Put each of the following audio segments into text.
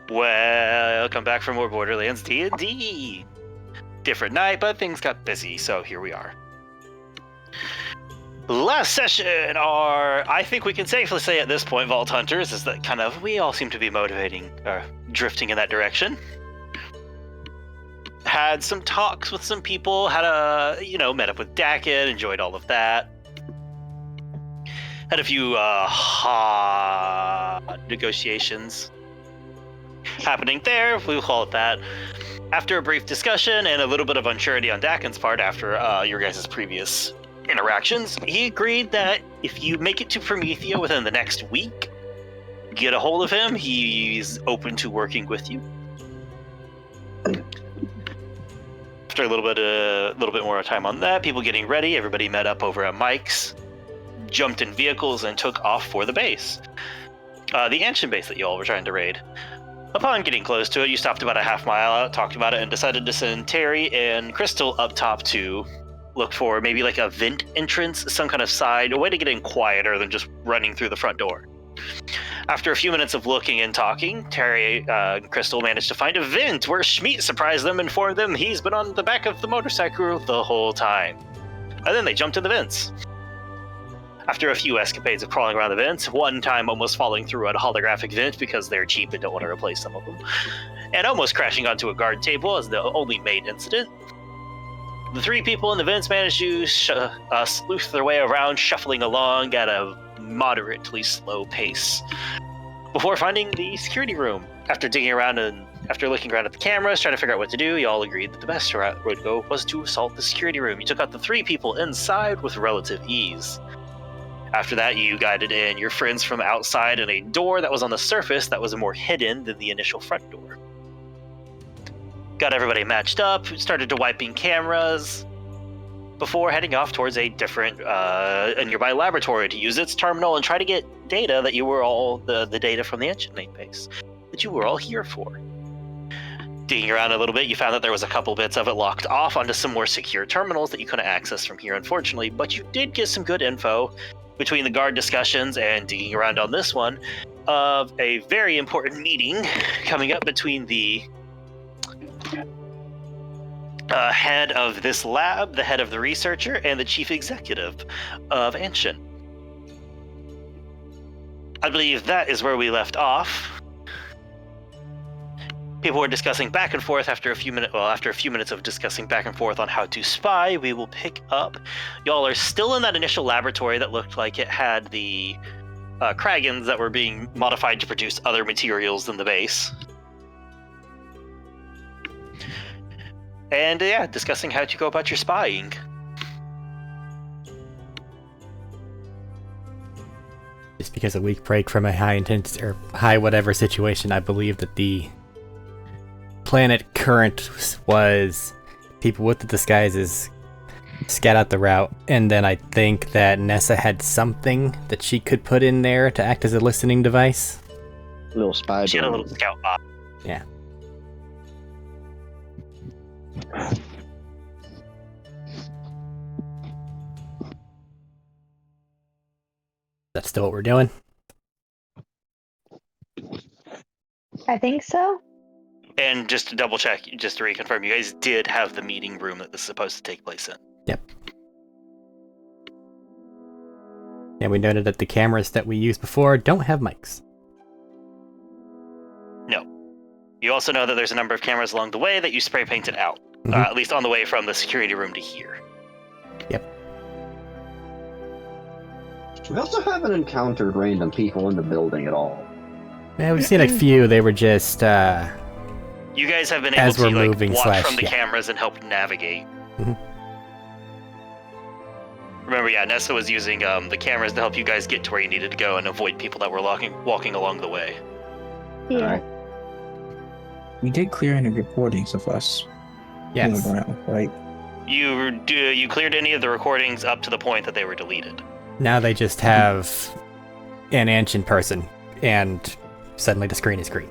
Welcome back for more Borderlands D&D. Different night, but things got busy, so here we are. Last session, I think we can safely say at this point, Vault Hunters, is that we all seem to be drifting in that direction. Had some talks with some people, met up with Dakin, enjoyed all of that. Had a few hot negotiations happening there, we'll call it that. After a brief discussion and a little bit of unsurety on Dakin's part after your guys' previous interactions, he agreed that if you make it to Promethea within the next week, get a hold of him, he's open to working with you. After a little bit more time on that, people getting ready, everybody met up over at Mike's, jumped in vehicles, and took off for the base. The ancient base that you all were trying to raid. Upon getting close to it, you stopped about a half mile out, talked about it, and decided to send Terry and Crystal up top to look for maybe like a vent entrance, some kind of side, a way to get in quieter than just running through the front door. After a few minutes of looking and talking, Terry and Crystal managed to find a vent where Schmeat surprised them and informed them he's been on the back of the motorcycle the whole time. And then they jumped in the vents. After a few escapades of crawling around the vents, one time almost falling through a holographic vent because they're cheap and don't want to replace some of them, and almost crashing onto a guard table as the only main incident, the three people in the vents managed to sleuth their way around, shuffling along at a moderately slow pace, before finding the security room. After digging around and after looking around at the cameras, trying to figure out what to do, you all agreed that the best route would go was to assault the security room. You took out the three people inside with relative ease. After that, you guided in your friends from outside in a door that was on the surface that was more hidden than the initial front door. Got everybody matched up, started to wiping cameras, before heading off towards a nearby laboratory to use its terminal and try to get data that you were all, the data from the Ancient base, that you were all here for. Digging around a little bit, you found that there was a couple bits of it locked off onto some more secure terminals that you couldn't access from here, unfortunately, but you did get some good info between the guard discussions and digging around on this one of a very important meeting coming up between the head of this lab, the head of the researcher, and the chief executive of Ancient. I believe that is where we left off. People were discussing back and forth after a few minutes of discussing back and forth on how to spy. We will pick up. Y'all are still in that initial laboratory that looked like it had the Kragans that were being modified to produce other materials than the base. And discussing how to go about your spying. Just because a week break from a high intense or high whatever situation, I believe that the planet current was people with the disguises scat out the route, and then I think that Nessa had something that she could put in there to act as a listening device. Little spy. She had a little scout bot. Yeah. That's still what we're doing? I think so. And just to double check, just to reconfirm, you guys did have the meeting room that this is supposed to take place in. Yep. And we noted that the cameras that we used before don't have mics. No. You also know that there's a number of cameras along the way that you spray painted out. Mm-hmm. At least on the way from the security room to here. Yep. We also haven't encountered random people in the building at all. Yeah, we've seen a few. They were just you guys have been able to watch from the cameras and help navigate. Mm-hmm. Remember, Nessa was using the cameras to help you guys get to where you needed to go and avoid people that were walking along the way. Yeah. Right. We did clear any recordings of us. Yes. Around, right? You cleared any of the recordings up to the point that they were deleted. Now they just have an ancient person, and suddenly the screen is green.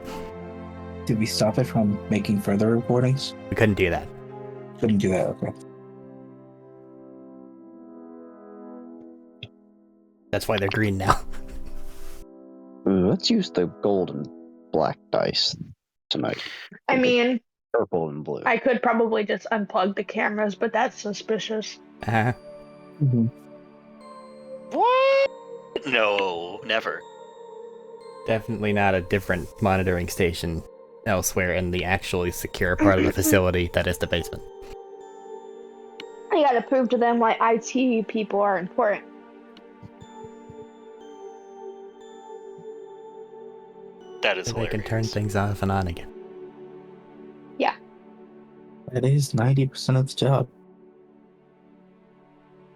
Did we stop it from making further recordings? We couldn't do that. Couldn't do that, okay. That's why they're green now. Let's use the gold and black dice. tonight. I mean, Purple and blue. I could probably just unplug the cameras, but that's suspicious. Uh-huh. What? No, never. Definitely not a different monitoring station elsewhere in the actually secure part of the facility that is the basement. I gotta prove to them why IT people are important. That is So they can turn hilarious. things off and on again. That is 90% of the job.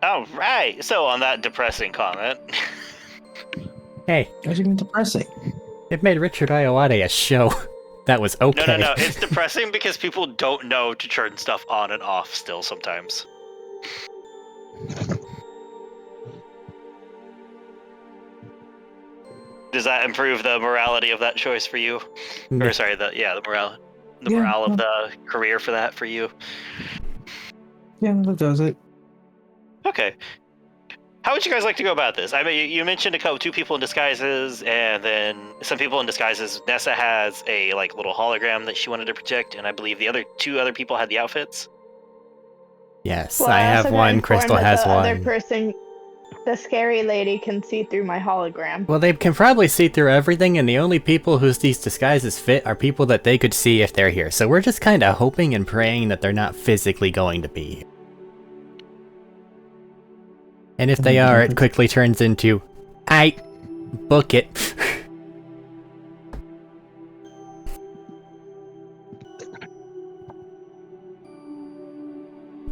All right. So on that depressing comment, Hey, That's even depressing. it made Richard Iowade a show. That was okay. no. It's depressing because people don't know to turn stuff on and off still sometimes. Does that improve the morality of that choice for you? No. Or sorry, the morale Yeah, of the career for that for you. Yeah, that does it. Okay. How would you guys like to go about this? I mean, you mentioned two people in disguises, and then some people in disguises. Nessa has a little hologram that she wanted to project, and I believe the two other people had the outfits. Yes, Well, I also have got one. informed Crystal that has the one. other person, the scary lady, can see through my hologram. Well, they can probably see through everything, and the only people whose these disguises fit are people that they could see if they're here. So we're just kind of hoping and praying that they're not physically going to be here. And if they are, it quickly turns into, I book it.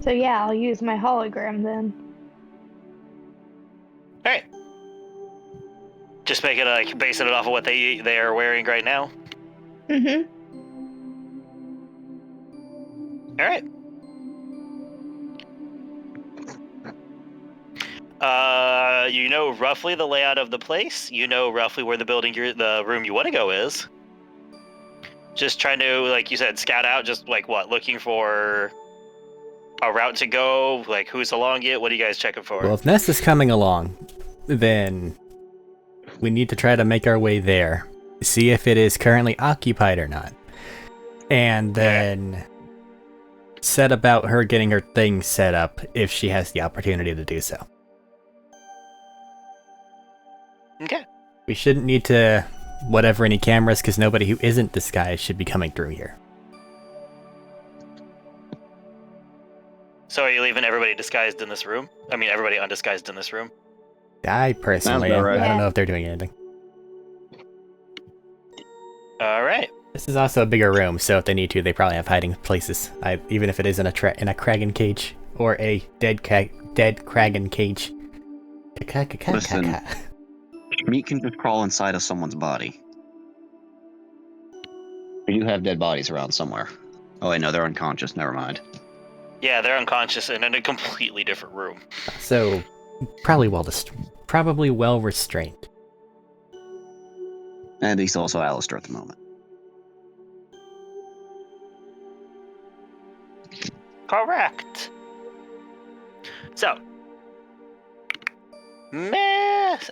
So yeah, I'll use my hologram then. All right. Just make it basing it off of what they are wearing right now. Mm-hmm. All right. You know roughly the layout of the place. You know roughly where the room you want to go is. Just trying to, like you said, scout out. Just looking for a route to go. Like who's along it? What are you guys checking for? Well, if Ness is coming along, then we need to try to make our way there. See if it is currently occupied or not. And then set about her getting her thing set up if she has the opportunity to do so. Okay. We shouldn't need to whatever any cameras because nobody who isn't disguised should be coming through here. So are you leaving everybody disguised in this room? I mean, everybody undisguised in this room? I personally Sounds am. about right. I don't Yeah. know if they're doing anything. All right. This is also a bigger room, so if they need to, they probably have hiding places. Even if it is in a kraken cage or a dead kraken cage. Listen. Meat can just crawl inside of someone's body. We do have dead bodies around somewhere. Oh, wait, no, they're unconscious. Never mind. Yeah, they're unconscious and in a completely different room. So probably well restrained. And he's also Alistair at the moment. Correct. So,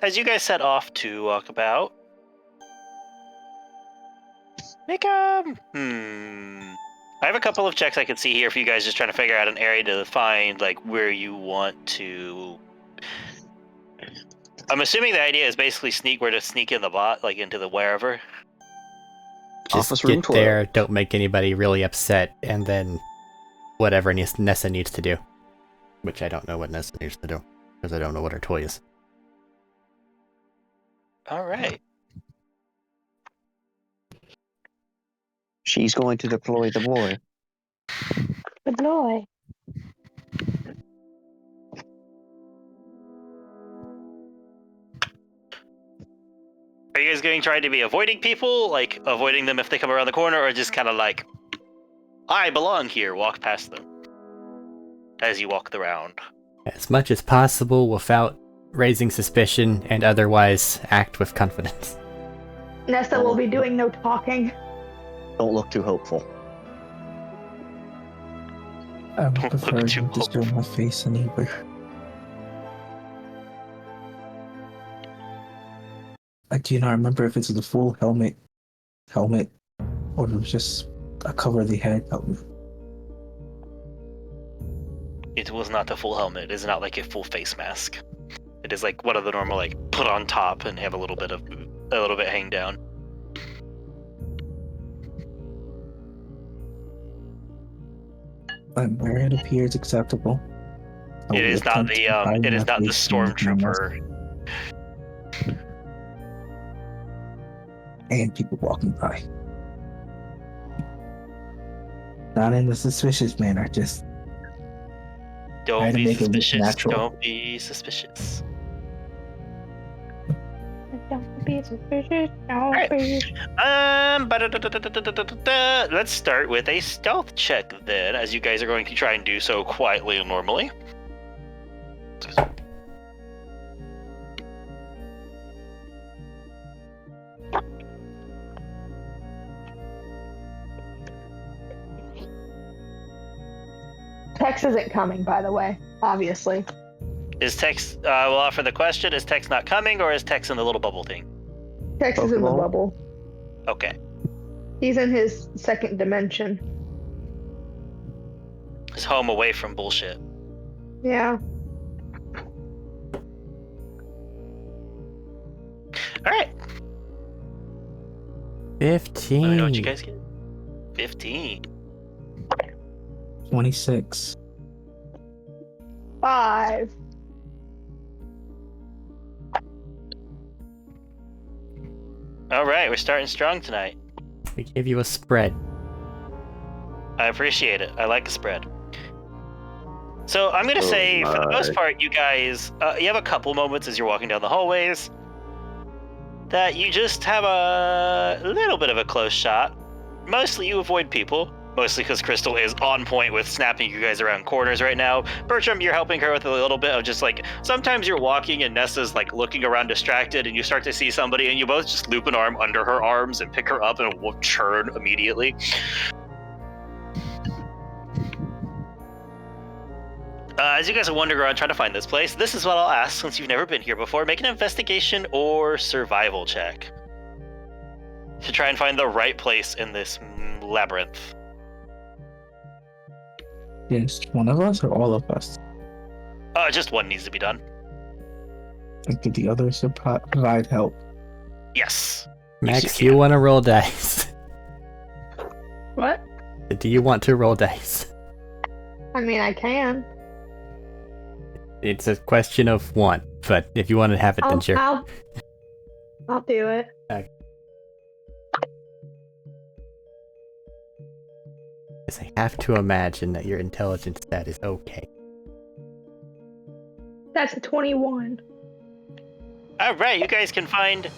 as you guys set off to walk about, I have a couple of checks I can see here for you guys, just trying to figure out an area to find where you want to. I'm assuming the idea is basically sneak in the bot, into the wherever. Just Office room get 12. there, don't make anybody really upset, and then whatever Nessa needs to do. Which I don't know what Nessa needs to do, because I don't know what her toy is. All right. She's going to deploy the boy. Good boy. Are you guys going to try to be avoiding people, avoiding them if they come around the corner, or just kind of I belong here, walk past them as you walk the round? As much as possible without raising suspicion and otherwise act with confidence. Nessa will be doing no talking. Don't look too hopeful. I would Don't prefer look too to just show my face anywhere. I do not remember if it's the full helmet Or it was just a cover they had helmet? It was not a full helmet. It is not like a full face mask. It is like one of the normal, like, put on top and have a little bit hang down. And where it appears acceptable. I It will is not attempt to hide it is my not the face beneath my mask. stormtrooper. And people walking by. Not in a suspicious manner, just Don't try to be make it look suspicious. natural. Don't be suspicious. Don't be suspicious. Don't Alright. be. Let's start with a stealth check then, as you guys are going to try and do so quietly and normally. Tex isn't coming, by the way. Obviously. Is Tex, we'll offer the question, is Tex not coming, or is Tex in the little bubble thing? Tex is in the Pokeball? bubble. Okay. He's in his second dimension. His home away from bullshit. Yeah. Alright. 15. Let me know what you guys get. 15. 26. 5. Alright, we're starting strong tonight. We gave you a spread. I appreciate it. I like a spread. So I'm gonna say, for the most part, you guys, you have a couple moments as you're walking down the hallways that you just have a little bit of a close shot. Mostly you avoid people, mostly because Crystal is on point with snapping you guys around corners right now. Bertram, you're helping her with a little bit of just like, sometimes you're walking and Nessa's like looking around distracted and you start to see somebody and you both just loop an arm under her arms and pick her up and will churn immediately. As you guys are wandering around trying to find this place, this is what I'll ask since you've never been here before. Make an investigation or survival check to try and find the right place in this labyrinth. Yes, one of us or all of us? Just one needs to be done. And could the others provide help? Yes. Max, Yes, do you want to roll dice? What? Do you want to roll dice? I mean, I can. It's a question of one, but if you want to have it, then sure. I'll do it. Okay. Yes, I have to imagine that your intelligence stat is okay. That's a 21. All right, you guys can find.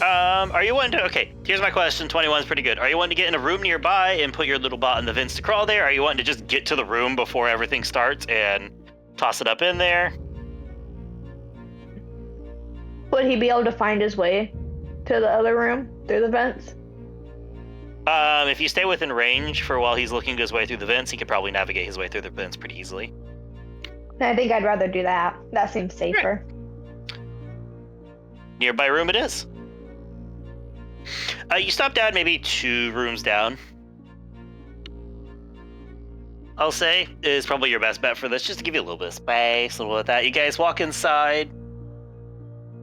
Are you wanting to? Okay, here's my question. 21 is pretty good. Are you wanting to get in a room nearby and put your little bot in the vents to crawl there? Are you wanting to just get to the room before everything starts and toss it up in there? Would he be able to find his way to the other room through the vents? If you stay within range for while he's looking his way through the vents, he could probably navigate his way through the vents pretty easily. I think I'd rather do that. That seems safer. Nearby room it is. You stop down maybe 2 rooms down. I'll say is probably your best bet for this, just to give you a little bit of space, a little bit of that. You guys walk inside.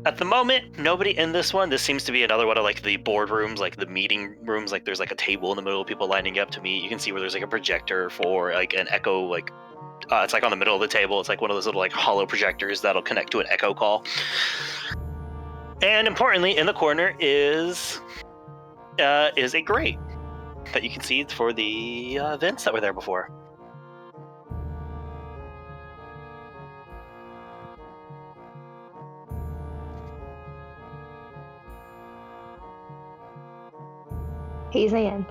At the moment, nobody in this one. This seems to be another one of like the board rooms, like the meeting rooms. Like there's like a table in the middle, people lining up to meet. You can see where there's like a projector for like an echo, like it's like on the middle of the table. It's like one of those little like hollow projectors that'll connect to an echo call. And importantly, in the corner is a grate that you can see for the vents that were there before. He's in.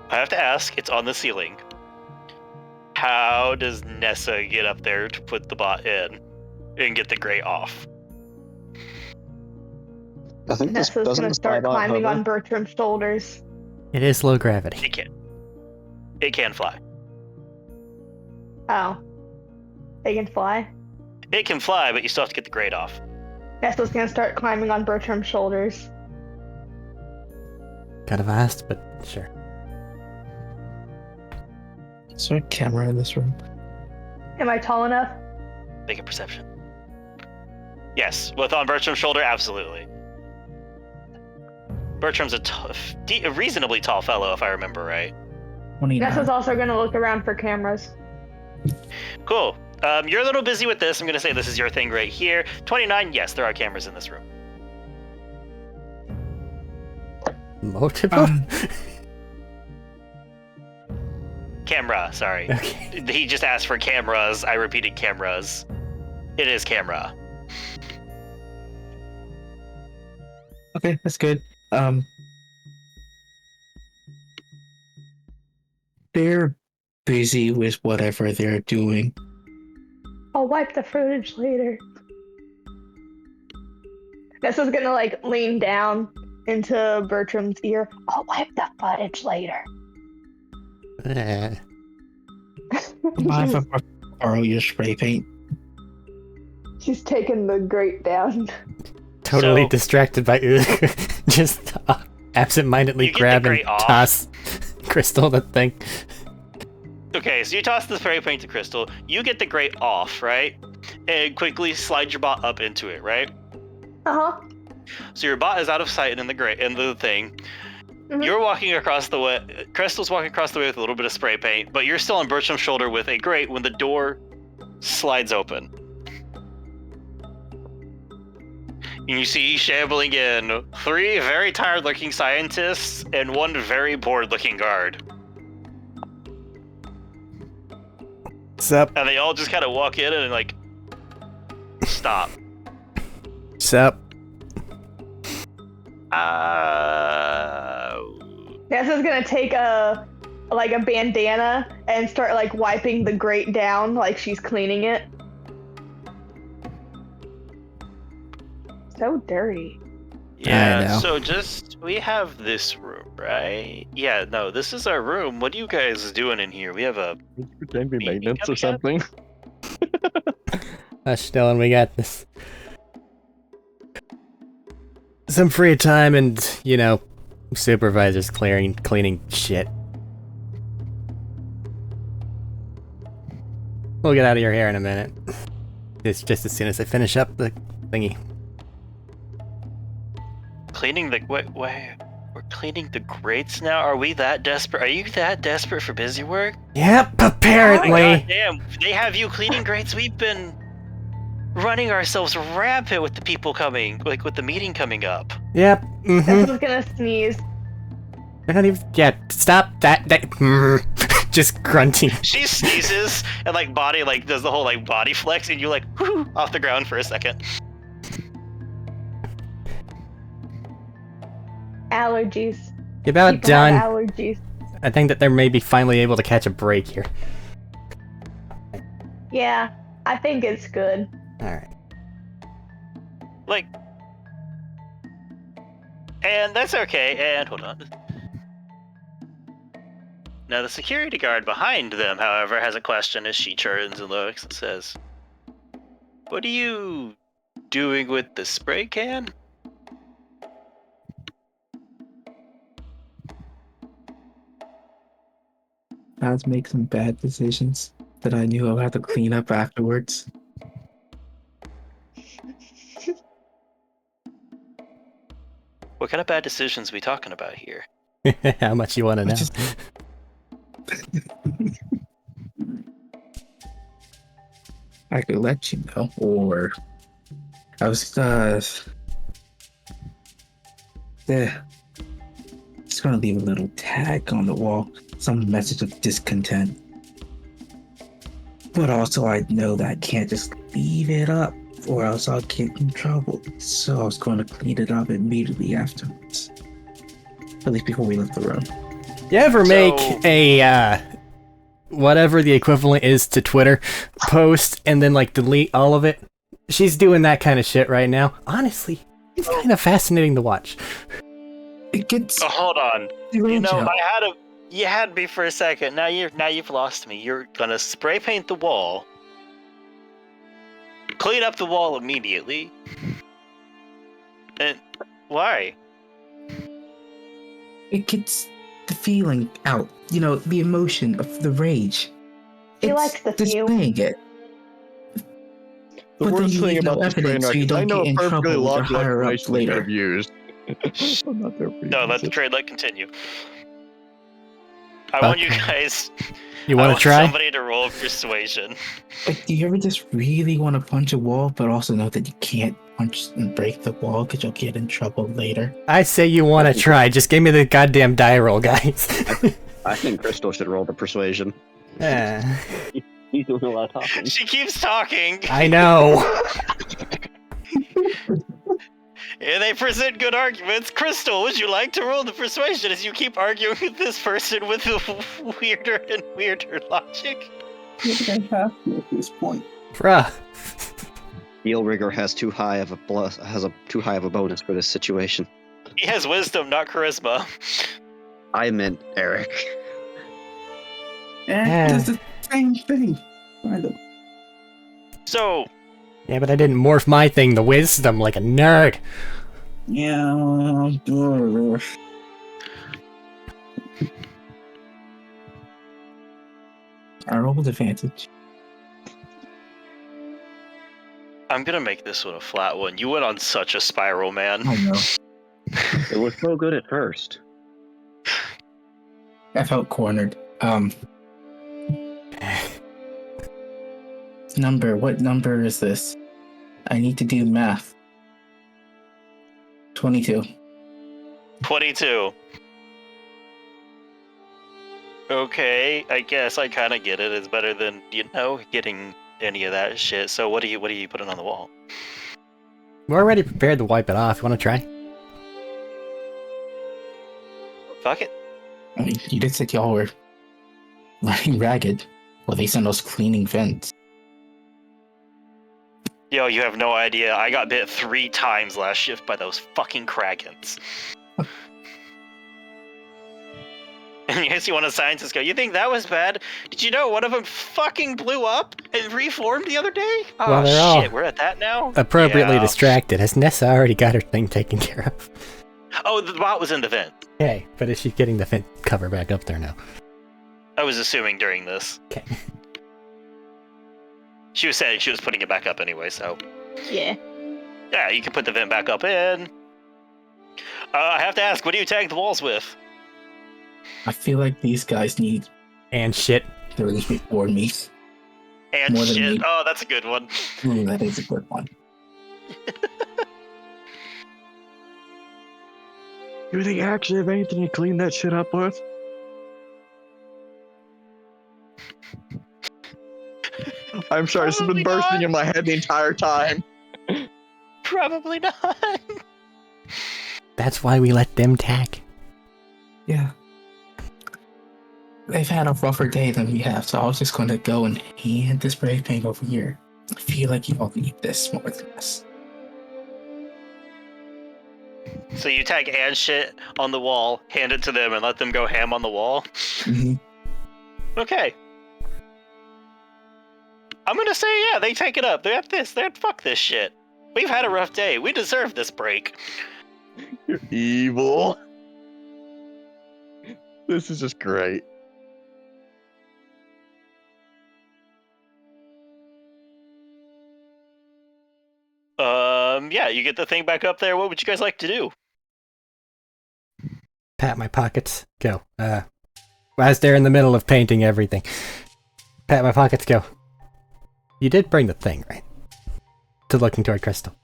I have to ask, it's on the ceiling. How does Nessa get up there to put the bot in and get the grate off? I think this Nessa's doesn't gonna start Skybot climbing hover? on Bertram's shoulders. It is low gravity. It can. It can fly. Oh. They can fly? It can fly, but you still have to get the grate off. Nestle's gonna start climbing on Bertram's shoulders. Kind of asked, but sure. Is there a camera in this room? Am I tall enough? Make a perception. Yes, with on Bertram's shoulder, absolutely. Bertram's a reasonably tall fellow, if I remember right. 29. Nestle's also gonna look around for cameras. Cool. You're a little busy with this. I'm going to say this is your thing right here. 29, yes, there are cameras in this room. Multiple? Camera, sorry. Okay. He just asked for cameras. I repeated cameras. It is camera. Okay, that's good. They're busy with whatever they're doing. I'll wipe the footage later. Nestle's gonna like lean down into Bertram's ear. I'll wipe the footage later. Mind if I borrow your spray paint? She's taking the grate down. Totally So- distracted by just absent-mindedly You get the grab and grate off. toss Crystal the thing. Okay, so you toss the spray paint to Crystal. You get the grate off, right? And quickly slide your bot up into it, right? Uh-huh. So your bot is out of sight in the thing. Mhm. You're walking across the way. Crystal's walking across the way with a little bit of spray paint, but you're still on Bertram's shoulder with a grate when the door slides open. And you see shambling in 3 very tired-looking scientists and 1 very bored-looking guard. What's up? And they all just kind of walk in and like stop. What's up? Nessa's gonna take a bandana and start like wiping the grate down like she's cleaning it. So dirty. I Yeah, know. so we have this room, right? Yeah, no, this is our room. What are you guys doing in here? We have a Pretend be Maybe maintenance or coming up. something. Hush, Dylan, we got this. Some free time and, supervisors cleaning shit. We'll get out of your hair in a minute. It's just as soon as I finish up the thingy. cleaning the wait, we're cleaning the grates now? Are we that desperate? Are you that desperate for busy work? Yep, Oh my apparently. God, damn, they have you cleaning grates. We've been running ourselves rampant with the people coming, like with the meeting coming up. Yep. Nessa's gonna sneeze. They're not even. Yeah, stop that. Just grunting. She sneezes and like body like does the whole like body flex, and you like whoo, off the ground for a second. Allergies. You're about People have done. allergies. I think that they're maybe finally able to catch a break here. Yeah, I think it's good. Alright. Like, and that's okay. And hold on. Now the security guard behind them, however, has a question as she turns and looks and says, "What are you doing with the spray can?" I had to make some bad decisions that I knew I would have to clean up afterwards. What kind of bad decisions are we talking about here? How much you want to know? I just- I could let you know, or I was just gonna leave a little tag on the wall, some message of discontent. But also, I know that I can't just leave it up, or else I'll get in trouble. So I was going to clean it up immediately afterwards, at least before we left the room. You ever So- make a, whatever the equivalent is to Twitter, post and then, delete all of it? She's doing that kind of shit right now. Honestly, it's kind of fascinating to watch. It gets Oh, hold on. You strange know, out. you had me for a second. Now you've lost me. You're gonna spray paint the wall, clean up the wall immediately, And why? It gets the feeling out. You know, the emotion of the rage. He It's likes the fume. displaying it. The But then worst you thing leave no about this train evidence so wreck you is I don't know get a in perfectly trouble with your logical higher ups explanation we could later. have used. I'm not there for you. No, let the Jesus. trade let continue. I want you guys. You I want to want try? somebody to roll persuasion. Like, do you ever just really want to punch a wall, but also know that you can't punch and break the wall because you'll get in trouble later? I say you want to try. Just give me the goddamn die roll, guys. I think Crystal should roll the persuasion. He's doing a lot of talking. She keeps talking. I know. And they present good arguments. Crystal, would you like to roll the persuasion as you keep arguing with this person with weirder and weirder logic? I think I have to at this point. Bruh. Eel Rigger has too high of a bonus for this situation. He has wisdom, not charisma. I meant Arik. And it's the same thing. Kind of. So, Yeah, but I didn't morph my thing, the wisdom, like a nerd. Yeah. I roll with advantage. I'm gonna make this one a flat one. You went on such a spiral, man. I know. It was so good at first. I felt cornered. What number is this? I need to do math. 22. 22. Okay, I guess I kind of get it. It's better than, getting any of that shit. So what are you putting on the wall? We're already prepared to wipe it off. You want to try? Fuck it. I mean, you did say y'all were running ragged. Well, they sent us cleaning vents. Yo, you have no idea. I got bit 3 times last shift by those fucking Kragans. And you see one of the scientists go, you think that was bad? Did you know one of them fucking blew up and reformed the other day? Oh, Well, they're all shit, we're at that now? Appropriately Yeah. distracted. Has Nessa already got her thing taken care of? Oh, the bot was in the vent. Okay, but is she getting the vent cover back up there now? I was assuming during this. Okay. She was saying she was putting it back up anyway, so... Yeah. Yeah, you can put the vent back up in. I have to ask, what do you tag the walls with? I feel like these guys need And shit. to release before me. And More than shit. me. Oh, that's a good one. Ooh, that is a good one. You think I actually have anything to clean that shit up with? I'm sorry, this has Probably been bursting not. in my head the entire time. Probably not. That's why we let them tack. Yeah. They've had a rougher day than we have, so I was just going to go and hand this spray paint over here. I feel like you all need this more than this. So you tag and shit on the wall, hand it to them, and let them go ham on the wall? Mm-hmm. Okay. I'm gonna say, yeah, they take it up. They're at this. They're at fuck this shit. We've had a rough day. We deserve this break. You're evil. This is just great. Yeah, you get the thing back up there. What would you guys like to do? Pat my pockets. Go. As they're in the middle of painting everything. Pat my pockets. Go. You did bring the thing, right? To looking toward Crystal.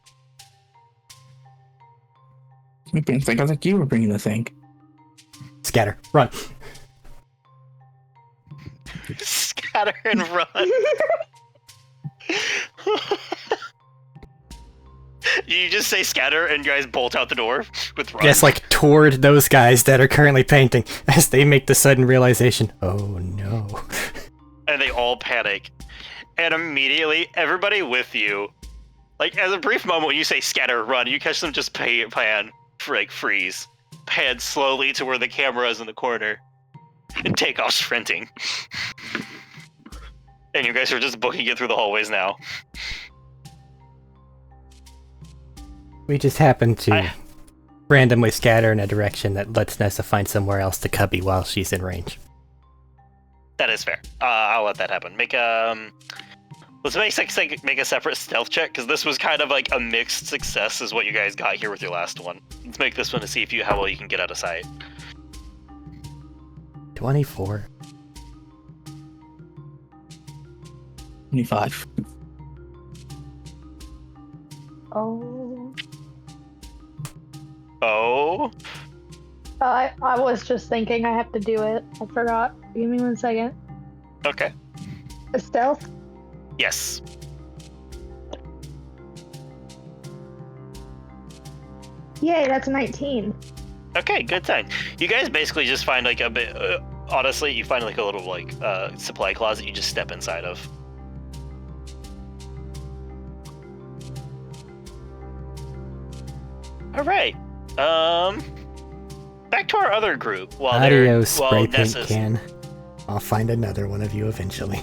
I didn't think I think you were bringing the thing. Scatter. Run. Scatter and run. You just say scatter and you guys bolt out the door with run. Yes, like toward those guys that are currently painting as they make the sudden realization, oh no. And they all panic. And immediately, everybody with you, like, as a brief moment when you say scatter, run, you catch them just pan, freeze. Pan slowly to where the camera is in the corner. And take off sprinting. And you guys are just booking it through the hallways now. We just happen to randomly scatter in a direction that lets Nessa find somewhere else to cubby while she's in range. That is fair. I'll let that happen. Let's make a separate stealth check, because this was kind of like a mixed success is what you guys got here with your last one. Let's make this one to see how well you can get out of sight. 24. 25. Oh. Oh? I was just thinking I have to do it. I forgot. Give me 1 second. Okay. Stealth? Yes. Yay, that's 19. Okay, good time. You guys basically just find like a bit. Honestly, you find like a little like supply closet you just step inside of. All right. Back to our other group. Adios, spray paint Nessa's can. I'll find another one of you eventually.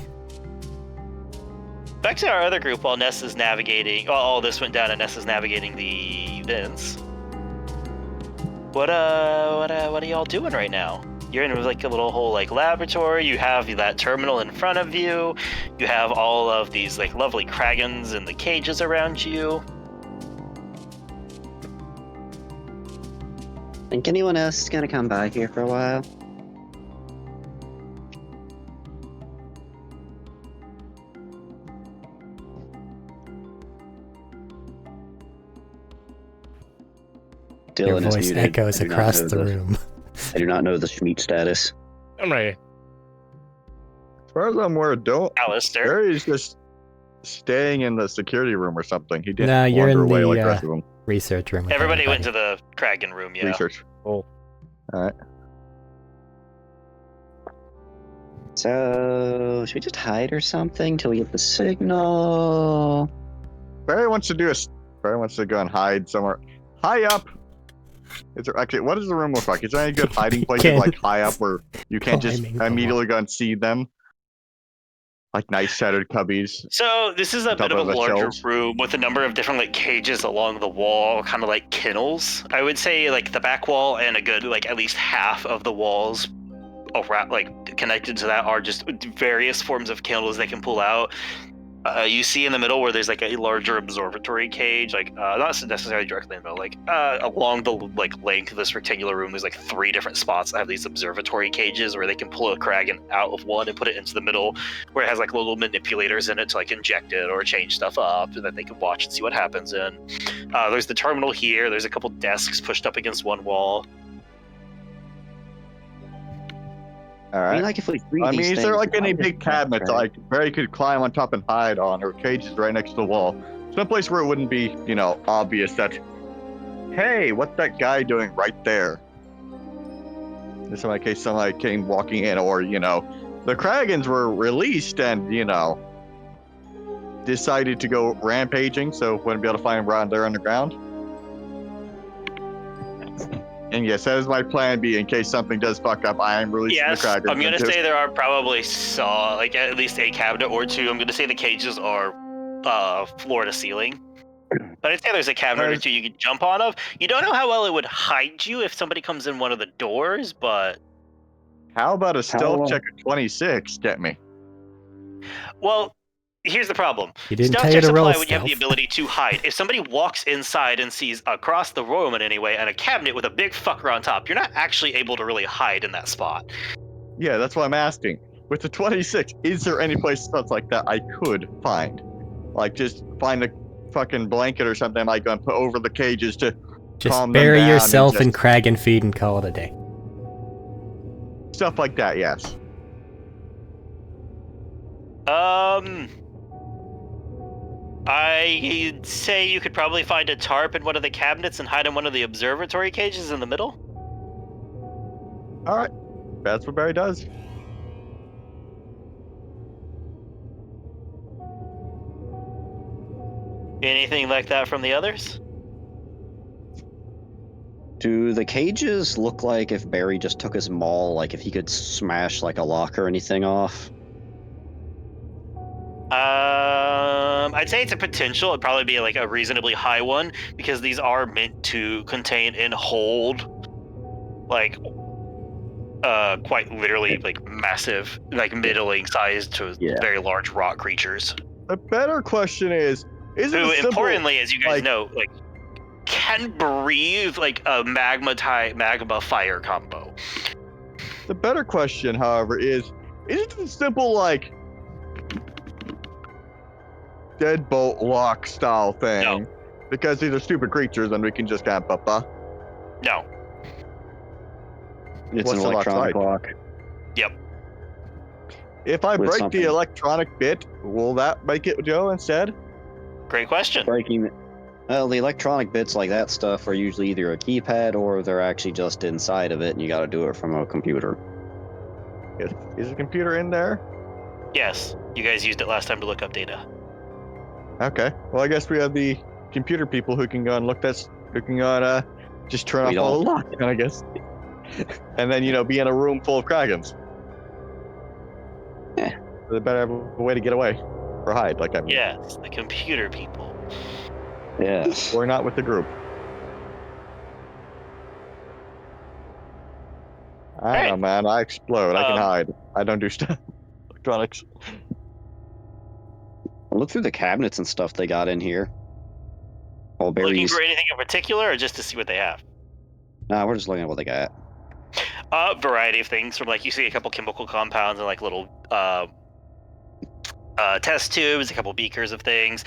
back to our other group while Nessa's navigating. Well, all this went down and Nessa's navigating the vents. What are y'all doing right now? You're in like a little whole like laboratory. You have that terminal in front of you. You have all of these like lovely kragans in the cages around you. Think anyone else is gonna come by here for a while? Your Dylan is voice muted. echoes I do not across know the room. I do not know the Schmeat status. I'm ready. As far as I'm aware, Alistair. Barry's just staying in the security room or something. He didn't No, you're wander in away the, like the rest of them. Research room. with Everybody went to everybody. the Kragan room, yeah. Research. Oh. Alright. So, should we just hide or something till we get the signal? Barry wants to go and hide somewhere high up. Is there actually? What does the room look like? Is there any good hiding places Can't- like high up where you can't just Climbing the immediately go and see them? Like nice shattered cubbies. So this is a On top bit of a of the larger shelves? room with a number of different like cages along the wall, kind of like kennels. I would say like the back wall and a good like at least half of the walls around like connected to that are just various forms of kennels they can pull out. You see in the middle where there's like a larger observatory cage, like not necessarily directly in the middle, like along the like length of this rectangular room. There's like 3 different spots that have these observatory cages where they can pull a kragan out of one and put it into the middle, where it has like little manipulators in it to like inject it or change stuff up, and then they can watch and see what happens in. There's the terminal here. There's a couple desks pushed up against one wall. I mean, Alright. like if we read I mean, these is there things, like any I'll just big cabinets right? like Barry could climb on top and hide on, or cages right next to the wall? Someplace where it wouldn't be, obvious that, hey, what's that guy doing right there? Just in case somebody came walking in, or, the Kragans were released and, decided to go rampaging, so wouldn't be able to find them around there underground. And yes, that is my plan B in case something does fuck up. I am releasing Yes, the Kragans. I'm gonna say there are probably like at least a cabinet or 2. I'm gonna say the cages are floor to ceiling. But I'd say there's a cabinet or 2 you could jump on of. You don't know how well it would hide you if somebody comes in one of the doors, but How about a stealth long- check of 26 get me? well, here's the problem. You didn't Stealth tell you checks to roll apply when you have the stealth. ability to hide. If somebody walks inside and sees across the room in any way and a cabinet with a big fucker on top, you're not actually able to really hide in that spot. Yeah, that's what I'm asking. With the 26, is there any place that's like that I could find? Like, just find a fucking blanket or something I might go and put over the cages to Just calm them bury down and yourself in just- Kragan feed and call it a day. stuff like that, yes. I'd say you could probably find a tarp in one of the cabinets and hide in one of the observatory cages in the middle. Alright. That's what Barry does. Anything like that from the others? Do the cages look like if Barry just took his maul, like if he could I'd say it's a potential. It'd probably be like a reasonably high one because these are meant to contain and hold, like, quite literally, like massive, like middling sized to Yeah. very large rock creatures. The better question is it Who, a simple, importantly, as you guys like- know, like can breathe like a magma fire combo. The better question, however, is it a simple, like, deadbolt lock style thing? No. Because these are stupid creatures and we can just kind of No. It's What's an the lock electronic like? lock. If I With break something. the electronic bit, will that make it go instead? Great question. Breaking. Well, the electronic bits like that stuff are usually either a keypad or they're actually just inside of it, and you got to do it from a computer. Is the computer in there? Yes, you guys used it last time to look up data. Okay. Well, I guess we have the computer people who can go and look this, who can go and just turn We off all don't. the locks, I guess. And then, be in a room full of Kragans. Yeah. So they better have a way to get away. Or hide, like I mean. Yes, the computer people. Yeah. Or not with the group. I don't know, man. I explode. I can hide. I don't do stuff. Electronics. Look through the cabinets and stuff they got in here. All Looking berries. for anything in particular, or just to see what they have? Nah, we're just looking at what they got. Variety of things. From like you see a couple chemical compounds and like little test tubes, a couple beakers of things.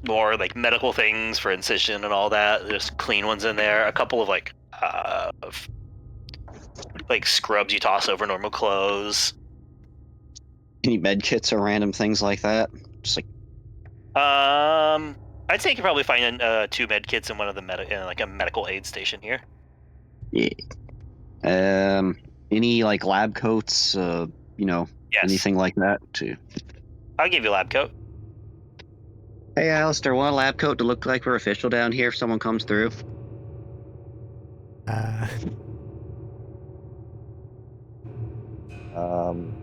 More like medical things for incision and all that. There's clean ones in there. A couple of like scrubs you toss over normal clothes. Any med kits or random things like that? Just like I'd say you could probably find 2 med kits in one of the in like a medical aid station here. yeah. Any like lab coats? Yes, anything like that too. I'll give you a lab coat. Hey, Alistair, want a lab coat to look like we're official down here if someone comes through?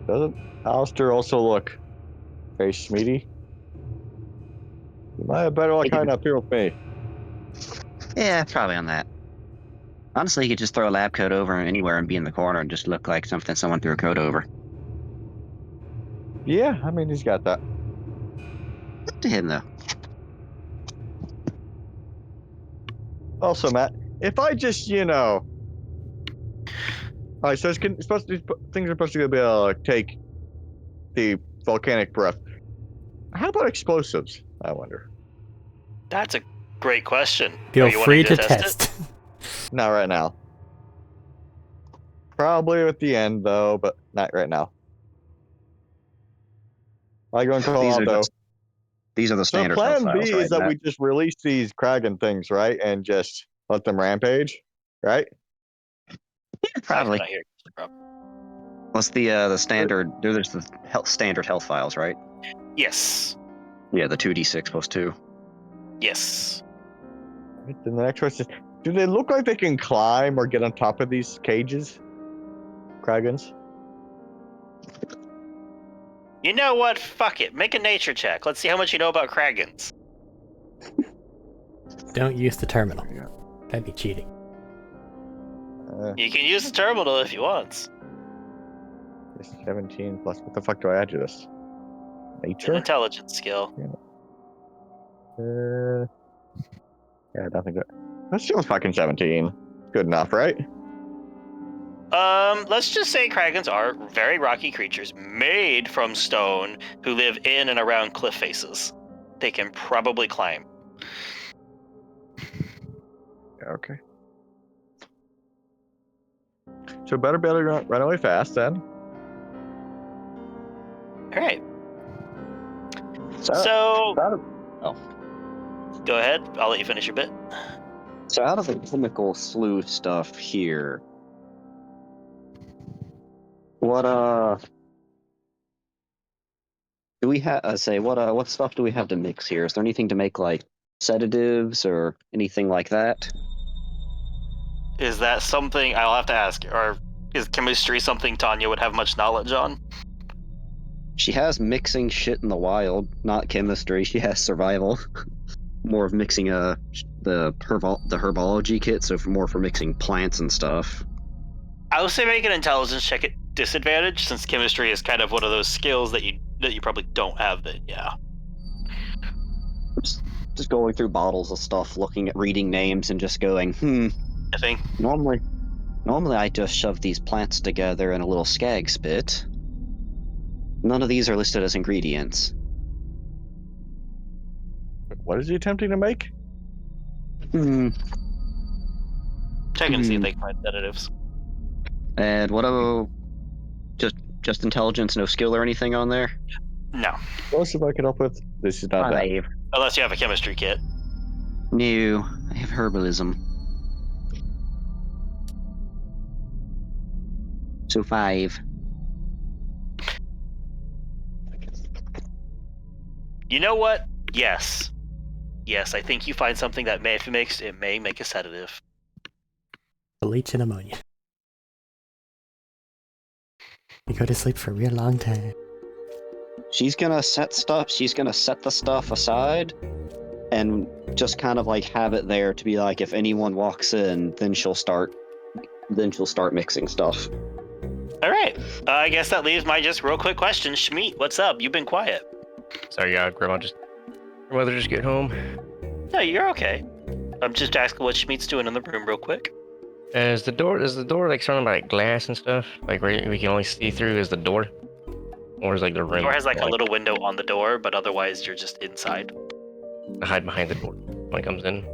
Doesn't Alistair also look very smeedy? You might have better luck hiding up here with me. Yeah, probably on that. Honestly, you could just throw a lab coat over anywhere and be in the corner and just look like something someone threw a coat over. Yeah, I mean, he's got that. Up to him, though. Also, Matt, if I just, Alright, so things are supposed to be able to take the volcanic breath. How about explosives, I wonder? That's a great question. Feel Are you free wanting to it? test. Not right now. Probably at the end, though, but not right now. I go and call These are Aldo. These are the So standard plan health B files, right, is that Matt? we just release these Kragan things, right? And just let them rampage, right? Probably. Not here. What's the standard? There's the standard health files, right? Yes. Yeah, the 2d6 plus 2. Yes. Then the next question is, do they look like they can climb or get on top of these cages? Kragans? You know what? Fuck it. Make a nature check. Let's see how much you know about Kragans. Don't use the terminal. That'd be cheating. You can use the terminal if you want. 17 plus. What the fuck do I add to this? It's an Nature? intelligence skill. Yeah, I don't think that. That's still fucking 17. Good enough, right? Let's just say Kragans are very rocky creatures made from stone who live in and around cliff faces. They can probably climb. Okay. So better be able to run away fast then. All right. So, So, oh. go ahead. I'll let you finish your bit. So out of the chemical slew stuff here, what do we have? What stuff do we have to mix here? Is there anything to make like sedatives or anything like that? Is that something I'll have to ask? Or is chemistry something Tanya would have much knowledge on? She has mixing shit in the wild, not chemistry. She has survival. More of mixing the herbology kit, so more for mixing plants and stuff. I would say make an intelligence check at disadvantage, since chemistry is kind of one of those skills that you probably don't have. That Just going through bottles of stuff, reading names, and just going, I think. Normally I just shove these plants together in a little skag spit. None of these are listed as ingredients. What is he attempting to make? Checking to see if they can find sedatives. And what about just intelligence, no skill or anything on there? No, Let's see if I can help with. This is not bad. 5. unless you have a chemistry kit. No, I have herbalism. So 5. You know what? Yes, I think you find something that may make a sedative. Bleach and ammonia. You go to sleep for a real long time. She's gonna set the stuff aside and just kind of like have it there to be like, if anyone walks in, then she'll start mixing stuff. All right. I guess that leaves my just real quick question. Schmeat, what's up? You've been quiet. Sorry, Grandmother just get home. No, you're okay. I'm just asking what Schmeat's doing in the room real quick. Is the door like surrounded by like, glass and stuff? Like where we can only see through is the door? Or is like the room? The door has like a little window on the door, but otherwise you're just inside. I hide behind the door when it comes in.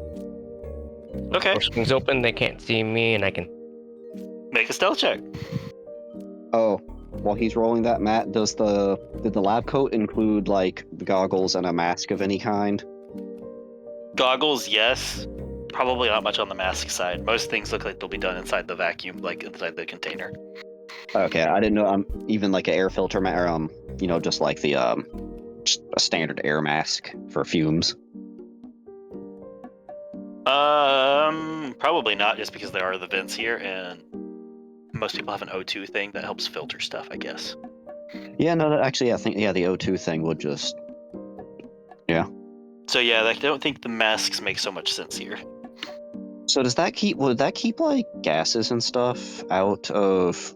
Okay. Door swings open, they can't see me, and I can. Make a stealth check. Oh, while he's rolling that, Matt, did the lab coat include like the goggles and a mask of any kind? Goggles, yes. Probably not much on the mask side. Most things look like they'll be done inside the vacuum, like inside the container. Okay, I didn't know. Even like an air filter, just like the just a standard air mask for fumes. Probably not, just because there are the vents here, and most people have an O2 thing that helps filter stuff, I guess. Yeah, no, I think the O2 thing would just. Yeah. So yeah, I don't think the masks make so much sense here. So would that keep like gases and stuff out of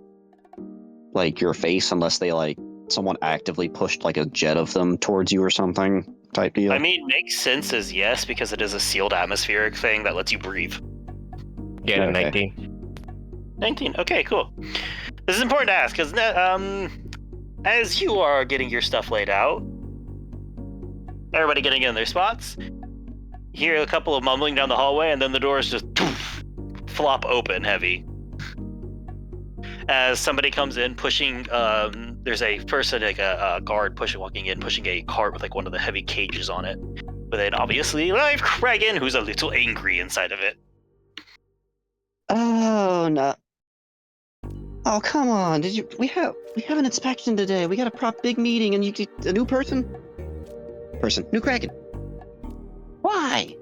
like your face unless they like someone actively pushed like a jet of them towards you or something type deal? I mean, makes sense as yes, because it is a sealed atmospheric thing that lets you breathe. Yeah, Okay. 19. 19. Okay, cool. This is important to ask because as you are getting your stuff laid out, everybody getting in their spots, you hear a couple of mumbling down the hallway, and then the doors just flop open heavy. As somebody comes in pushing, there's a person, like a guard walking in, pushing a cart with like one of the heavy cages on it. With an obviously live Kragan who's a little angry inside of it. Oh no! Oh come on! We have an inspection today. We got a big meeting, and you get a new person. New Kraken. Why?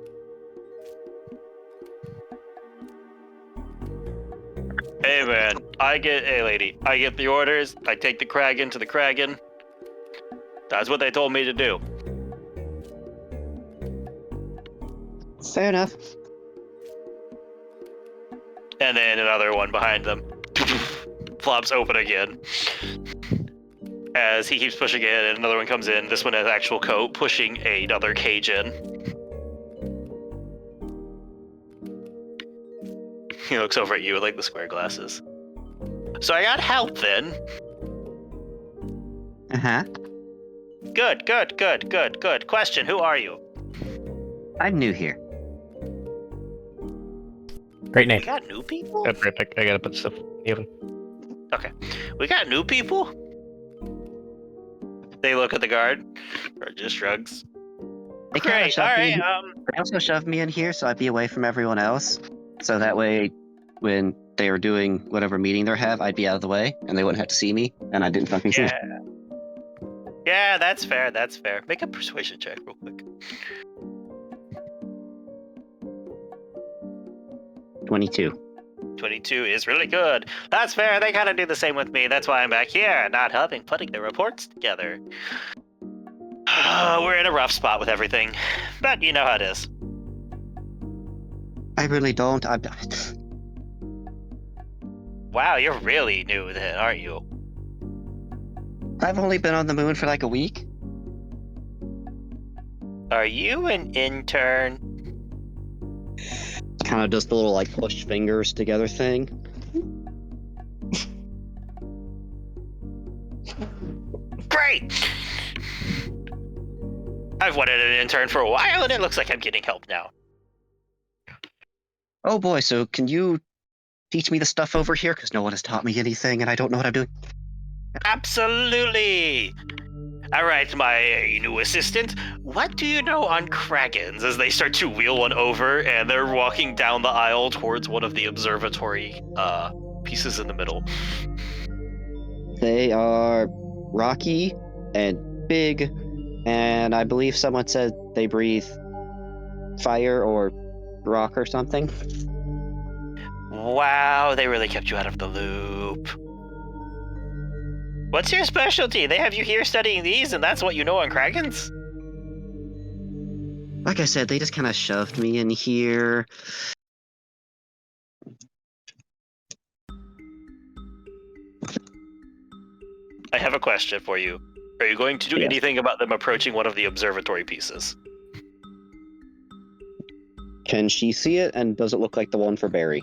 Hey man, hey lady, I get the orders, I take the Kragan to the Kragan. That's what they told me to do. Fair enough. And then another one behind them flops open again. As he keeps pushing it, and another one comes in. This one has actual coat, pushing another cage in. He looks over at you with like the square glasses. So I got help then. Uh-huh. Good. Question, who are you? I'm new here. Great name. We got new people? I gotta put stuff even. Okay. We got new people? They look at the guard, or just shrugs. They kinda Great, shoved me alright, in- They also shoved me in here so I'd be away from everyone else. So that way, when they were doing whatever meeting they have, I'd be out of the way, and they wouldn't have to see me, and I didn't fucking see yeah. them. Yeah, that's fair. Make a persuasion check real quick. 22. 22 is really good. That's fair. They kind of do the same with me. That's why I'm back here, not helping putting the reports together. We're in a rough spot with everything, but you know how it is. I really don't. Wow, you're really new then, aren't you? I've only been on the moon for like a week. Are you an intern? Kind of just a little like push fingers together thing. Great! I've wanted an intern for a while, and it looks like I'm getting help now. Oh boy, so can you teach me the stuff over here? Because no one has taught me anything, and I don't know what I'm doing. Absolutely! Alright, my new assistant, what do you know on Kragans? As they start to wheel one over, and they're walking down the aisle towards one of the observatory pieces in the middle. They are rocky and big, and I believe someone said they breathe fire or rock or something. Wow, they really kept you out of the loop. What's your specialty? They have you here studying these, and that's what you know on Kragans? Like I said, they just kind of shoved me in here. I have a question for you. Are you going to do anything about them approaching one of the observatory pieces? Can she see it, and does it look like the one for Barry?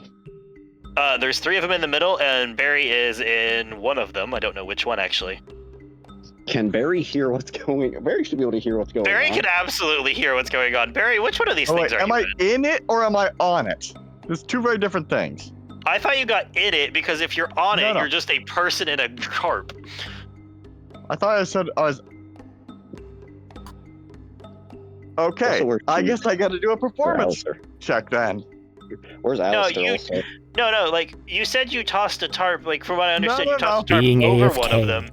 There's 3 of them in the middle, and Barry is in one of them. I don't know which one, actually. Can Barry hear what's going on? Barry should be able to hear what's going Barry on. can absolutely hear what's going on. Barry, which one of these things are am you I in? in it or am I on it? There's 2 very different things. I thought you got in it, because if you're on it, No. you're just a person in a carp. I thought I said I was. Okay, Also, we're I two guess I got to do a for performance Alistair. check then. Where's Alistair? Also? No, like, you said you tossed a tarp, like, from what I understand, you tossed a tarp Being over AFK. one of them.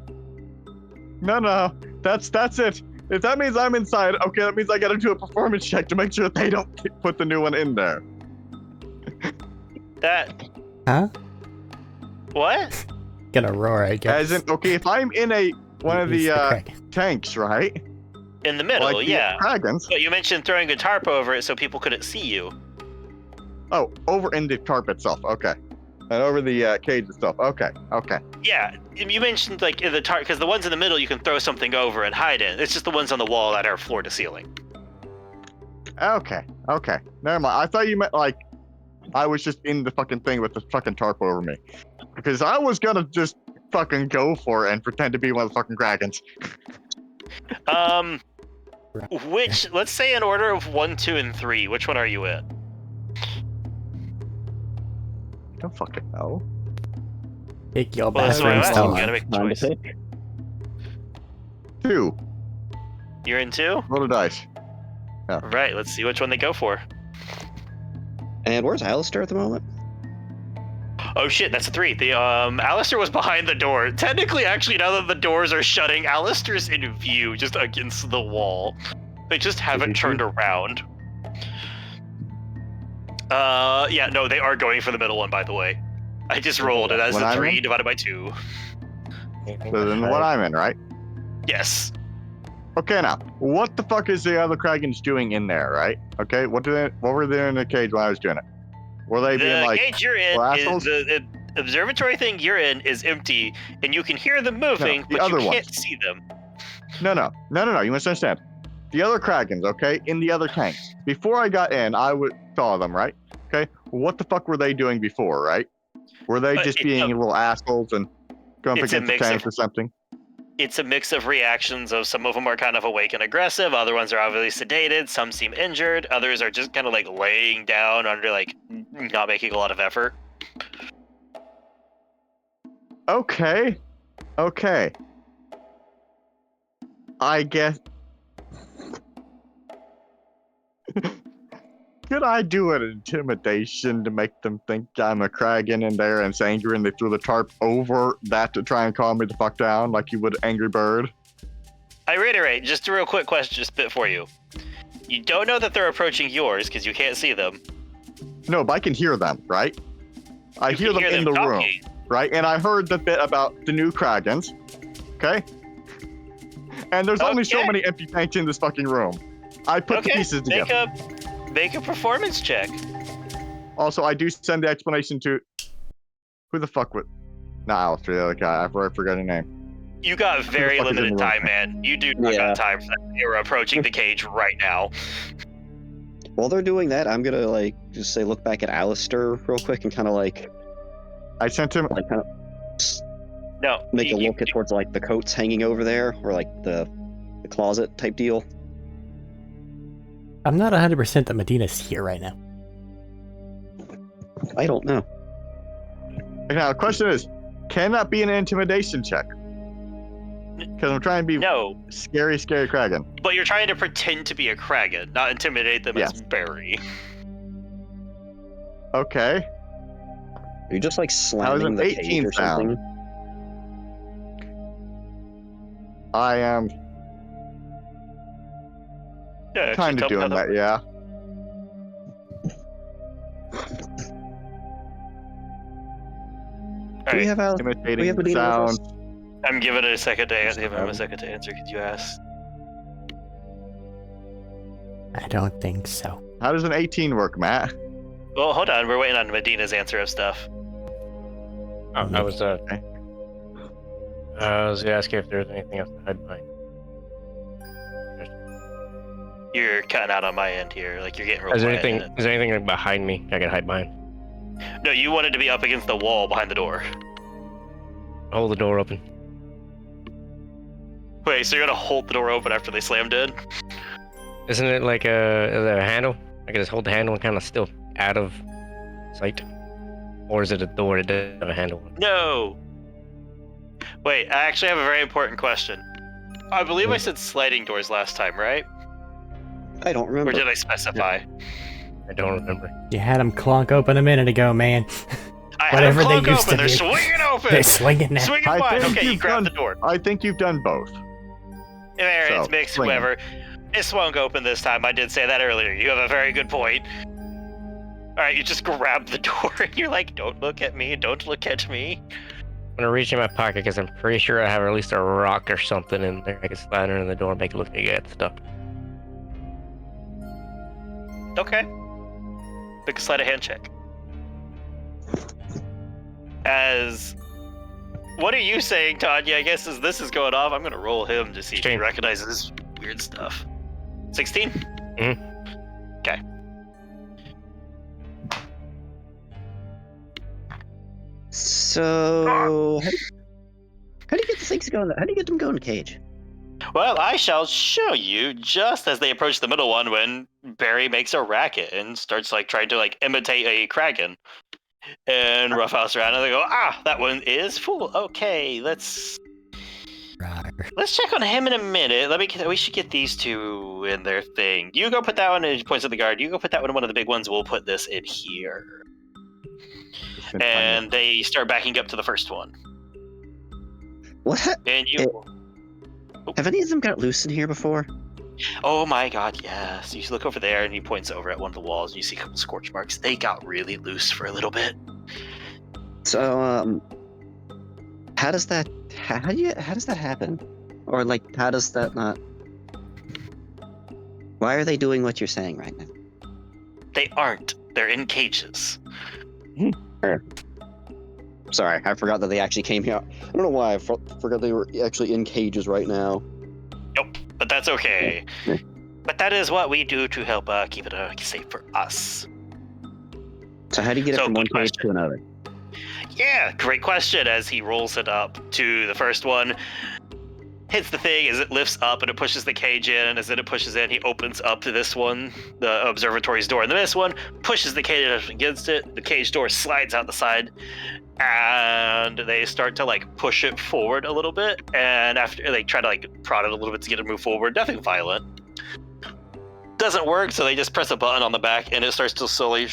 No, that's it. If that means I'm inside, okay, that means I got to do a performance check to make sure that they don't put the new one in there. That... Huh? What? Gonna roar, I guess. As in, okay, if I'm in one of He's the Kraken. tanks, right? In the middle, Like yeah. the dragons. But you mentioned throwing a tarp over it so people couldn't see you. Oh, over in the tarp itself. Okay, and over the cage itself. Okay. Yeah, you mentioned, like, in the tarp, because the ones in the middle you can throw something over and hide in. It's just the ones on the wall that are floor to ceiling. Okay. Never mind. I thought you meant like I was just in the fucking thing with the fucking tarp over me, because I was gonna just fucking go for it and pretend to be one of the fucking dragons. Which, let's say in order of 1, 2, and 3, which one are you in? I don't fucking know. Pick your Well, that's best what I'm friend's asking. You song. gotta make a Time to choice. pick. 2. You're in 2? Roll a dice. Right, let's see which one they go for. And where's Alistair at the moment? Oh shit, that's a 3. The Alistair was behind the door. Technically, actually, now that the doors are shutting, Alistair's in view, just against the wall. They just haven't turned around. Yeah, no, they are going for the middle one, by the way. I just rolled it as What a I'm 3 in? divided by 2. So then what I'm in, right? Yes. Okay, now what the fuck is the other Kragans doing in there, right? Okay, what were they in the cage when I was doing it? Were they being The like cage you're in, assholes? the observatory thing you're in is empty, and you can hear them moving, the but you other can't ones. see them. No, you must understand. The other Kragans, okay, in the other tank. Before I got in, saw them, right? Okay, what the fuck were they doing before, right? Were they just it's being a- little assholes and going up it's a against the mix tank of- or something? It's a mix of reactions of some of them are kind of awake and aggressive, other ones are obviously sedated, some seem injured, others are just kind of like laying down under like not making a lot of effort. Okay. I guess. Could I do an intimidation to make them think I'm a Kragan in there and it's angry and they threw the tarp over that to try and calm me the fuck down like you would Angry Bird? I reiterate, just a real quick question just bit for you. You don't know that they're approaching yours because you can't see them. No, but I can hear them, right? I You hear can them in the room, talking. right? And I heard the bit about the new Kragans, okay? And there's only so Okay. many empty tanks in this fucking room. I put the Okay, pieces together. make a performance check. Also, I do send the explanation to who the fuck would. Not Alistair, the other guy. I forgot his name. You got very fuck is in limited the room? time, man. You do not Yeah. got time for that. You're approaching the cage right now. While they're doing that, I'm gonna like just say look back at Alistair real quick and kind of I sent him. No, make a look at towards like the coats hanging over there or like the closet type deal. I'm not 100% that Medina's here right now. I don't know. Now, the question is, can that be an intimidation check? Because I'm trying to be No, scary Kragan. but you're trying to pretend to be a Kragan, not intimidate them Yes. as Barry. Okay. Are you just like slamming an the 18 cage or sound? something? I am Yeah, actually, kind of tell me how doing that, yeah. Do we Alright, have Alistair? Imitating have the Medina with sound. us? I'm giving it a second to answer. Give him a second to answer. Could you ask? I don't think so. How does an 18 work, Matt? Well, hold on. We're waiting on Medina's answer of stuff. I was asking if there's anything else to hide behind. You're cutting out on my end here. Like you're getting real Is there quiet. anything like, behind me I can hide behind? No, you wanted to be up against the wall behind the door. Hold the door open. Wait, so you're gonna hold the door open after they slammed in? Isn't it like is there a handle? I can just hold the handle and kind of still out of sight, or is it a door that doesn't have a handle? No. Wait, I actually have a very important question. I believe I said sliding doors last time, right? I don't remember. Or did I specify? I don't remember. You had them clunk open a minute ago, man. I had Whatever them they clunk used open. to They're do. swinging open. They're swinging now. Swinging I wide. think Okay, you you've grab done- the door. I think you've done both. There, So, it's mixed, swing 'em. whoever. It swung open this time. I did say that earlier. You have a very good point. Alright, you just grab the door and you're like, don't look at me, don't look at me. I'm gonna reach in my pocket because I'm pretty sure I have at least a rock or something in there. I can slide under the door and make it look like I got stuff. Okay. Make a sleight of hand check. What are you saying, Tanya? I guess as this is going off, I'm gonna roll him to see if he 16. recognizes weird stuff. 16? Okay. So, how do you get the things going? How do you get them going in the cage? Well, I shall show you just as they approach the middle one when Barry makes a racket and starts trying to imitate a Kragan. And roughhouse around and they go, that one is full. Okay, let's check on him in a minute. We should get these two in their thing. You go put that one in. He points at the guard. You go put that one in one of the big ones. We'll put this in here. And they start backing up to the first one. What? And you. Have any of them got loose in here before? Oh my god, yes. You look over there and he points over at one of the walls and you see a couple scorch marks. They got really loose for a little bit. So, how does that happen? Or how does that not? Why are they doing what you're saying right now? They aren't. They're in cages. Sorry, I forgot that they actually came here. I don't know why I forgot they were actually in cages right now. Nope, but that's okay. But that is what we do to help keep it safe for us. So how do you get it So, from one good cage to another? Yeah, great question. As he rolls it up to the first one, hits the thing as it lifts up and it pushes the cage in, and as it pushes in, he opens up to this one, the observatory's door, and this one pushes the cage up against it. The cage door slides out the side, and they start to push it forward a little bit, and after they try to prod it a little bit to get it to move forward, nothing violent. Doesn't work, so they just press a button on the back and it starts to slowly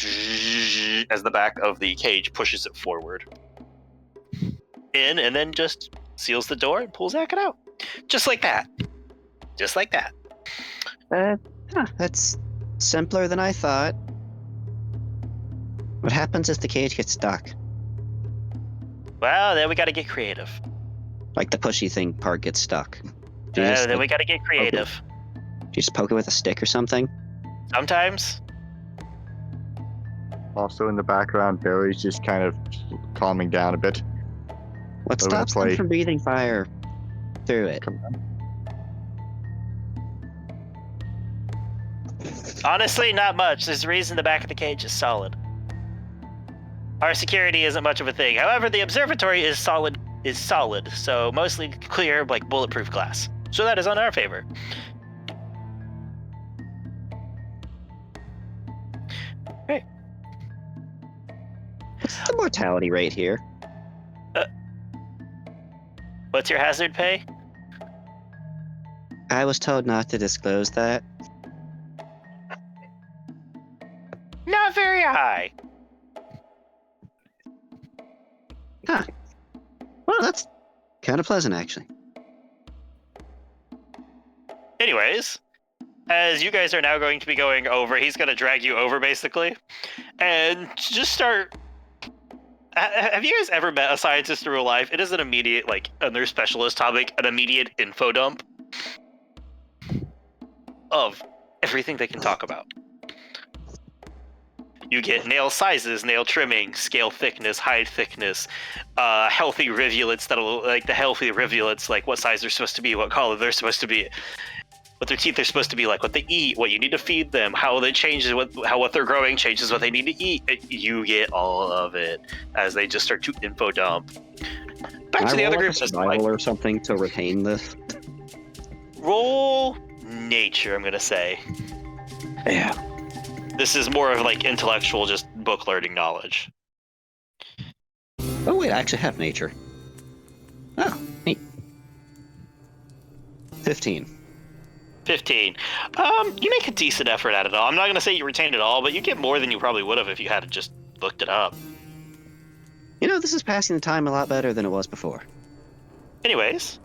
as the back of the cage pushes it forward in, and then just seals the door and pulls Arik out. Just like that. Just like that. That's simpler than I thought. What happens if the cage gets stuck? Well, then we gotta get creative. Like the pushy thing part gets stuck. Do you just, Then like, we gotta get creative. do you just poke it with a stick or something? Sometimes. Also in the background, Barry's just kind of calming down a bit. What We're gonna stops them play- from breathing fire through it? Honestly, not much. There's a reason the back of the cage is solid. Our security isn't much of a thing. However, the observatory is solid, so mostly clear, like bulletproof glass. So that is on our favor. Hey, What's the mortality rate here? what's your hazard pay? I was told not to disclose that. Not very high. Well, that's kind of pleasant, actually. Anyways, as you guys are now going to be going over, he's going to drag you over basically, and just start. Have you guys ever met a scientist in real life? It is an immediate, like, another specialist topic, an immediate info dump of everything they can talk about. You get nail sizes, nail trimming, scale thickness, hide thickness, healthy rivulets that'll, like, the healthy rivulets, like what size they're supposed to be, what color they're supposed to be, what their teeth are supposed to be like, what they eat, what you need to feed them, how they changes what they're growing changes what they need to eat. You get all of it as they just start to info dump. Back Can to I the roll, other like, group, a just survival like or something to retain this? roll nature. I'm gonna say Yeah. this is more of like intellectual, just book learning knowledge. Oh wait, I actually have nature. Oh, neat. 15. 15. You make a decent effort at it all. I'm not gonna say you retained it all, but you get more than you probably would have if you had just looked it up. You know, this is passing the time a lot better than it was before. Anyways,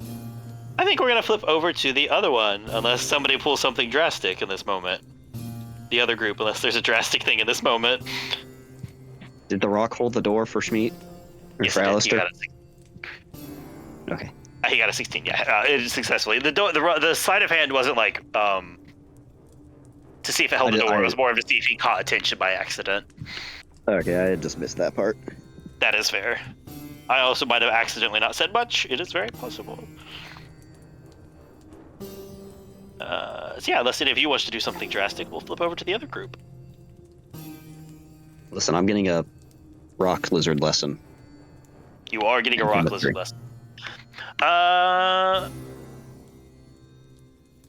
I think we're gonna flip over to the other one, unless somebody pulls something drastic in this moment. The other group, unless there's a drastic thing in this moment. Did the rock hold the door for Schmeat? Or Yes, for it did. Alistair? Okay. He got a 16. Yeah, it successfully. The sleight of hand wasn't like to see if it held the door. It was more of to see if he caught attention by accident. Okay, I just missed that part. That is fair. I also might have accidentally not said much. It is very possible. So yeah, unless any of you wants to do something drastic, we'll flip over to the other group. Listen, I'm getting a rock lizard lesson. You are getting a rock Number lizard 3. lesson. All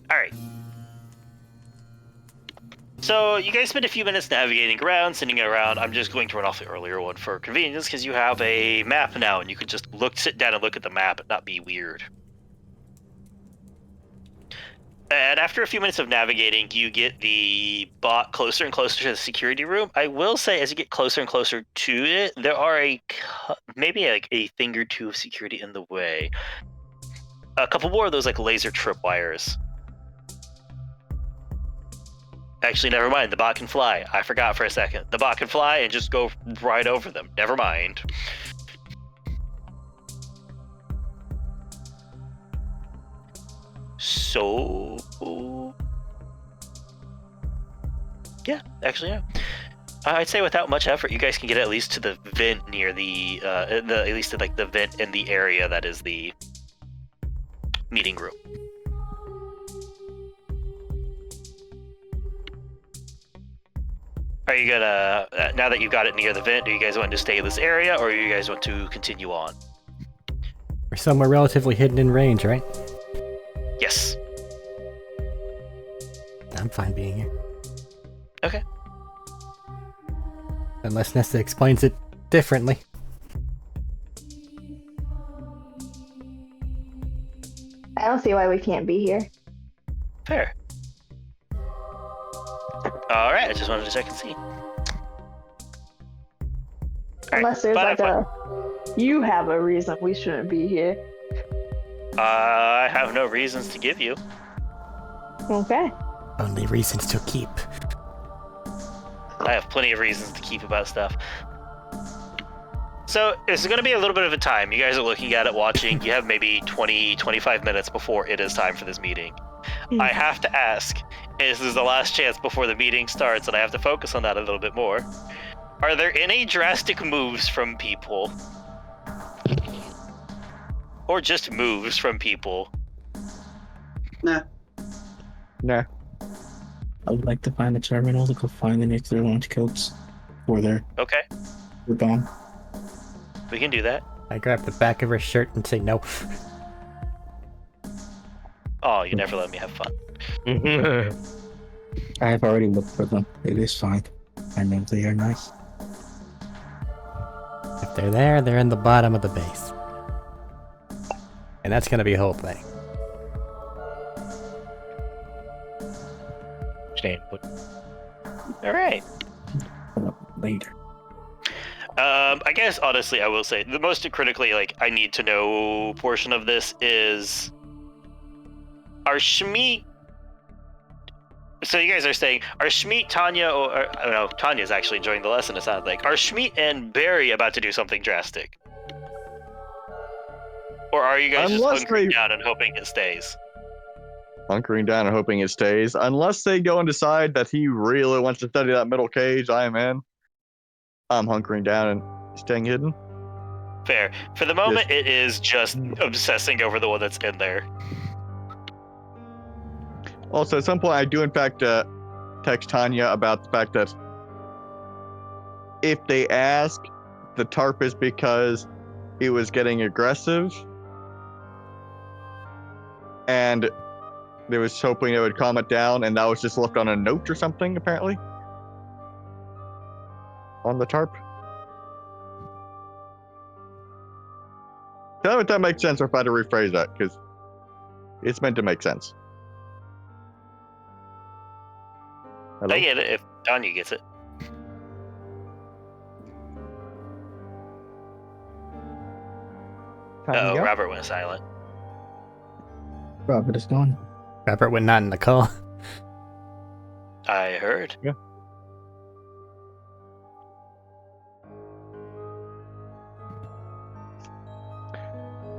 right. So you guys spend a few minutes navigating around, sitting around. I'm just going to run off the earlier one for convenience because you have a map now, and you could just sit down and look at the map and not be weird. And after a few minutes of navigating, you get the bot closer and closer to the security room. I will say, as you get closer and closer to it, there are maybe like a thing or two of security in the way. A couple more of those like laser tripwires. Actually, never mind. The bot can fly. I forgot for a second. The bot can fly and just go right over them. Never mind. So, yeah, actually, yeah. I'd say without much effort, you guys can get at least to the vent near at least to like the vent in the area that is the meeting room. Are you gonna, now that you've got it near the vent, do you guys want to stay in this area, or do you guys want to continue on? We're somewhere relatively hidden in range, right? Yes. I'm fine being here. Okay. Unless Nessa explains it differently. I don't see why we can't be here. Fair. Alright, I just wanted to check and see. Unless there's like you have a reason we shouldn't be here. I have no reasons to give you. Okay. Only reasons to keep. I have plenty of reasons to keep about stuff. So it's going to be a little bit of a time. You guys are looking at it, watching. You have maybe 20, 25 minutes before it is time for this meeting. I have to ask, this is the last chance before the meeting starts, and I have to focus on that a little bit more. Are there any drastic moves from people? Or just moves from people? Nah. Nah. I would like to find a terminal to go find the nuclear launch codes before they're Okay, gone. we can do that. I grab the back of her shirt and say no. Oh, you never let me have fun. I have already looked for them. It is fine. I know they are nice. If they're there, they're in the bottom of the base. And that's gonna be a whole thing. Staying put. All right. Later. I guess honestly, I will say the most critically, like, I need to know portion of this is, are Schmeat? So you guys are saying, are Schmeat, Tanya, or I don't know, Tanya's actually enjoying the lesson. It sounds like, are Schmeat and Barry about to do something drastic, or are you guys Unless just hunkering they- down and hoping it stays? Hunkering down and hoping it stays. Unless they go and decide that he really wants to study that middle cage, I am in. I'm hunkering down and staying hidden. Fair. For the moment, it is just obsessing over the one that's in there. Also, at some point, I do in fact text Tanya about the fact that if they ask, the tarp is because it was getting aggressive, and they was hoping it would calm it down, and that was just left on a note or something, apparently, on the tarp. Tell me if that makes sense, or if I had to rephrase that, because it's meant to make sense. Hello? I get it if Tanya gets it. Uh-oh, Tanya? Robert went silent. Robert is gone. Robert went not in the call. I heard. Yeah.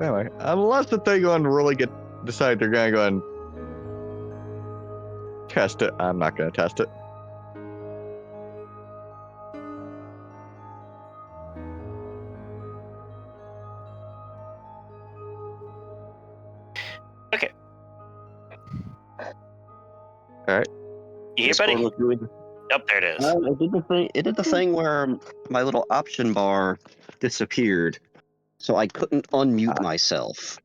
Anyway, unless if they go and really decide they're gonna go and test it, I'm not gonna test it. Okay. All right. You here, Discord buddy? was really- Oh, there it is. It did the thing. It did the thing where my little option bar disappeared, so I couldn't unmute myself.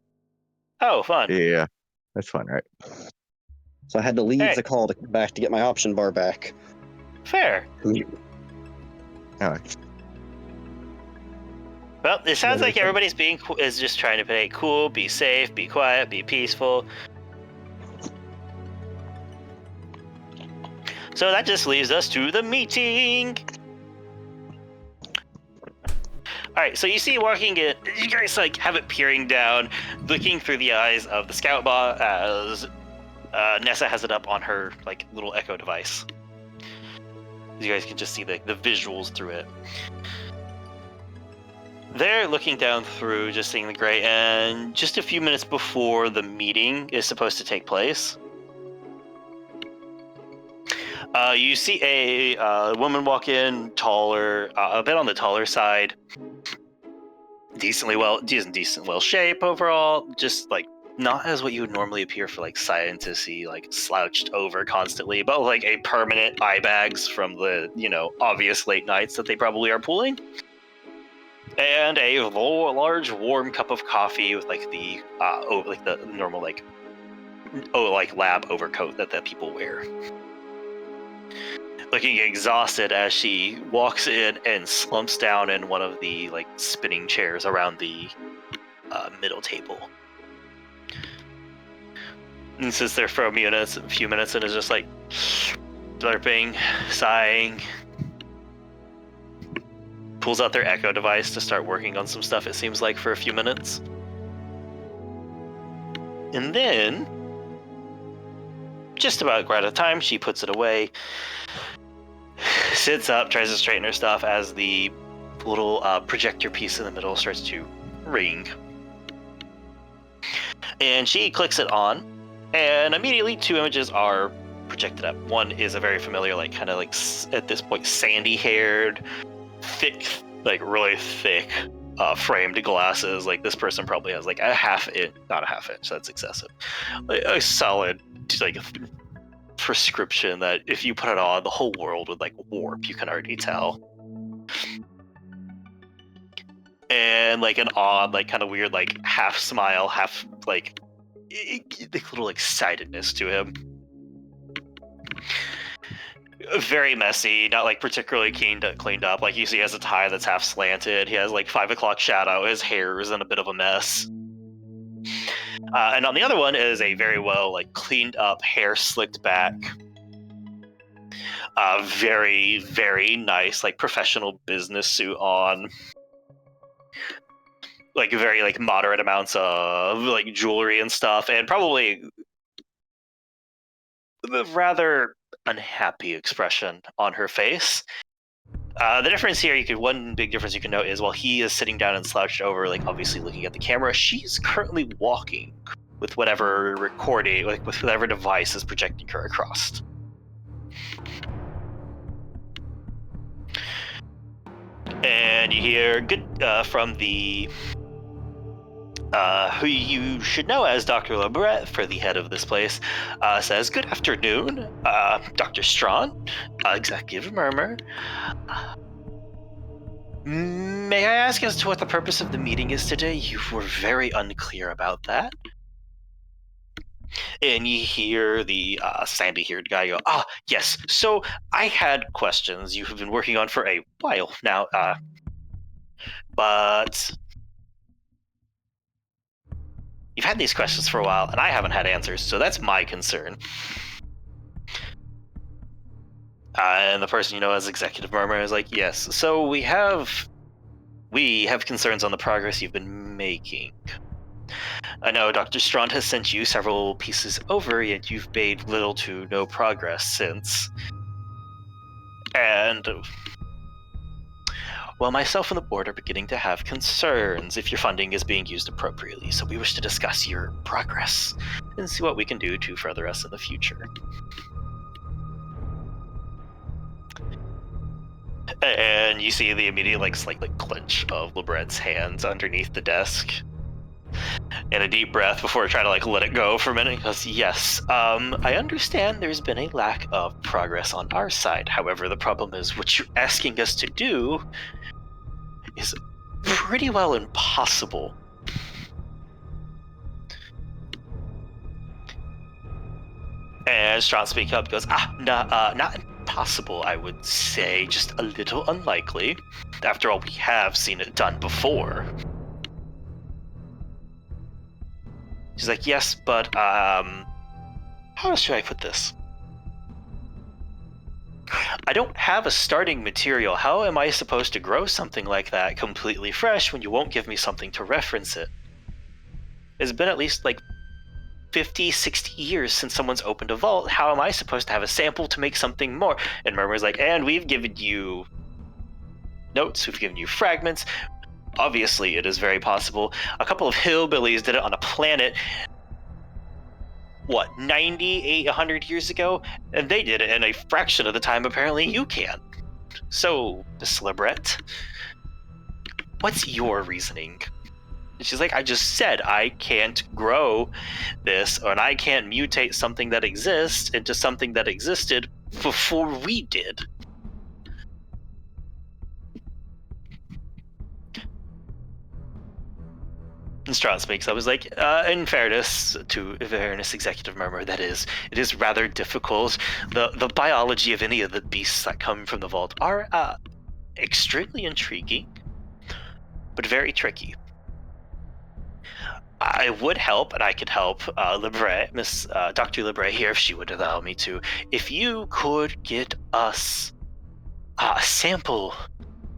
Oh, fun. Yeah, that's fine, right? So I had to leave Hey. the call to come back to get my option bar back. Fair. All right. Well, it sounds That like is everybody's is just trying to play it cool, be safe, be quiet, be peaceful. So that just leaves us to the meeting. All right, so you see walking it, you guys like have it peering down, looking through the eyes of the scout bot as Nessa has it up on her like little echo device. You guys can just see the visuals through it. They're looking down through, just seeing the gray, and just a few minutes before the meeting is supposed to take place, you see a woman walk in, taller, a bit on the taller side, decent well shape overall, just like not as what you would normally appear for like scientisty, like slouched over constantly, but like a permanent eye bags from the obvious late nights that they probably are pulling. And a large warm cup of coffee with like the normal lab overcoat that people wear. Looking exhausted as she walks in and slumps down in one of the like spinning chairs around the middle table. And sits there for a few minutes and is just like slurping, sighing. Pulls out their echo device to start working on some stuff, it seems like, for a few minutes. And then, just about right at time, she puts it away, sits up, tries to straighten her stuff as the little projector piece in the middle starts to ring. And she clicks it on, and immediately 2 images are projected up. One is a very familiar, like kind of like at this point sandy-haired, thick, like really thick framed glasses. Like this person probably has like a half inch, not a half inch, that's excessive. Like a solid like prescription that if you put it on, the whole world would like warp. You can already tell. And like an odd, like kind of weird, like half smile, half like little excitedness to him. Very messy, not like particularly cleaned up. Like you see, he has a tie that's half slanted. He has like 5 o'clock shadow. His hair is in a bit of a mess. And on the other one is a very well like cleaned up hair slicked back. Very, very nice, like professional business suit on. Like very like moderate amounts of like jewelry and stuff, and probably a rather unhappy expression on her face. The difference here, one big difference you can note is while he is sitting down and slouched over, like obviously looking at the camera, she's currently walking with whatever recording, like with whatever device is projecting her across. And you hear good from the who you should know as Dr. Lebret, for the head of this place, says, "Good afternoon, Dr. Strawn, Executive Murmur. May I ask as to what the purpose of the meeting is today? You were very unclear about that." And you hear the sandy-haired guy go, yes, so I had questions you have been working on for a while now, but you've had these questions for a while, and I haven't had answers, so that's my concern. And the person you know as Executive Murmur is like, yes, so we have concerns on the progress you've been making. I know Dr. Strand has sent you several pieces over, yet you've made little to no progress since. And, well, myself and the board are beginning to have concerns if your funding is being used appropriately, so we wish to discuss your progress and see what we can do to further us in the future. And you see the immediate, like, slight clench of Lebret's hands underneath the desk. And a deep breath before trying to, like, let it go for a minute. He goes, yes, I understand there's been a lack of progress on our side. However, the problem is what you're asking us to do is pretty well impossible. And Strauss speaks up, goes, not impossible, I would say, just a little unlikely. After all, we have seen it done before. She's like, yes, but, how else should I put this? I don't have a starting material. How am I supposed to grow something like that completely fresh when you won't give me something to reference it? It's been at least, 50, 60 years since someone's opened a vault. How am I supposed to have a sample to make something more? And Murmur's like, and we've given you notes, we've given you fragments. Obviously, it is very possible. A couple of hillbillies did it on a planet, 90, 100 years ago? And they did it in a fraction of the time apparently you can. So, Miss Lebret, what's your reasoning? And she's like, I just said I can't grow this, and I can't mutate something that exists into something that existed before we did. And Strauss speaks up. I was like, in fairness, Executive Murmur, it is rather difficult. The biology of any of the beasts that come from the vault are extremely intriguing, but very tricky. I would help, and I could help Lebret, Dr. Lebret here, if she would allow me to. If you could get us a sample,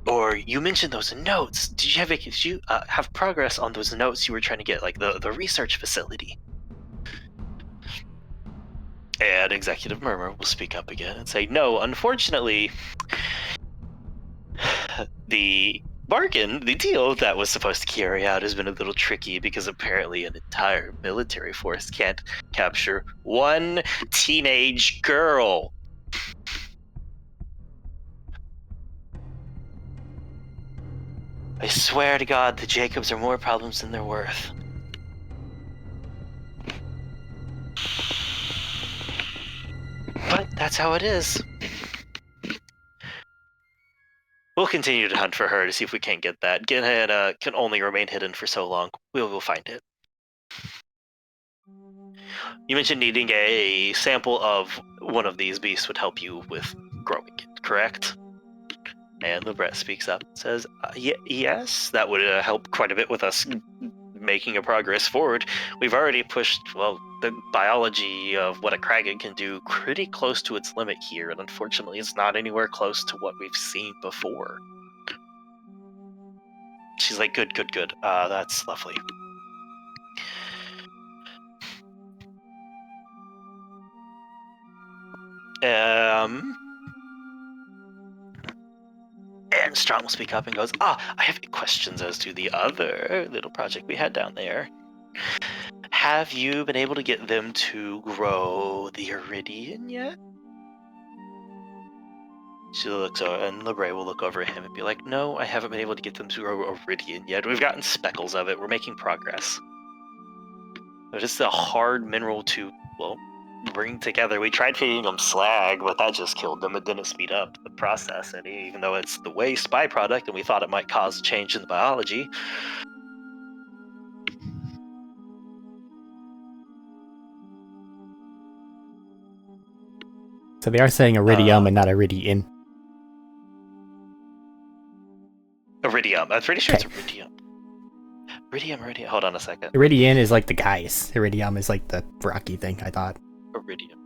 or you mentioned those notes. Did you have progress on those notes you were trying to get, like the research facility? And Executive Murmur will speak up again and say, no, unfortunately, the bargain, the deal that was supposed to carry out has been a little tricky because apparently an entire military force can't capture one teenage girl. I swear to God, the Jacobs are more problems than they're worth. But that's how it is. We'll continue to hunt for her to see if we can't get that. It can only remain hidden for so long. We'll find it. You mentioned needing a sample of one of these beasts would help you with growing it, correct? And Lebret speaks up and says, yes, that would help quite a bit with us making a progress forward. We've already pushed, well, the biology of what a Kragan can do pretty close to its limit here, and unfortunately it's not anywhere close to what we've seen before. She's like, good. That's lovely. And Strong will speak up and goes, I have questions as to the other little project we had down there. Have you been able to get them to grow the Iridian yet? She looks over, and Lebray will look over at him and be like, no, I haven't been able to get them to grow Iridian yet. We've gotten speckles of it. We're making progress. But it's a hard mineral to, well, bring together. We tried feeding them slag, but that just killed them. It didn't speed up the process any, even though it's the waste byproduct and we thought it might cause a change in the biology. So they are saying iridium and not iridian. Iridium. I'm pretty sure it's iridium. Iridium. Hold on a second. Iridian is like the guys. Iridium is like the rocky thing, I thought. Iridium.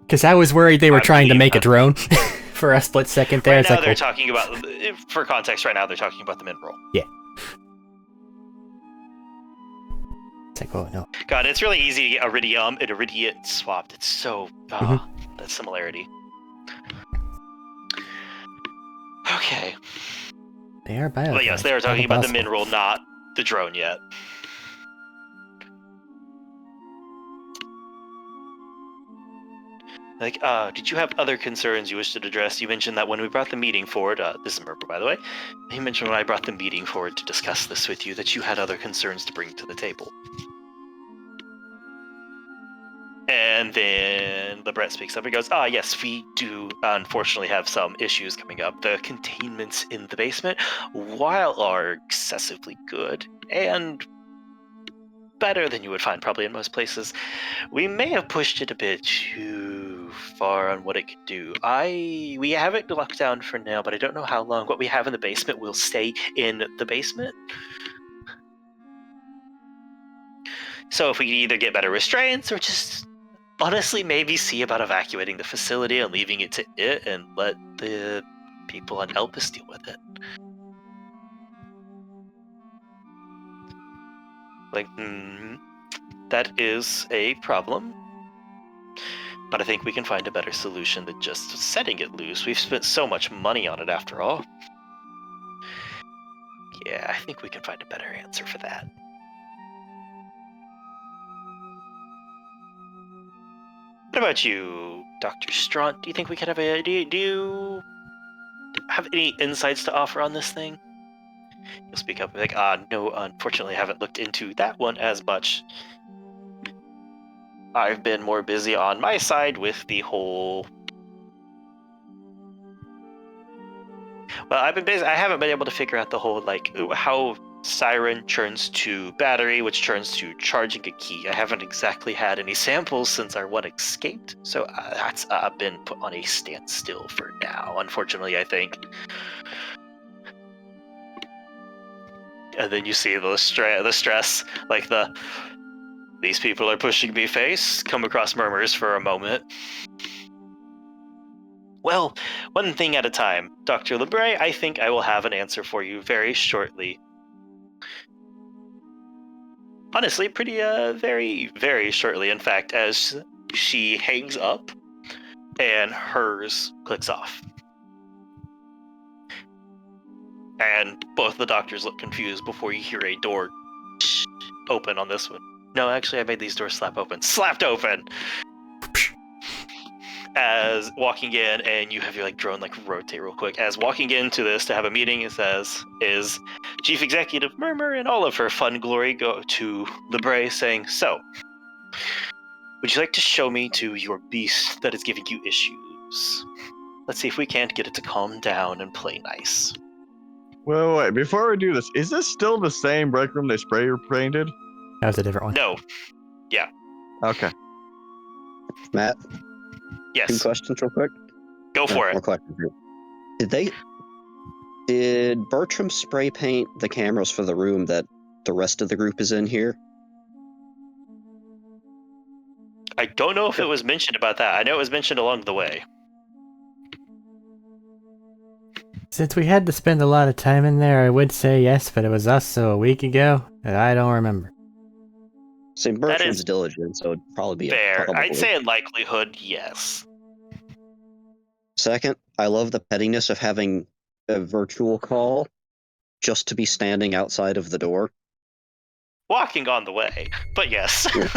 Because I was worried they were trying to make a drone for a split second there. Right it's now like, they're talking about, for context, right now they're talking about the mineral. Yeah. It's like, oh no. God, it's really easy to get iridium and iridiate swapped. It's so, that similarity. Okay. They are bio. But yes, they are talking about the mineral, not the drone yet. Like, did you have other concerns you wished to address? You mentioned that when we brought the meeting forward, this is Merper, by the way, he mentioned when I brought the meeting forward to discuss this with you that you had other concerns to bring to the table. And then Lebret speaks up and goes, yes, we do unfortunately have some issues coming up. The containments in the basement, while are excessively good and better than you would find probably in most places, we may have pushed it a bit too far on what it could do. We have it locked down for now, but I don't know how long. What we have in the basement will stay in the basement. So if we can either get better restraints or just honestly maybe see about evacuating the facility and leaving it to it and let the people on Elpis deal with it. Like, that is a problem. But I think we can find a better solution than just setting it loose. We've spent so much money on it after all. Yeah, I think we can find a better answer for that. What about you, Dr. Straunt? Do you think we could have do you have any insights to offer on this thing? You'll speak up and be like, no, unfortunately I haven't looked into that one as much. I've been more busy on my side with the whole... Well, I've been busy. I haven't been able to figure out the whole, like, how Siren turns to battery, which turns to charging a key. I haven't exactly had any samples since our one escaped, so that's been put on a standstill for now, unfortunately, I think. And then you see the stress, like these people are pushing me face, come across murmurs for a moment. Well, one thing at a time. Dr. Lebray, I think I will have an answer for you very shortly. Honestly, pretty, very, very shortly, in fact, as she hangs up and hers clicks off. And both the doctors look confused before you hear a door open on this one. No, actually, I made these doors slap open. Slapped open! As walking in, and you have your drone rotate real quick. As walking into this to have a meeting, it says, is Chief Executive Murmur in all of her fun glory go to Libre saying, so, would you like to show me to your beast that is giving you issues? Let's see if we can't get it to calm down and play nice. Wait, before we do this, is this still the same break room they spray painted? That was a different one. No. Okay. Matt, 2 Yes. questions real quick. Go for it. More questions here. Did Bertram spray paint the cameras for the room that the rest of the group is in here? I don't know if it was mentioned about that. I know it was mentioned along the way. Since we had to spend a lot of time in there, I would say yes, but it was also a week ago, and I don't remember. See, Bertram's diligent, so it'd probably be Fair. probably. I'd say in likelihood, yes. Second, I love the pettiness of having a virtual call just to be standing outside of the door. Walking on the way, but yes. Yeah.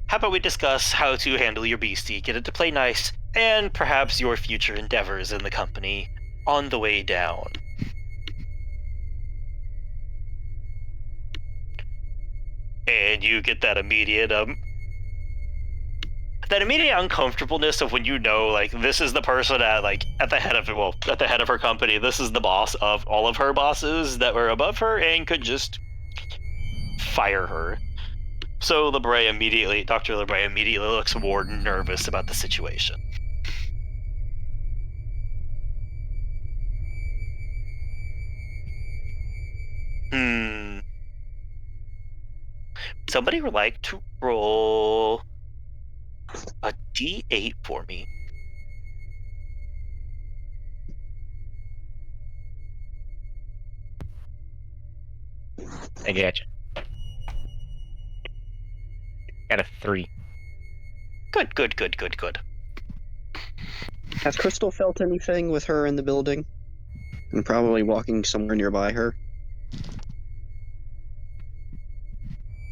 How about we discuss how to handle your beastie, get it to play nice, and perhaps your future endeavors in the company on the way down. And you get that immediate uncomfortableness of when you know this is the person at the head of at the head of her company. This is the boss of all of her bosses that were above her and could just fire her. So Dr. Libre immediately looks more nervous about the situation. Somebody would like to roll a D8 for me. I got you. Got a 3. Good. Has Crystal felt anything with her in the building? And probably walking somewhere nearby her?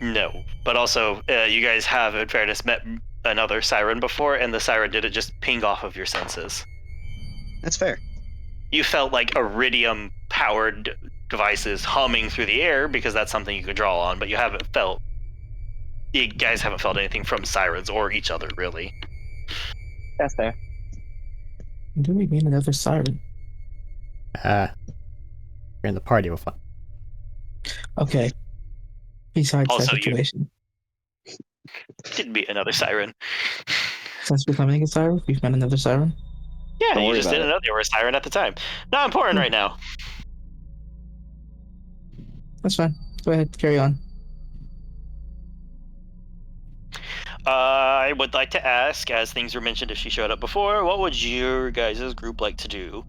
No, but also, you guys have, in fairness, met another siren before, and the siren didn't just ping off of your senses. That's fair. You felt iridium-powered devices humming through the air, because that's something you could draw on, but you guys haven't felt anything from sirens or each other, really. That's fair. Do we mean another siren? You're in the party with fun. Okay. Besides Also, that situation. Didn't meet another siren. Since becoming a siren, we've met another siren. Yeah, Don't you worry just about didn't it. know they were a siren at the time. Not important right now. That's fine. Go ahead, carry on. I would like to ask, as things were mentioned if she showed up before, what would your guys' group like to do?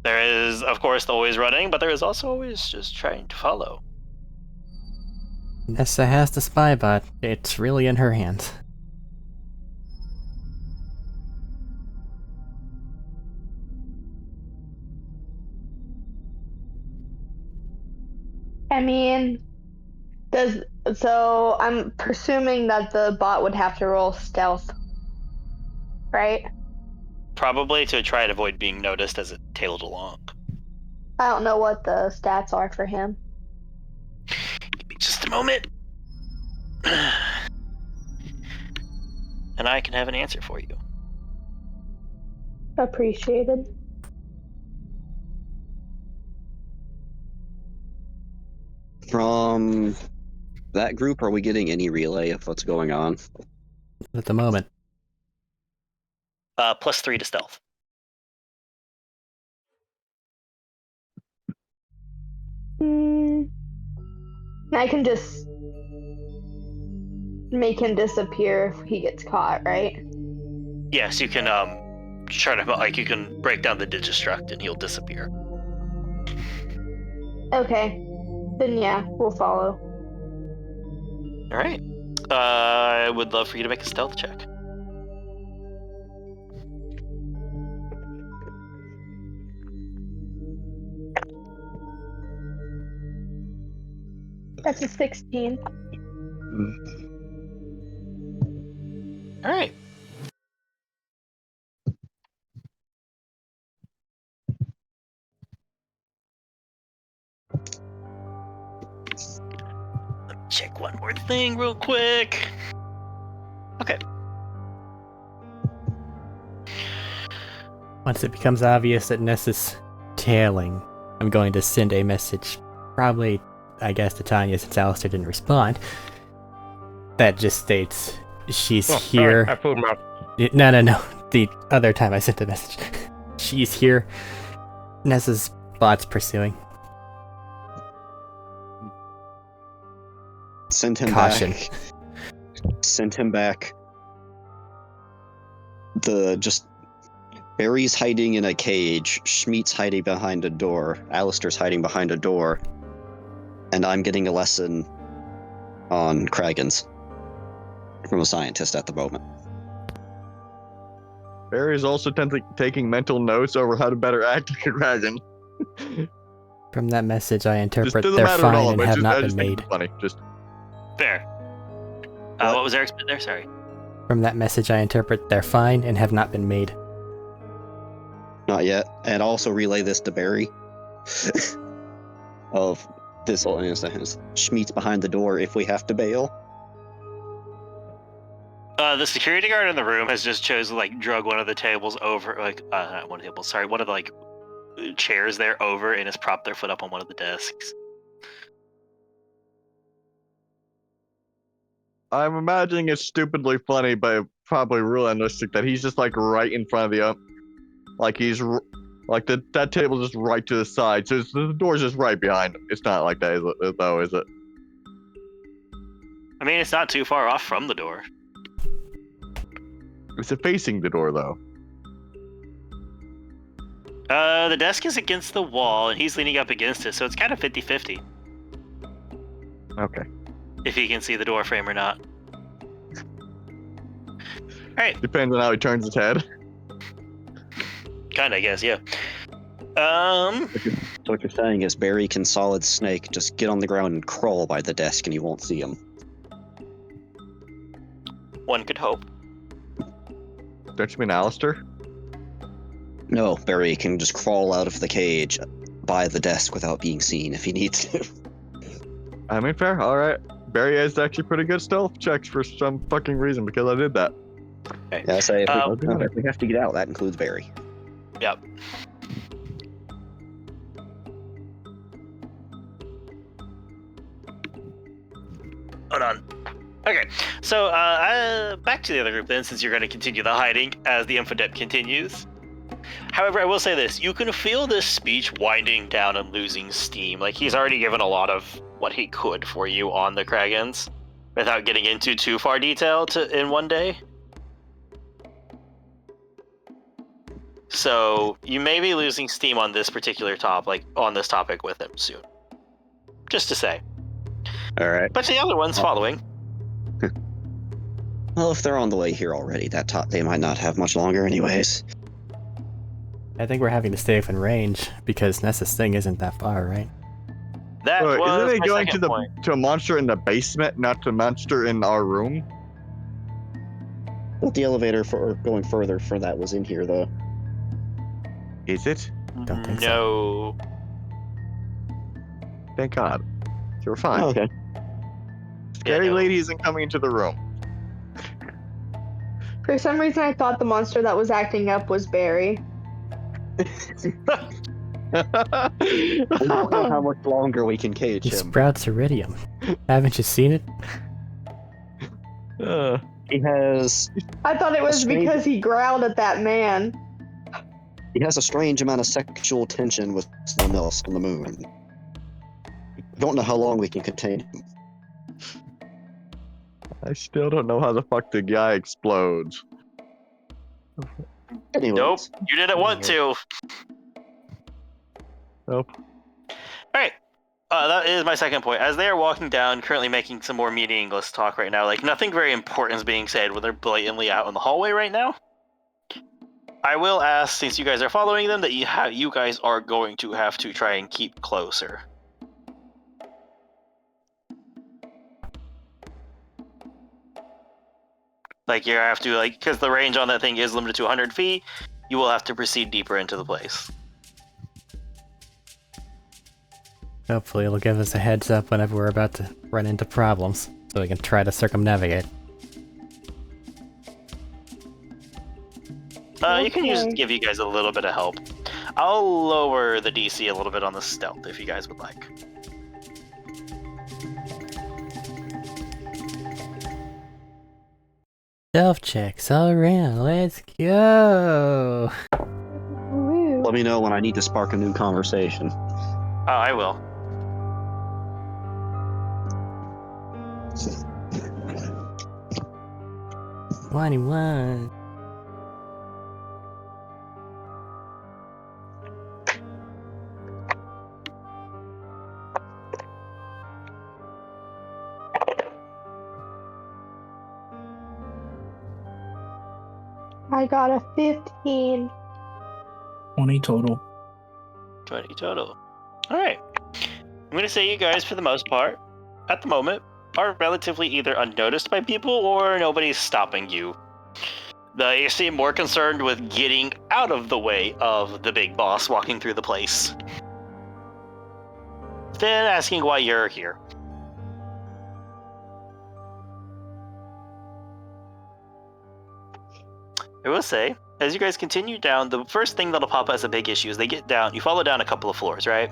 There is, of course, always running, but there is also always just trying to follow. Nessa has the spy bot. It's really in her hands. I mean, so I'm presuming that the bot would have to roll stealth, right? Probably to try and avoid being noticed as it tailed along. I don't know what the stats are for him. Give me just a moment. And I can have an answer for you. Appreciated. From that group, are we getting any relay of what's going on? At the moment. +3 to stealth. I can just make him disappear if he gets caught, right? Yes, you can try to you can break down the digistruct and he'll disappear. Okay. Then yeah, we'll follow. All right. I would love for you to make a stealth check. That's a 16. All right. Let me check one more thing real quick. Okay. Once it becomes obvious that Ness is tailing, I'm going to send a message, probably, I guess, to Tanya since Alistair didn't respond, that just states, she's here. I pulled my. No. The other time I sent a message. She's here. Ness's bot's pursuing. Send him Caution. back. Send him back. Barry's hiding in a cage, Schmeat's hiding behind a door, Alistair's hiding behind a door, and I'm getting a lesson on Kragans from a scientist at the moment. Barry is also taking mental notes over how to better act like a dragon. From that message, I Just interpret doesn't they're matter at fine all, and but have just, not I been just think made. it's funny. Just Fair. What was Eric's bit there? Sorry. From that message, I interpret they're fine and have not been made. Not yet. And also relay this to Barry. Of this whole instance. Schmeat's behind the door if we have to bail. The security guard in the room has just chosen drug one of the tables over, not one table. Sorry, one of the chairs there over, and has propped their foot up on one of the desks. I'm imagining it's stupidly funny, but probably realistic that he's just right in front of the he's that table just right to the side, so the door's just right behind him. It's not like that, is it? I mean, it's not too far off from the door. Is it facing the door though? The desk is against the wall, and he's leaning up against it, so it's kind of 50-50. Okay. If he can see the door frame or not. Alright. Depends on how he turns his head. Kinda, I guess, yeah. So what you're saying is Barry can solid snake, just get on the ground and crawl by the desk and you won't see him. One could hope. Don't you mean Alistair? No, Barry can just crawl out of the cage by the desk without being seen if he needs to. I mean, fair. All right. Barry has actually pretty good stealth checks for some fucking reason because I did that. Okay. Yeah, I say if Um, we have to get out, that includes Barry. Yep. Hold on. Okay, so back to the other group then, since you're going to continue the hiding as the infodep continues. However, I will say this. You can feel this speech winding down and losing steam. He's already given a lot of what he could for you on the Kragans without getting into too far detail in one day. So you may be losing steam on this particular on this topic with him soon. Just to say. All right. But the other one's following. Well, if they're on the way here already, they might not have much longer anyways. I think we're having to stay within range because Nessa's thing isn't that far, right? That Wait, was isn't it my going second point. to a monster in the basement, not to a monster in our room? But the elevator for going further for that was in here, though. Is it? Don't think so. No. Thank God. So we're fine. Oh, okay. Scary Yeah, no. lady isn't coming into the room. For some reason, I thought the monster that was acting up was Barry. We don't know how much longer we can cage He him. sprouts iridium. Haven't you seen it? He has I thought it was Strange. because he growled at that man. a strange amount of sexual tension with someone else on the moon. Don't know how long we can contain him. I still don't know how the fuck the guy explodes. Anyways, Nope. You didn't want to. Nope. Alright. That is my second point. As they are walking down, currently making some more meaningless talk right now, nothing very important is being said when they're blatantly out in the hallway right now. I will ask, since you guys are following them, that you guys are going to have to try and keep closer. Like you have to because the range on that thing is limited to 100 feet. You will have to proceed deeper into the place. Hopefully it'll give us a heads up whenever we're about to run into problems, so we can try to circumnavigate. You can give you guys a little bit of help. I'll lower the DC a little bit on the stealth if you guys would like. Stealth checks all around, let's go! Woo. Let me know when I need to spark a new conversation. Oh, I will. '21. I got a 15. 20 total. 20 total. Alright. I'm going to say you guys, for the most part, at the moment, are relatively either unnoticed by people or nobody's stopping you. They seem more concerned with getting out of the way of the big boss walking through the place than asking why you're here. I will say, as you guys continue down, the first thing that'll pop as a big issue is they get down, you follow down a couple of floors, right?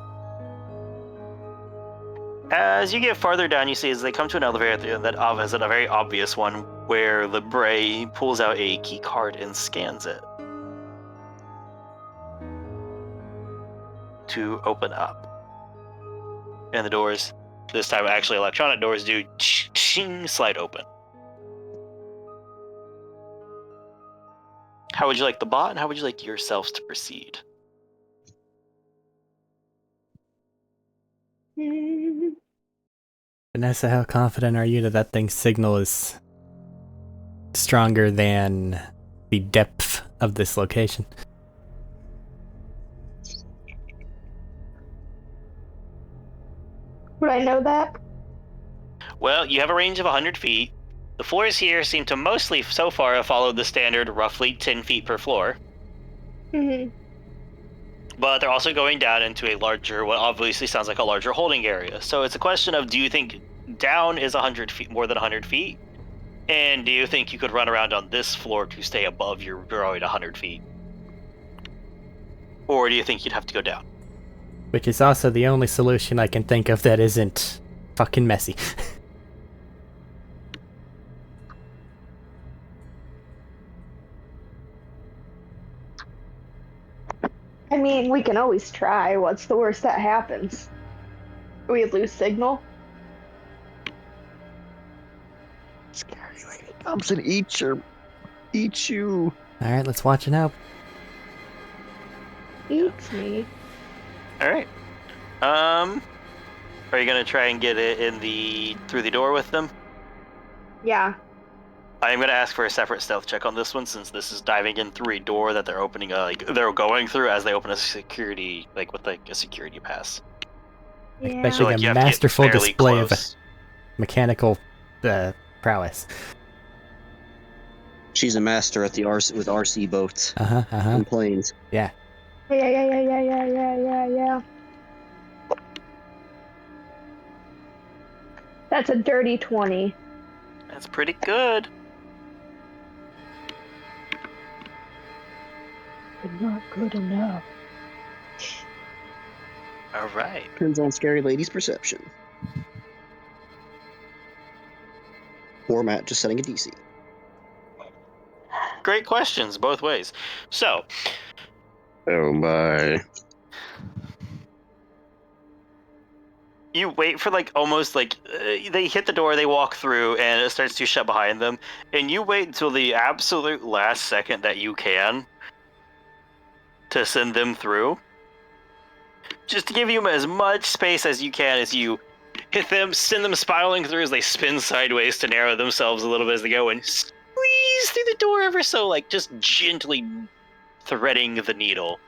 As you get farther down, you see as they come to an elevator that is a very obvious one where Libre pulls out a key card and scans it to open up. And the doors, this time actually electronic doors, do slide open. How would you like the bot, and how would you like yourselves to proceed? Vanessa, how confident are you that that thing's signal is stronger than the depth of this location? Would I know that? Well, you have a range of 100 feet. The floors here seem to mostly, so far, have followed the standard roughly 10 feet per floor. Mm-hmm. But they're also going down into a larger, what obviously sounds like a larger holding area. So it's a question of, do you think down is 100 feet, more than 100 feet? And do you think you could run around on this floor to stay above your droid 100 feet? Or do you think you'd have to go down? Which is also the only solution I can think of that isn't fucking messy. I mean, we can always try. What's the worst that happens? We lose signal? Scary lady comes and eats you. Alright, let's watch it out. Eats me. Alright. Are you gonna try and get it through the door with them? Yeah. I'm gonna ask for a separate stealth check on this one, since this is diving in through a door that they're opening, they're going through as they open a security, with a security pass. Yeah. Expecting you a have to get masterful fairly display of close. mechanical prowess. She's a master at the with RC boats and planes. Yeah. Yeah. That's a dirty 20. That's pretty good. But not good enough. All right. Depends on Scary Lady's perception. Or Matt just setting a DC. Great questions both ways. So, Oh my. you wait for almost they hit the door, they walk through, and it starts to shut behind them. And you wait until the absolute last second that you can to send them through. Just to give you as much space as you can as you hit them, send them spiraling through as they spin sideways to narrow themselves a little bit as they go, and squeeze through the door ever so, just gently threading the needle.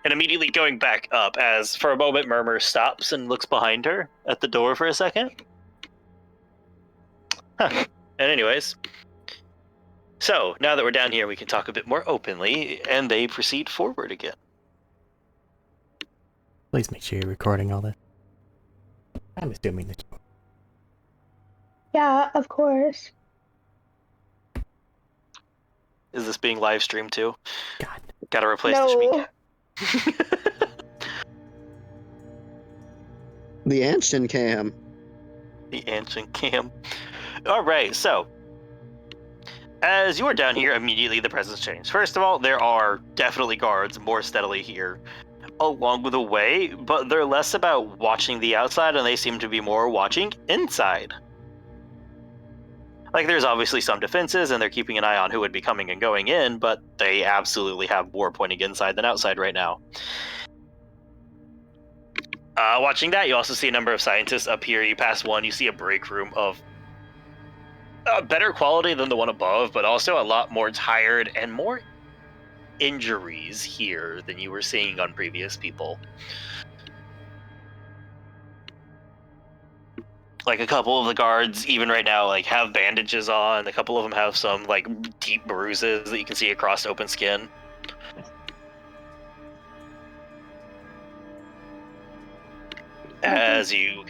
And immediately going back up as, for a moment, Murmur stops and looks behind her at the door for a second. Huh. And anyways, So, now that we're down here, we can talk a bit more openly, and they proceed forward again. Please make sure you're recording all this. I'm assuming that you are. Yeah, of course. Is this being live streamed too? God. Gotta replace No. the Shmink. The ancient cam. The ancient cam. Alright, so as you are down here, immediately the presence changed. First of all, there are definitely guards more steadily here along the way, but they're less about watching the outside and they seem to be more watching inside. Like, there's obviously some defenses and they're keeping an eye on who would be coming and going in, but they absolutely have more pointing inside than outside right now. Watching that, you also see a number of scientists up here. You pass one, you see a break room of better quality than the one above, but also a lot more tired and more injuries here than you were seeing on previous people. Like, a couple of the guards, even right now, like, have bandages on. A couple of them have some, like, deep bruises that you can see across open skin. As you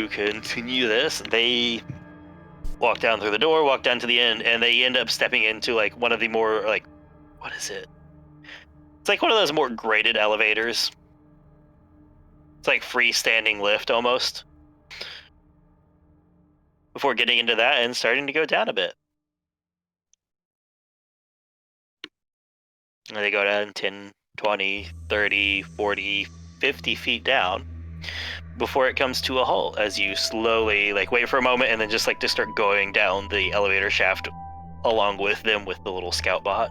continue this, they walk down through the door, walk down to the end, and they end up stepping into, like, one of the more, like, what is it? It's like one of those more graded elevators. It's like freestanding lift almost. Before getting into that and starting to go down a bit. And they go down 10, 20, 30, 40, 50 feet down before it comes to a halt as you slowly, like, wait for a moment and then just, like, to start going down the elevator shaft along with them with the little scout bot.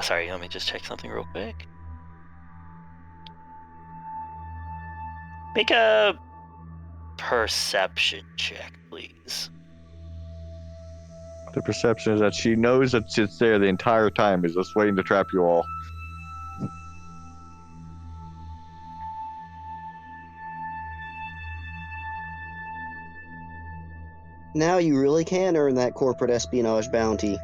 Sorry, let me just check something real quick. Make a perception check, please. The perception is that she knows that it's there the entire time, is just waiting to trap you all. Now you really can earn that corporate espionage bounty.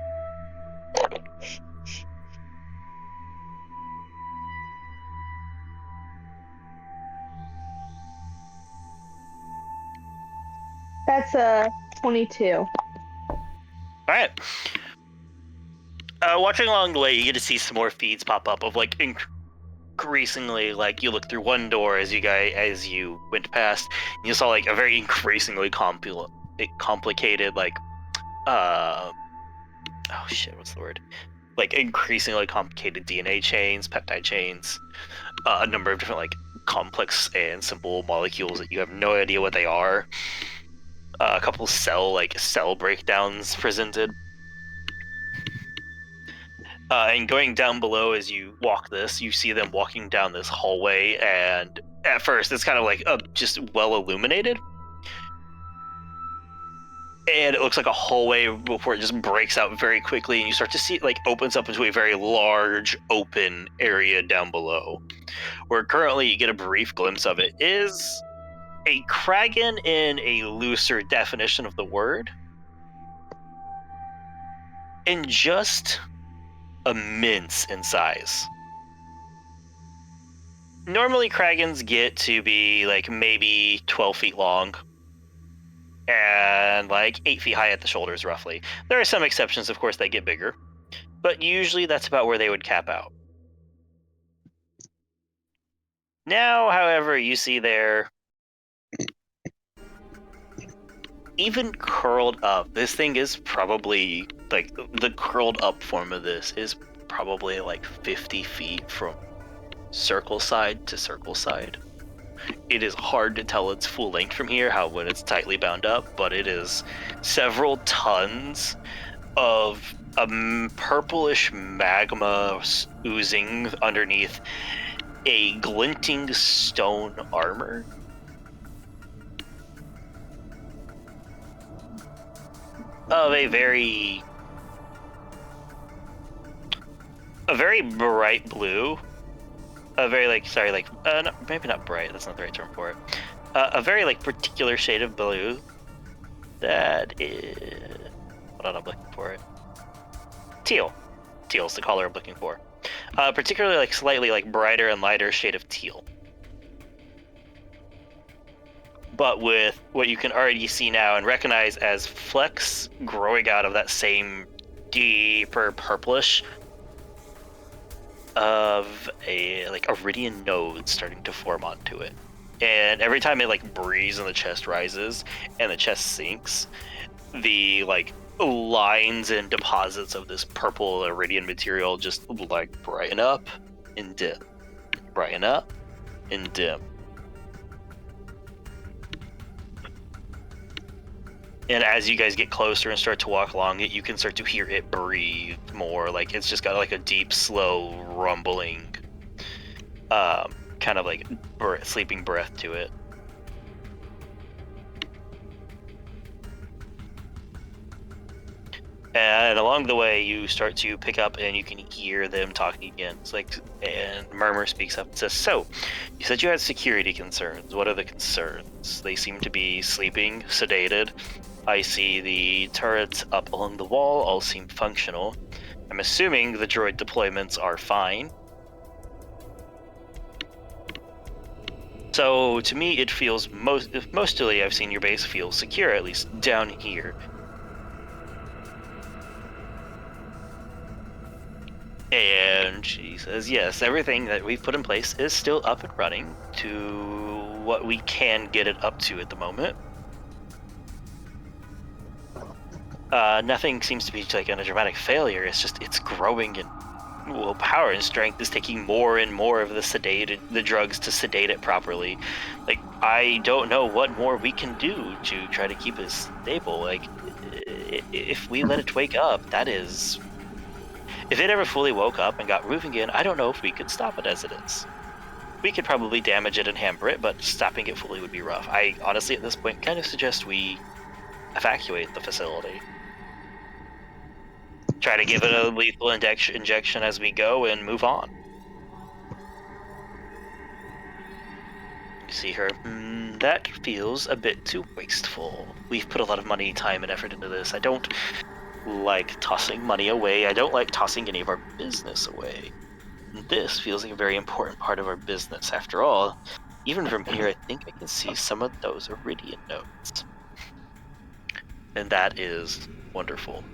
That's 22. Alright. Watching along the way, you get to see some more feeds pop up of, like, increasingly, like, you look through one door as you went past, and you saw, like, a very increasingly complicated, like, oh shit, what's the word? Like, increasingly complicated DNA chains, peptide chains, a number of different, like, complex and simple molecules that you have no idea what they are. A couple cell breakdowns presented. And going down below as you walk this, you see them walking down this hallway, and at first it's kind of like just well illuminated. And it looks like a hallway before it just breaks out very quickly, and you start to see it, like, opens up into a very large open area down below, where currently you get a brief glimpse of it is a kraken in a looser definition of the word, and just immense in size. Normally kragans get to be, like, maybe 12 feet long and, like, 8 feet high at the shoulders, roughly. There are some exceptions, of course, that get bigger, but usually that's about where they would cap out. Now, however, you see there, even curled up, this thing is probably, like, the curled up form of this is probably like 50 feet from circle side to circle side. It is hard to tell its full length from here, when it's tightly bound up, but it is several tons of a purplish magma oozing underneath a glinting stone armor. Of a very bright blue a very no, maybe not bright. That's not the right term for it. A very particular shade of blue. That is, hold on, I'm looking for it. Teal. Teal's the color I'm looking for. Particularly slightly brighter and lighter shade of teal. But with what you can already see now and recognize as flecks growing out of that same deeper purplish of a iridian node starting to form onto it. And every time it breathes and the chest rises and the chest sinks, the lines and deposits of this purple iridian material just brighten up and dim, brighten up and dim. And as you guys get closer and start to walk along it, you can start to hear it breathe more. It's just got a deep, slow, rumbling, kind of sleeping breath to it. And along the way, you start to pick up and you can hear them talking again. It's and Murmur speaks up and says, "So, you said you had security concerns. What are the concerns? They seem to be sleeping, sedated. I see the turrets up along the wall all seem functional. I'm assuming the droid deployments are fine. So to me, it feels mostly I've seen your base feel secure, at least down here. And she says, yes, everything that we've put in place is still up and running to what we can get it up to at the moment. Nothing seems to be on a dramatic failure. It's just it's growing in power and strength is taking more and more of the drugs to sedate it properly. I don't know what more we can do to try to keep it stable. If we let it wake up, that is... If it ever fully woke up and got moving again, I don't know if we could stop it as it is. We could probably damage it and hamper it, but stopping it fully would be rough. I honestly, at this point, kind of suggest we evacuate the facility. Try to give it a lethal injection as we go and move on. You see her, that feels a bit too wasteful. We've put a lot of money, time, and effort into this. I don't like tossing money away. I don't like tossing any of our business away. This feels like a very important part of our business. After all, even from here, I think I can see some of those iridian nodes. And that is wonderful.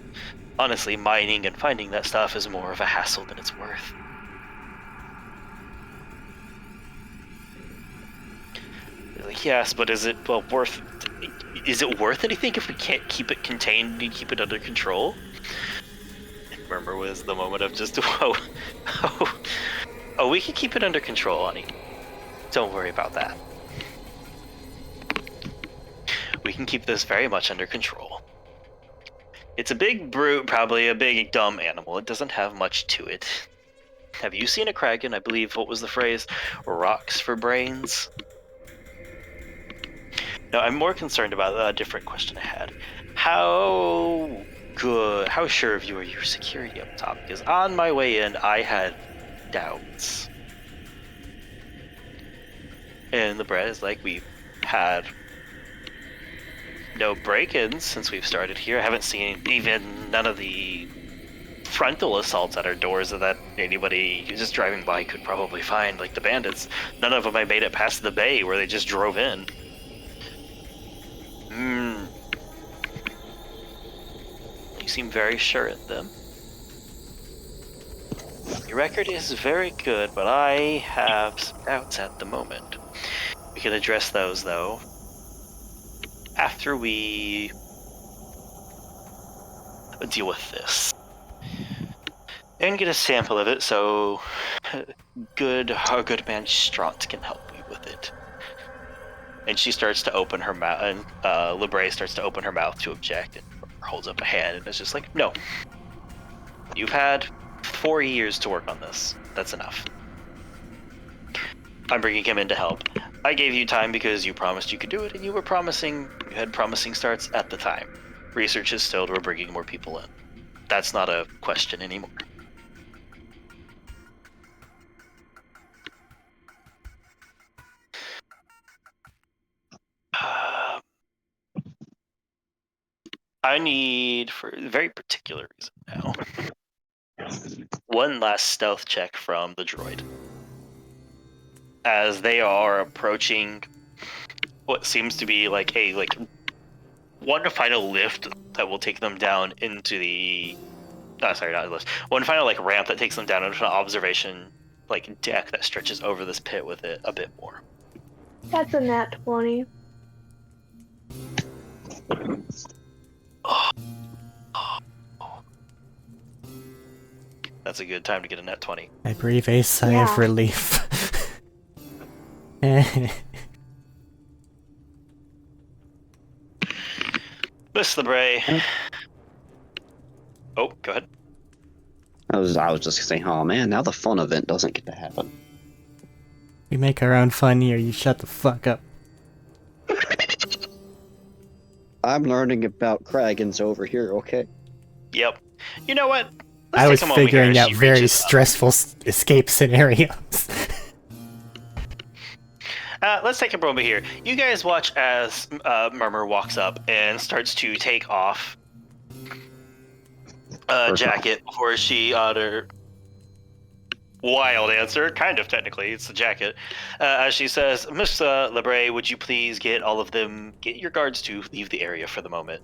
Honestly, mining and finding that stuff is more of a hassle than it's worth. Yes, but is it worth? Is it worth anything if we can't keep it contained and keep it under control? Remember, was the moment of just we can keep it under control, honey. Don't worry about that. We can keep this very much under control. It's a big brute, probably a big dumb animal. It doesn't have much to it. Have you seen a kraken? I believe, what was the phrase? Rocks for brains? No, I'm more concerned about a different question I had. How sure of you are your security up top? Because on my way in, I had doubts. And the bread is we've had no break-ins since we've started here. I haven't seen even none of the frontal assaults at our doors that anybody just driving by could probably find, like the bandits. None of them I made it past the bay where they just drove in. You seem very sure at them. Your record is very good, but I have some doubts at the moment. We can address those, though, after we deal with this. And get a sample of it, so our good man Straunt can help me with it. And she starts to open her mouth, and Libre starts to open her mouth to object, and holds up a hand, and it's just like, no. You've had 4 years to work on this. That's enough. I'm bringing him in to help. I gave you time because you promised you could do it, and you had promising starts at the time. Research is stilled, we're bringing more people in. That's not a question anymore. I need, for a very particular reason now, one last stealth check from the droid. As they are approaching what seems to be like one final lift that will take them down into the sorry, not a lift. One final ramp that takes them down into an observation deck that stretches over this pit with it a bit more. That's a nat 20. That's a good time to get a net 20. I breathe a sigh of Yeah. relief. Miss LeBray. Oh, go ahead. I was just saying, oh man, now the fun event doesn't get to happen. We make our own fun here, you shut the fuck up. I'm learning about Kragans over here, okay? Yep. You know what? I was take a moment figuring here as out she very reaches up. stressful escape scenarios. Let's take a moment here. You guys watch as Murmur walks up and starts to take off a jacket before she uttered wild answer. Kind of, technically, it's a jacket. As she says, Miss LeBray, would you please get all of them, get your guards to leave the area for the moment?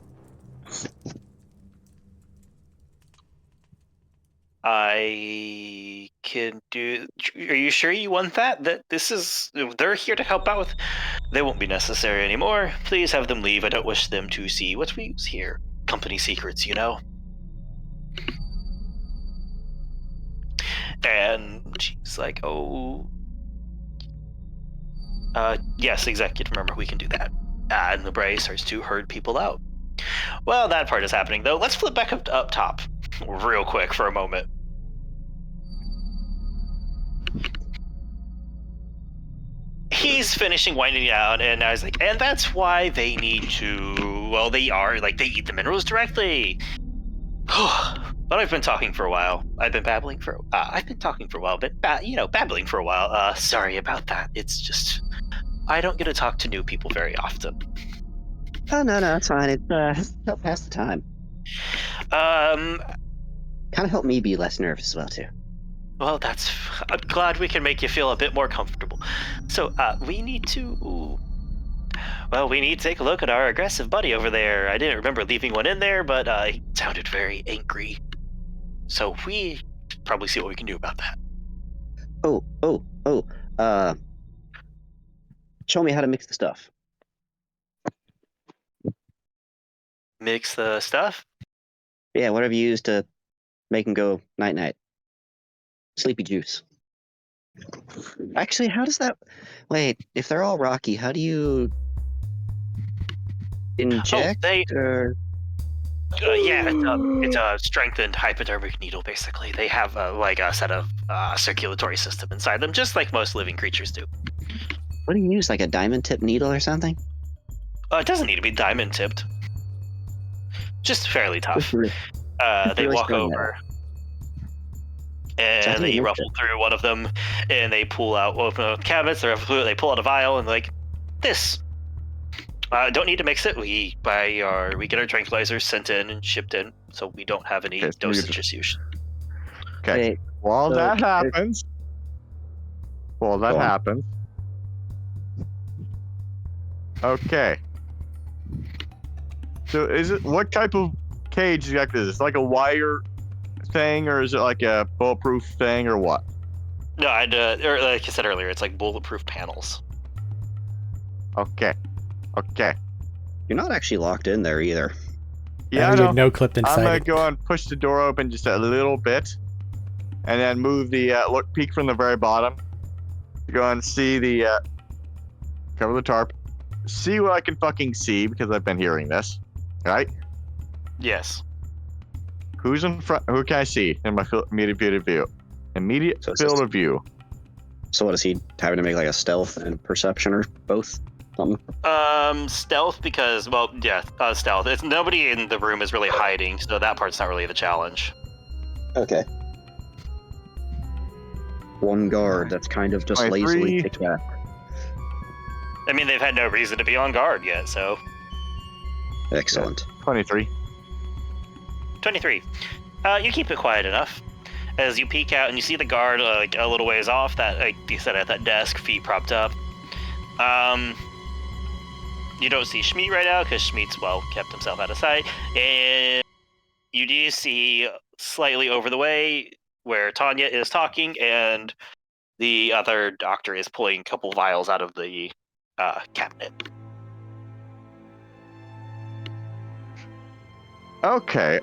I can do. Are you sure you want that? That this is. They're here to help out with. They won't be necessary anymore. Please have them leave. I don't wish them to see what we use here. Company secrets, you know? And she's like, oh. Yes, executive. Remember, we can do that. And LeBray starts to herd people out. Well, that part is happening, though. Let's flip back up top real quick for a moment. He's finishing winding down, and I was like, and that's why they need to, well, they eat the minerals directly. But I've been talking for a while. I've been talking for a while, but, babbling for a while. Sorry about that. It's just, I don't get to talk to new people very often. Oh, no, it's fine. It helped pass the time. Um, Kind of helped me be less nervous as well, too. Well, I'm glad we can make you feel a bit more comfortable. So, we need to take a look at our aggressive buddy over there. I didn't remember leaving one in there, but he sounded very angry. So we probably see what we can do about that. Show me how to mix the stuff. Mix the stuff? Yeah, whatever you use to make them go night-night. Sleepy juice. Actually, how does that... Wait, if they're all rocky, how do you... inject? Or... It's a strengthened hypodermic needle, basically. They have a set of circulatory system inside them, just like most living creatures do. What do you use, like a diamond tip needle or something? It doesn't need to be diamond tipped. Just fairly tough. Really They walk strong, over, and they ruffle through one of them, and they pull out one of the cabinets. They pull out a vial, and this. Don't need to mix it. We get our tranquilizers sent in and shipped in, so we don't have any dosage issues. Okay. Wait, While so that happens. Okay. So what type of cage exactly is this? Like a wire thing, or is it like a bulletproof thing, or what? No, or like I said earlier, it's like bulletproof panels. Okay. you're not actually locked in there either. Yeah, I you know. had no clipped I'm inside gonna it. go and push the door open just a little bit, and then move the peek from the very bottom. Go and see the cover the tarp, see what I can fucking see because I've been hearing this. Right? Yes. Who's in front? Who can I see in my immediate field of view? Immediate So it's field just- of view. So what is he having to make, like a stealth and perception or both? Something? Stealth because, stealth. It's nobody in the room is really hiding, so that part's not really the challenge. Okay. One guard that's kind of just 23. lazily kicked back. I mean, they've had no reason to be on guard yet, so. Excellent. 23. 23. You keep it quiet enough. As you peek out and you see the guard like a little ways off, that like you said at that desk, feet propped up. You don't see Schmeat right now because Schmeat's kept himself out of sight, and you do see slightly over the way where Tanya is talking, and the other doctor is pulling a couple vials out of the cabinet. Okay.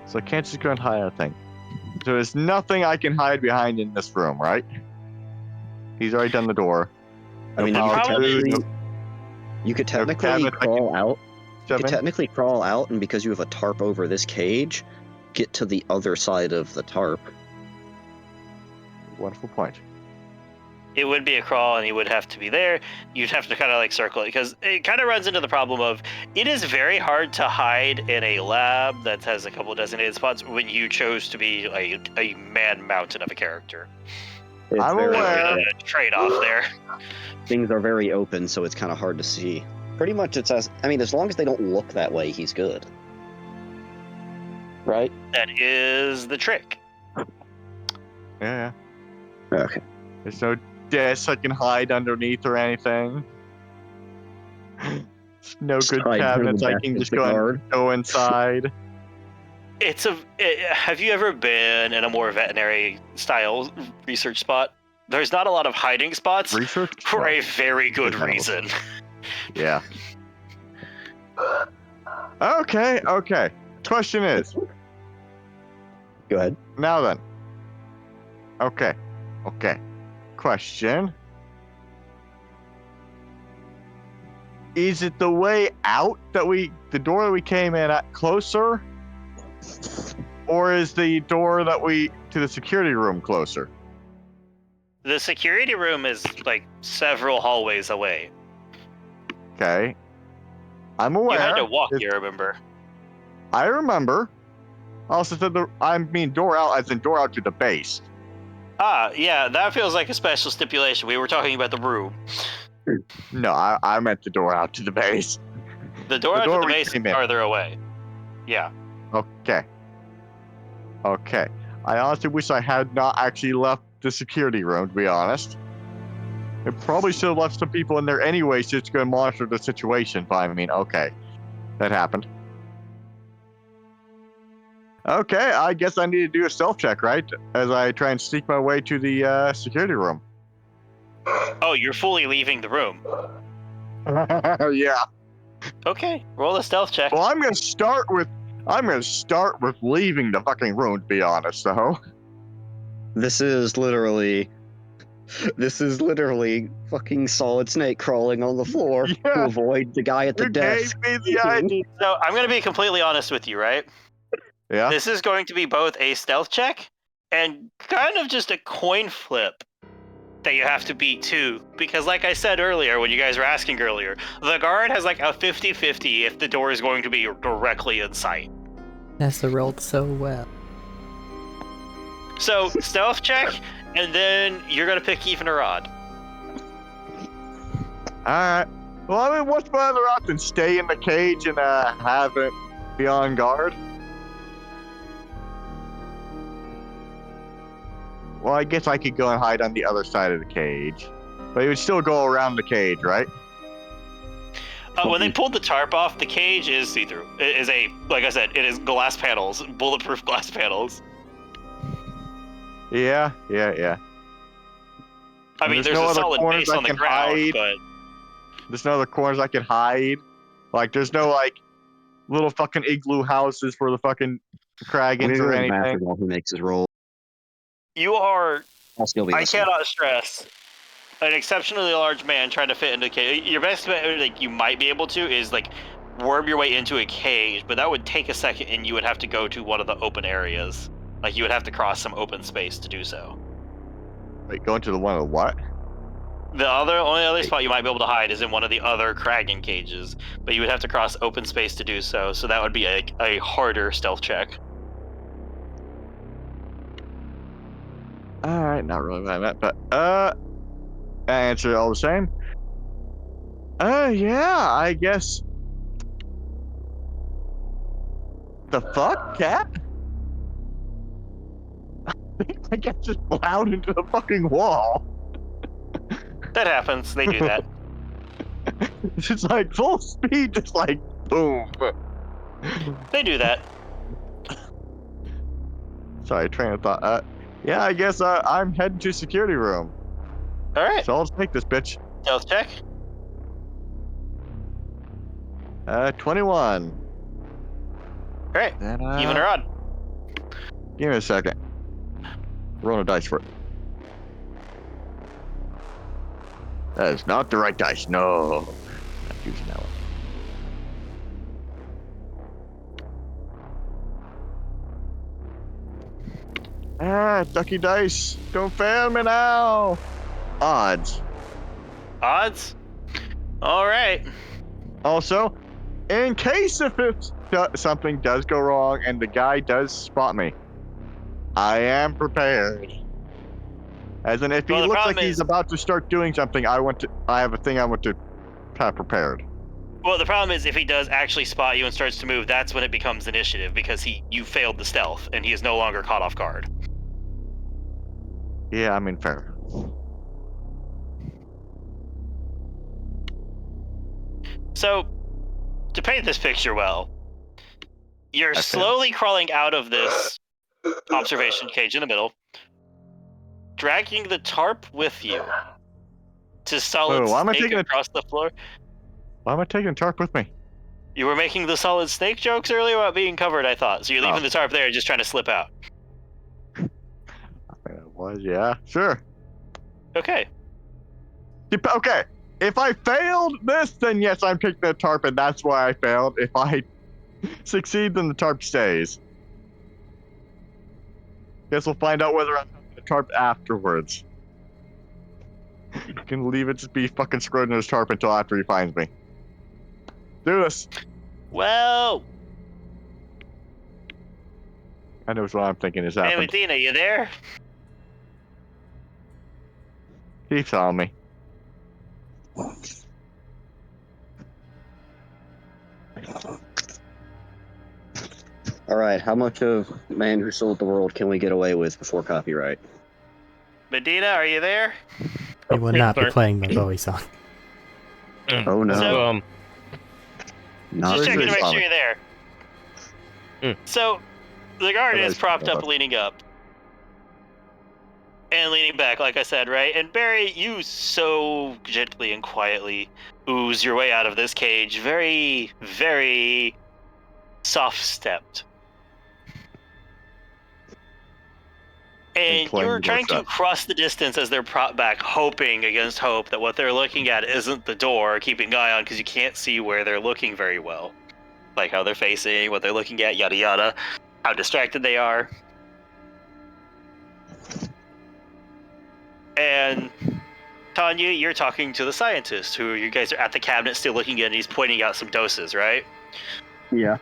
So I can't just go and hide a thing. So there's nothing I can hide behind in this room, right? He's already done the door. I mean, you could technically cabinet crawl out. You could Seven. technically crawl out, and because you have a tarp over this cage, get to the other side of the tarp. Wonderful point. It would be a crawl, and you would have to be there. You'd have to kind of like circle it, because it kind of runs into the problem of it is very hard to hide in a lab that has a couple designated spots when you chose to be a man mountain of a character. I'm aware. Trade-off there. Things are very open, so it's kind of hard to see. Pretty much, it's as long as they don't look that way, he's good. Right? That is the trick. Yeah. Okay. There's no desk I can hide underneath or anything. There's no good cabinets I can just go inside. Have you ever been in a more veterinary style research spot? There's not a lot of hiding spots Research? for a very good reason. Yeah. Okay. Question is. Go ahead. Now then. Okay. Question. Is it the way out the door that we came in at closer? Or is the door to the security room closer? The security room is like several hallways away. Okay. I'm aware. You had to walk, you remember? I remember. I also said door out as in door out to the base. Yeah, that feels like a special stipulation. We were talking about the room. No, I meant the door out to the base. The door out to the we base is came in. farther away. Yeah. Okay. I honestly wish I had not actually left the security room, to be honest. I probably should have left some people in there anyways just to go and monitor the situation, but I mean, okay. That happened. Okay, I guess I need to do a stealth check, right? As I try and sneak my way to the security room. Oh, you're fully leaving the room. Yeah. Okay, roll a stealth check. Well, I'm gonna start with leaving the fucking room, to be honest, though. This is literally fucking Solid Snake crawling on the floor to avoid the guy at the desk. Gave me the idea. So I'm going to be completely honest with you, right? Yeah. This is going to be both a stealth check and kind of just a coin flip that you have to beat too. Because like I said earlier, when you guys were asking earlier, the guard has like a 50-50 if the door is going to be directly in sight. That's rolled so well. So stealth check, and then you're going to pick even or odd. Alright. Well, I mean, what's my other option? Stay in the cage and have it be on guard? Well, I guess I could go and hide on the other side of the cage. But it would still go around the cage, right? When they pulled the tarp off, the cage is see-through. It is like I said, it is glass panels, bulletproof glass panels. Yeah. I mean, there's a solid base on the ground, but... There's no other corners I can hide. Like, there's no, like, little fucking igloo houses for the fucking Kragans or anything. While he makes his roll. You are... I'll still be I listening. cannot stress an exceptionally large man trying to fit into a cage. Your best bet, like, you might be able to, is, like, worm your way into a cage, but that would take a second, and you would have to go to one of the open areas. Like, you would have to cross some open space to do so. Wait, going to the one of the what? The only other spot you might be able to hide is in one of the other Kragan cages, but you would have to cross open space to do so, so that would be a harder stealth check. Alright, not really what I meant, but, answer all the same. Yeah, I guess. The fuck, cat? I get just plowed into the fucking wall. That happens. They do that. It's just like full speed, just like boom. They do that. Sorry, train of thought. Yeah, I guess I'm heading to security room. All right. So I'll just take this bitch. Stealth check. 21. All right. And, Even or odd. Give me a second. Rolling a dice for it. That is not the right dice. No. Not using that one. Ducky dice. Don't fail me now. Odds. Odds. All right. Also, in case if something does go wrong and the guy does spot me, I am prepared. As in, if he looks like he's about to start doing something, I have a thing I want to have prepared. Well, the problem is if he does actually spot you and starts to move, that's when it becomes initiative because you failed the stealth and he is no longer caught off guard. Yeah, I mean, fair. So, to paint this picture well, you're slowly crawling out of this observation cage in the middle, dragging the tarp with you to solid snake across the floor. Why am I taking the tarp with me? You were making the solid snake jokes earlier about being covered, I thought. So you're leaving the tarp there, just trying to slip out. I think it was, yeah. Sure. Okay. Okay. If I failed this, then yes, I'm taking the tarp, and that's why I failed. If I succeed, then the tarp stays. Guess we'll find out whether I'm taking the tarp afterwards. You can leave it just be fucking screwed in his tarp until after he finds me. Do this. Well, I know what I'm thinking is happening. hey, Medina, you there? Keeps on me. All right, how much of Man Who Sold the World can we get away with before copyright? Medina, are you there? We will not be playing the Bowie song. Oh no. So, Not just checking to make really. sure you're there. So, the guard is propped up, leaning up. And leaning back, like I said, right? And Barry, you so gently and quietly ooze your way out of this cage. Very, very soft-stepped. And you're trying to cross the distance as they're propped back, hoping against hope that what they're looking at isn't the door, keeping an eye on because you can't see where they're looking very well. Like how they're facing, what they're looking at, yada yada, how distracted they are. And Tanya, you're talking to the scientist who you guys are at the cabinet still looking at, and he's pointing out some doses, right? Yeah.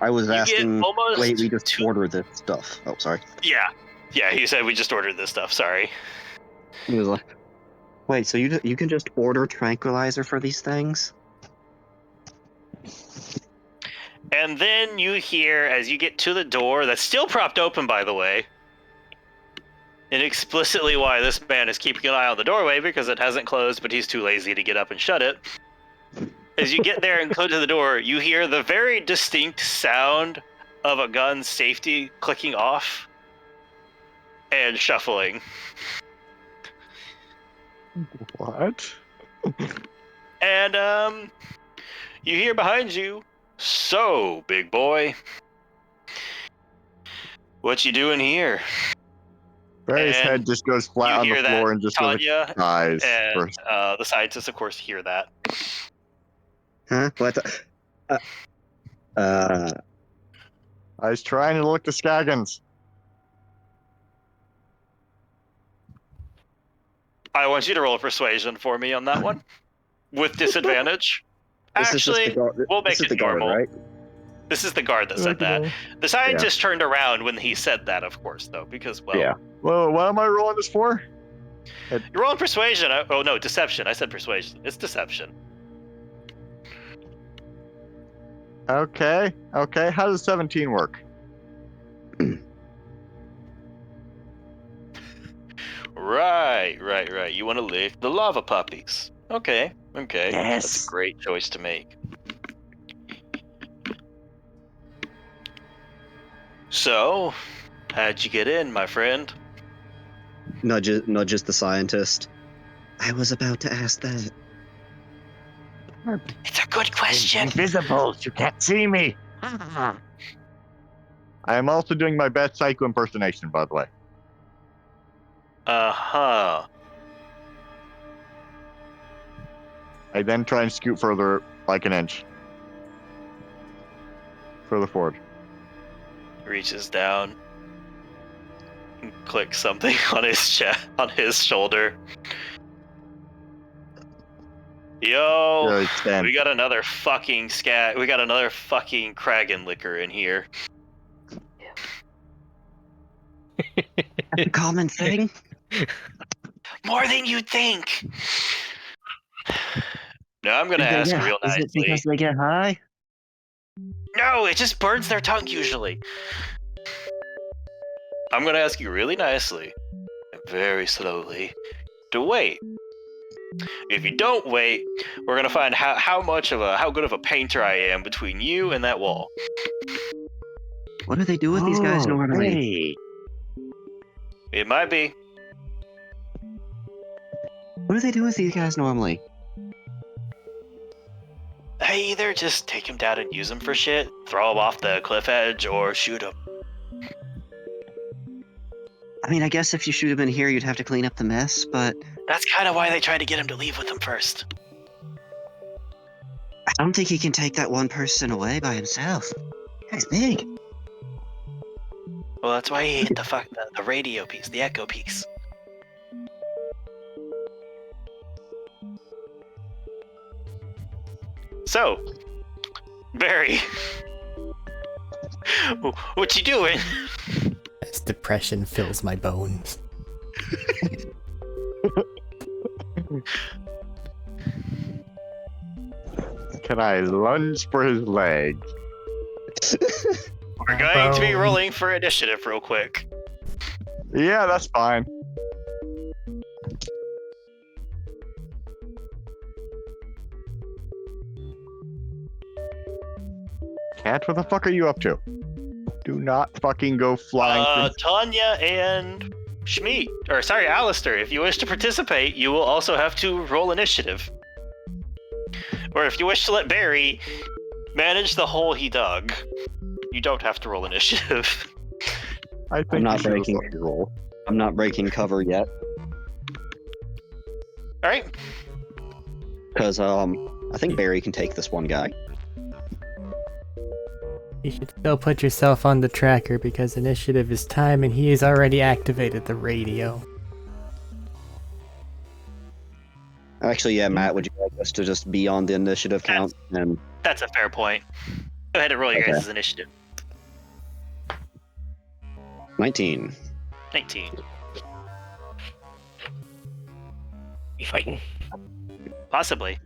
I was asking, almost wait, we just ordered this stuff. Oh, sorry. Yeah. Yeah, he said we just ordered this stuff, sorry. He was like, wait, so you can just order tranquilizer for these things? And then you hear, as you get to the door, that's still propped open, by the way, and explicitly why this man is keeping an eye on the doorway, because it hasn't closed, but he's too lazy to get up and shut it. As you get there and close to the door, you hear the very distinct sound of a gun's safety clicking off and shuffling. What? And, you hear behind you, "So, big boy, what you doing here?" Barry's And head just goes flat on the floor and just Tanya dies. and the scientists, of course, hear that. Huh? What? I was trying to look to Scaggins. I want you to roll a persuasion for me on that one, with disadvantage. Actually, we'll make it normal. Right? This is the guard that said that. The scientist turned around when he said that, of course, though, because, well... Yeah. Well, what am I rolling this for? You're rolling persuasion. Oh, no, deception. I said persuasion. It's deception. Okay. How does 17 work? Right. You want to lick the lava puppies. Okay. Yes. That's a great choice to make. So, how'd you get in, my friend? Nudges the scientist. I was about to ask that. It's a good question. Invisibles, you can't see me. I am also doing my best psycho impersonation, by the way. Uh-huh. I then try and scoot further, like an inch. Further forward. Reaches down and clicks something on his chest, on his shoulder. Yo, Really stand. we got another fucking We got another fucking Kragan liquor in here. A common thing? More than you think. No, I'm gonna ask real Is nicely. it because they get high? No, it just burns their tongue usually. I'm gonna ask you really nicely, and very slowly, to wait. If you don't wait, we're gonna find how good of a painter I am between you and that wall. What do they do with these guys normally? Hey. It might be. What do they do with these guys normally? I either just take him down and use him for shit, throw him off the cliff edge, or shoot him. I mean, I guess if you shoot him in here, you'd have to clean up the mess, but That's kind of why they tried to get him to leave with them first. I don't think he can take that one person away by himself. That's big. Well, that's why he hit the radio piece, the echo piece. So, Barry, what you doing? As depression fills my bones. Can I lunge for his leg? We're going to be rolling for initiative real quick. Yeah, that's fine. Cat, what the fuck are you up to? Do not fucking go flying. Tanya and Schmeat, or sorry, Alistair, if you wish to participate, you will also have to roll initiative. Or if you wish to let Barry manage the hole he dug, you don't have to roll initiative. I think I'm not you should breaking fucking roll. I'm not breaking cover yet, Alright. because I think Barry can take this one guy. You should still put yourself on the tracker because initiative is time and he has already activated the radio. Actually, yeah, Matt, would you like us to just be on the initiative count? And That's a fair point. Go ahead and roll your Okay. guys' initiative. 19. 19. Be fighting. Possibly.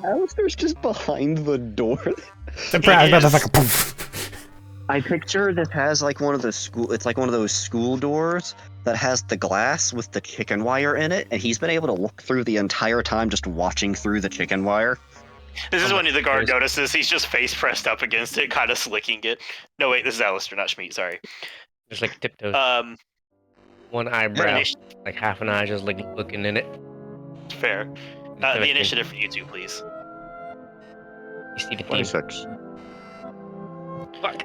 Alistair's just behind the door. Surprise, Yes. motherfucker! Poof. I picture this has like one of the school. It's like one of those school doors that has the glass with the chicken wire in it, and he's been able to look through the entire time, just watching through the chicken wire. This is when the guard notices he's just face pressed up against it, kind of slicking it. No, wait, this is Alistair, not Schmeat, sorry. Just like tiptoes. One Your eyebrow, initiative, like half an eye, just like looking in it. fair. The initiative for you two, please. You see the team. 26. Fuck.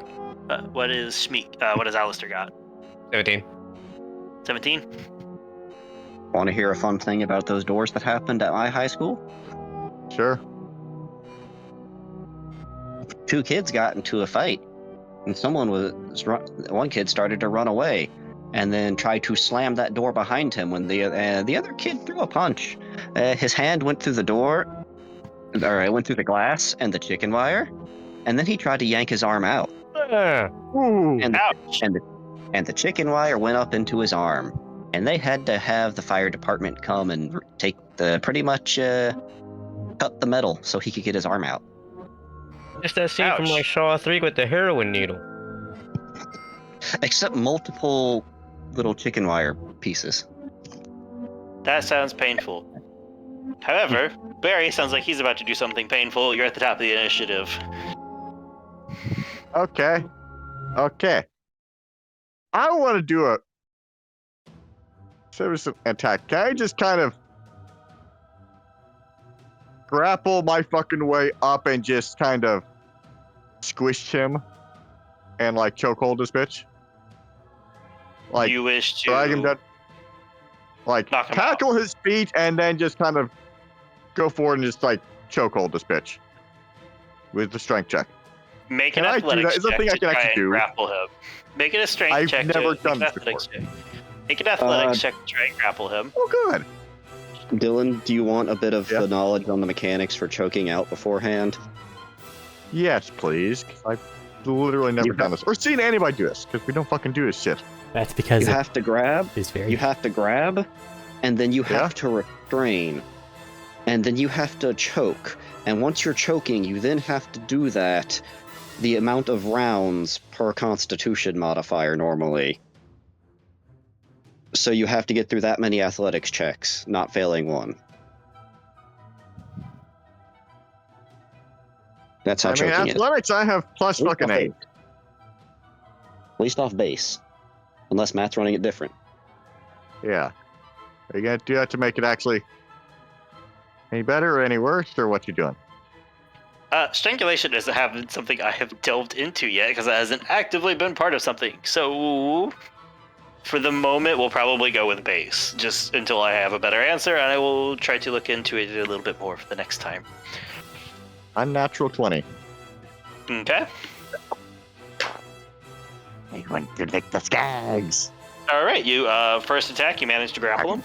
What is Schmeat? What has Alistair got? 17. 17? Want to hear a fun thing about those doors that happened at my high school? Sure. 2 kids got into a fight, and one kid started to run away, and then tried to slam that door behind him when the other kid threw a punch. His hand went through the door, or it went through the glass and the chicken wire, and then he tried to yank his arm out, Ah, Ooh. and Ouch! and the chicken wire went up into his arm. And they had to have the fire department come and take pretty much cut the metal so he could get his arm out. Just that scene from Ouch. like Saw 3 with the heroin needle. Except multiple little chicken wire pieces. That sounds painful. However, Barry sounds like he's about to do something painful. You're at the top of the initiative. Okay. I want to do a service attack. Can I just kind of grapple my fucking way up and just kind of squish him and like chokehold this bitch? Like, You wish to drag him down, like knock him tackle his feet and then just kind of go forward and just like chokehold this bitch with the strength check. make Can an I do athletics that? Is that check thing I to can try actually and do? grapple him. Make it a strength I've check. never to, done make an this athletics check. Make an athletics check to try and grapple him. Oh, good. Dylan, do you want a bit of Yeah. the knowledge on the mechanics for choking out beforehand? Yes, please. 'Cause I've literally never done this or seen anybody do this because we don't fucking do this shit. That's because You it have to grab, is very. you have to grab, and then you have to restrain, and then you have to choke. And once you're choking, you then have to do that the amount of rounds per constitution modifier normally. So you have to get through that many athletics checks, not failing one. That's how I mean, choking is. athletics, I have plus Least fucking off 8. base. Least off base. Unless Matt's running it different. Yeah. Are you gonna do that to make it actually any better or any worse, or what you doing? Strangulation doesn't have something I have delved into yet because it hasn't actively been part of something. So, for the moment, we'll probably go with base, just until I have a better answer, and I will try to look into it a little bit more for the next time. Unnatural 20. Okay. I want to lick the skags. All right. You first attack, you manage to grapple him.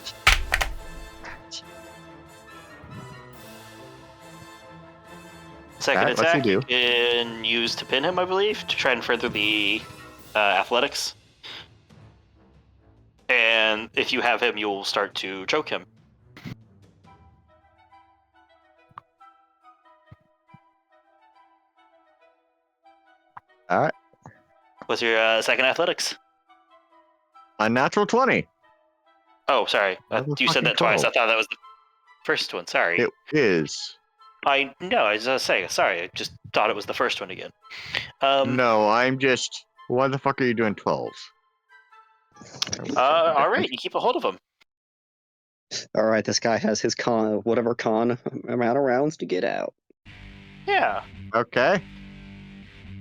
Second Alright, what's he attack, do? you can use to pin him, I believe, to try and further the athletics. And if you have him, you'll start to choke him. Alright. What's your second athletics? Unnatural 20. Oh, sorry. That was You said that fucking twice. I 12. thought that was the first one. Sorry. It is. I was saying. Sorry. I just thought it was the first one again. No, I'm just. Why the fuck are you doing 12s? All right. You keep a hold of him. Alright, this guy has his whatever con amount of rounds to get out. Yeah. Okay.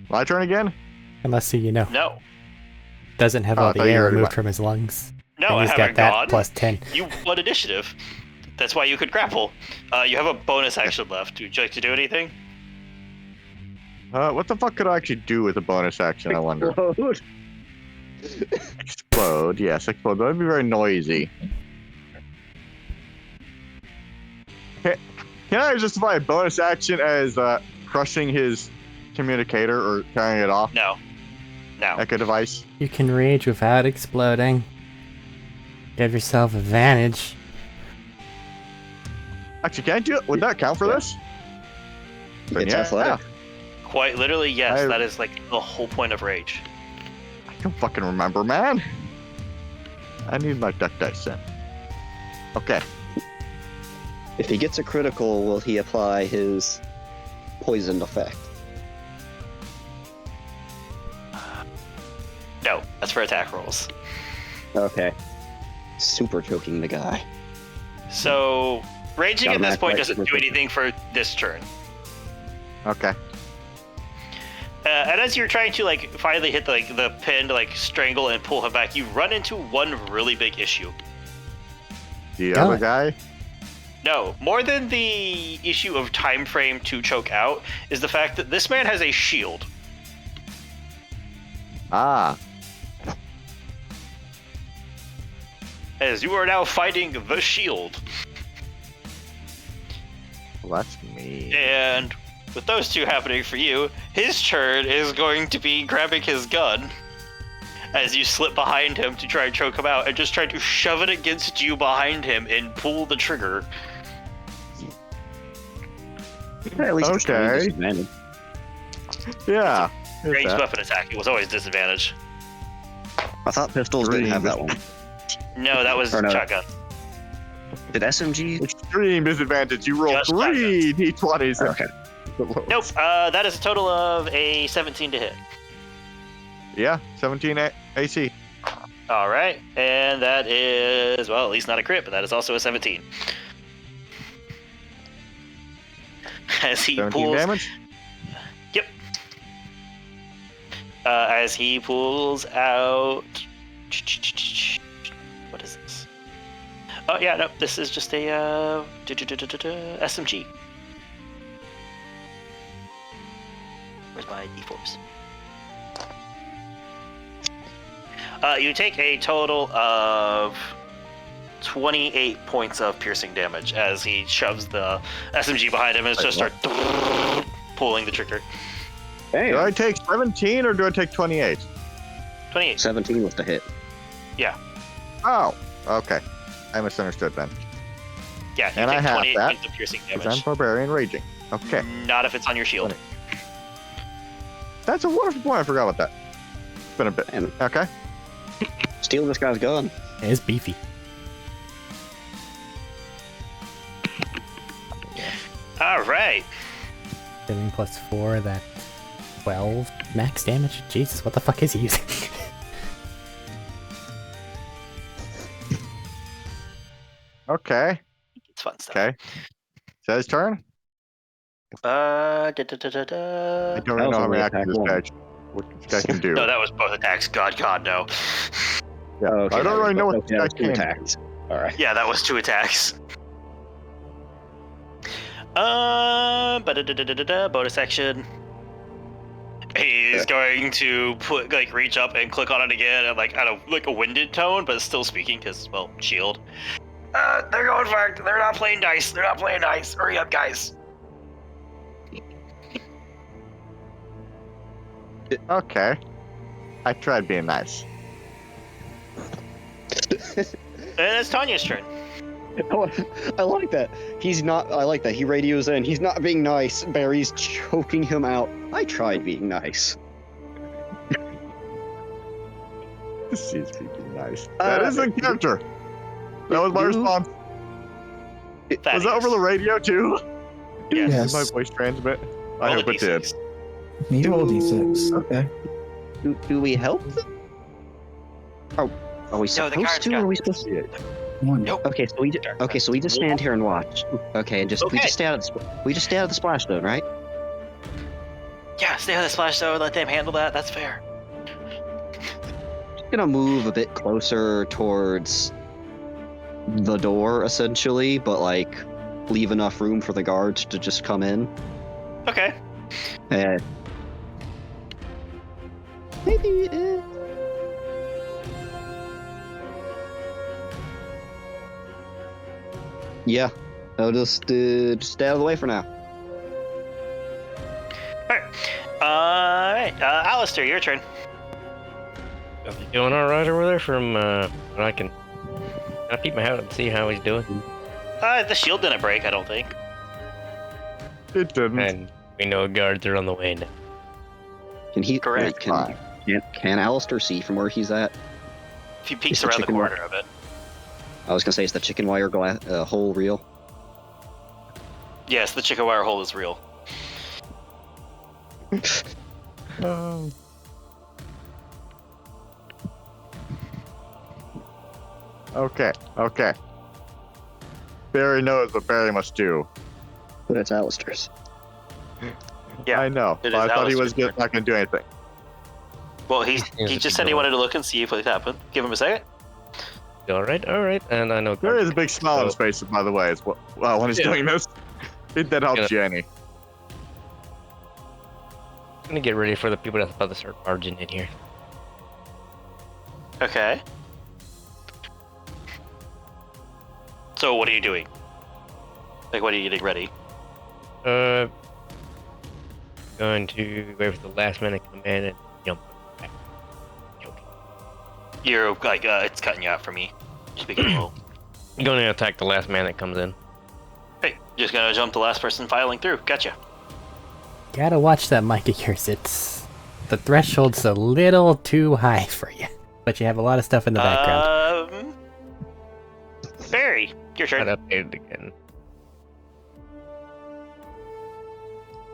My turn again? Unless so you know, No. doesn't have Oh, I all the thought you air already removed went. from his lungs. No, and I he's haven't got that gone. plus 10. You won initiative. That's why you could grapple. You have a bonus action left. Would you like to do anything? What the fuck could I actually do with a bonus action, I wonder? Explode. Yes, explode. That would be very noisy. Can I justify a bonus action as crushing his communicator or carrying it off? No. No. Echo device? You can rage without exploding. Give yourself advantage. Actually, can I do it? Would that count for this? Then It's yeah. athletic. Quite literally, yes. I- That is like the whole point of rage. I don't fucking remember, man. I need my duck dice then. Okay. If he gets a critical, will he apply his poisoned effect? No, that's for attack rolls. Okay. Super choking the guy. So, raging Gotta at this match point right doesn't with do it. anything for this turn. Okay. And as you're trying to like finally hit the pin to like strangle and pull him back, you run into one really big issue. The Go other it. guy? No, more than the issue of time frame to choke out is the fact that this man has a shield. Ah. As you are now fighting the shield. Well, that's me. And with those two happening for you, his turn is going to be grabbing his gun as you slip behind him to try and choke him out, and just try to shove it against you behind him and pull the trigger. At least it's Okay. disadvantage. Yeah. here's Range that. weapon attack. It was always disadvantage. I thought pistols didn't have that one. No, that was Or no. shotgun. Did SMG? Extreme disadvantage. You roll Just 3 d20s. Okay. Nope. That is a total of a 17 to hit. Yeah, 17 AC. All right, and that is, well, at least not a crit, but that is also a 17. As he 17 pulls, damage. as he pulls out, what is this? Oh yeah, no, this is just a SMG. Where's my d4s? You take a total of 28 points of piercing damage as he shoves the SMG behind him and just starts pulling the trigger. Damn. Do I take 17 or do I take 28? 28. 17 was the hit. Oh, okay. I misunderstood then. Yeah, you And I take have 28 that, points of piercing Because I'm damage. barbarian raging. Okay. Not if it's on your shield. That's a wonderful point. I forgot about that. It's been a bit. Damn. Okay. Steal this guy's gun. It's beefy. All right. 7 plus 4, that 12 max damage? Jesus, what the fuck is he using? Okay. It's fun stuff. Okay. Is that his turn? I don't really That know was how only many attack actions one. this guy can do. No, that was both attacks. God, no. Yeah. Okay, I don't really know what okay, this guy that was two can do. attacks. All right. Yeah, that was 2 attacks. Bonus action. He's going to reach up and click on it again, and at a winded tone, but still speaking because, well, shield. They're going for it. They're not playing dice. They're not playing dice. Hurry up, guys. Okay. I tried being nice. And it's Tanya's turn. I like that. He's not. I like that. He radios in. He's not being nice. Barry's choking him out. I tried being nice. This is being nice. That is a character. That was my you- response. Was that over the radio too? Yes. Yes. Did my voice transmit? I Roll a hope it did. D6. You roll d6. Okay. Do we help them? Are we No, the supposed card's to? Or got are we supposed to? One. Nope. Okay, so we just stand here and watch. Okay, and we Okay. just stay out of the splash zone, right? Yeah, stay on the splash zone. Let them handle that. That's fair. Gonna move a bit closer towards the door, essentially, but leave enough room for the guards to just come in. Okay. Maybe. Yeah, I'll just stay out of the way for now. All right. Alistair, your turn. Is he doing all right over there? From what can I peek my head and see how he's doing? The shield didn't break, I don't think. It didn't. And we know guards are on the way now. Can he? Correct. Can Alistair see from where he's at? If he peeks Is the around the chicken corner of it. I was gonna say, is the chicken wire hole real? Yes, the chicken wire hole is real. Okay. Okay. Barry knows what Barry must do. But it's Alistair's. Yeah, I know. it But I is thought he was Alistair's turn. not going to do anything. Well, he Yes, just said he wanted to look and see if it happened. Give him a second. All right. And I know There guards is a big smile on his face, by the way, when he's Yeah. doing this. That helps Jenny. I'm gonna get ready for the people that's about to start barging in here. Okay. So what are you doing? What are you getting ready? Going to wait for the last minute to come in and jump back. Joking. You're like, it's cutting you out for me. Speaking low. I'm going to attack the last man that comes in. Hey, just gonna jump the last person filing through. Gotcha. Gotta watch that mic of yours. The threshold's a little too high for you, but you have a lot of stuff in the background. Barry, your I'd turn. update it again.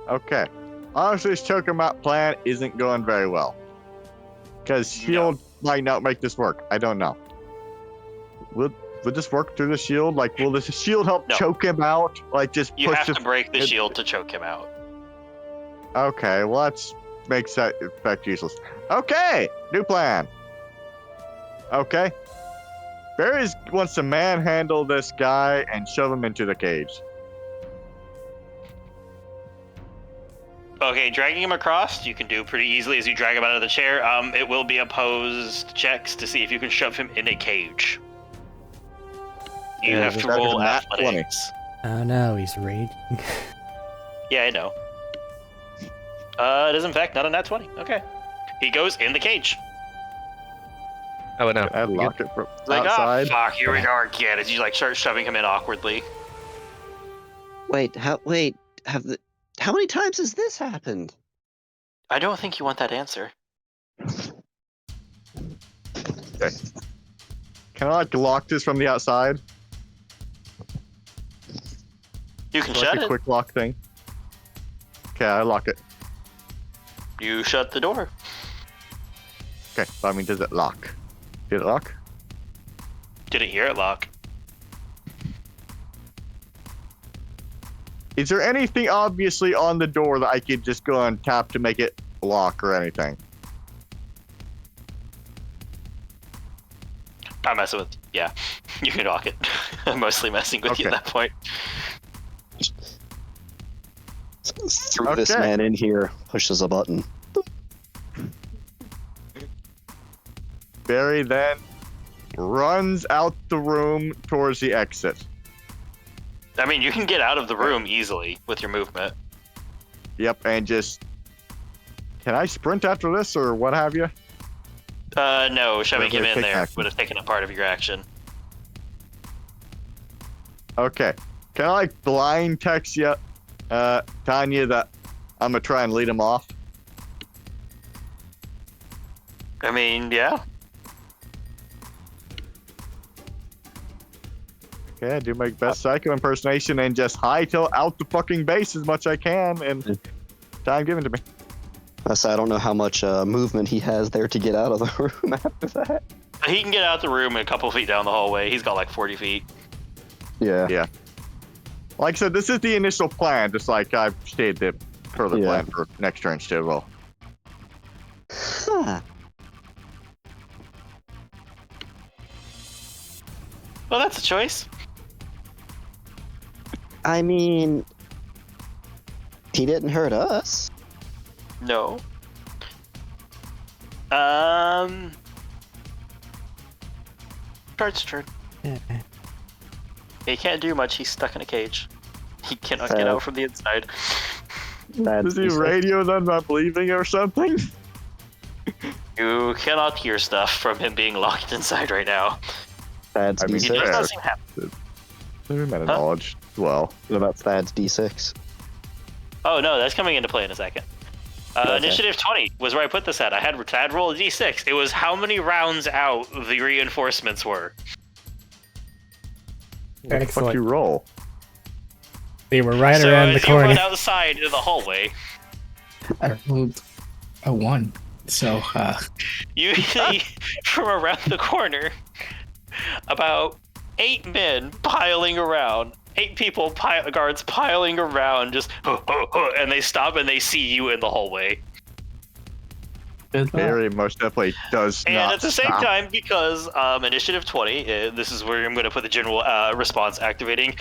Okay. Honestly, this choke him out plan isn't going very well. Because shield might not make this work. I don't know. Will this work through the shield? Like, will this shield help No. choke him out? Like, just You push have his... to break the shield to choke him out. Okay, well, that makes that effect useless. Okay, new plan. Okay. Barry wants to manhandle this guy and shove him into the cage. Okay, dragging him across, you can do pretty easily as you drag him out of the chair. It will be opposed checks to see if you can shove him in a cage. You Yeah, have just to after roll nat 20. athletics. Oh no, he's raging. Yeah, I know. It is in fact not a nat 20. Okay. He goes in the cage. Oh, no. I lock it from It's like, outside. oh fuck, here we go again. As you like start shoving him in awkwardly. How many times has this happened? I don't think you want that answer. Can I like lock this from the outside? You can Like shut a it. quick lock thing. Okay, I lock it. You shut the door. Okay, so I mean, does it lock? Did it lock? Didn't hear it lock. Is there anything obviously on the door that I could just go and tap to make it lock or anything? I'm messing with. Yeah, you can lock it. I'm mostly messing with you at Okay. that point. Threw this Okay. man in here, pushes a button. Barry then runs out the room towards the exit. I mean, you can get out of the room easily with your movement. Yep, and just... Can I sprint after this or what have you? No, shoving him in Take there action. would have taken a part of your action. Okay. Can I like blind text you, Tanya, that I'm gonna try and lead him off? I mean, yeah. Okay, I do my best psycho impersonation and just hightail out the fucking base as much as I can and time given to me. I don't know how much movement he has there to get out of the room after that. He can get out the room a couple feet down the hallway. He's got like 40 feet. Yeah. Yeah. Like I said, this is the initial plan, just like I've stated the further Yeah. plan for next turn too. Well, Huh. Well, that's a choice. I mean, he didn't hurt us. No. Chart's turn. Yeah. He can't do much. He's stuck in a cage. He cannot get out from the inside. does he radio them not leaving or something? You cannot hear stuff from him being locked inside right now. Thad's I mean, He D6. does fair. not seem happy. Maybe meta Huh? knowledge as well. What about Thad's D6? Oh no, that's coming into play in a second. Okay. Initiative 20 was where I put this at. I had Tad roll a d6. It was how many rounds out the reinforcements were. Fuck Excellent. you roll. They were right So around the as you run corner. outside into the hallway, I rolled a 1. So, you see from around the corner about 8 men piling around. 8 people, guards piling around, just and they stop and they see you in the hallway. good luck. Barry most definitely does And not at the same stop. time, because Initiative 20, this is where I'm going to put the general response activating.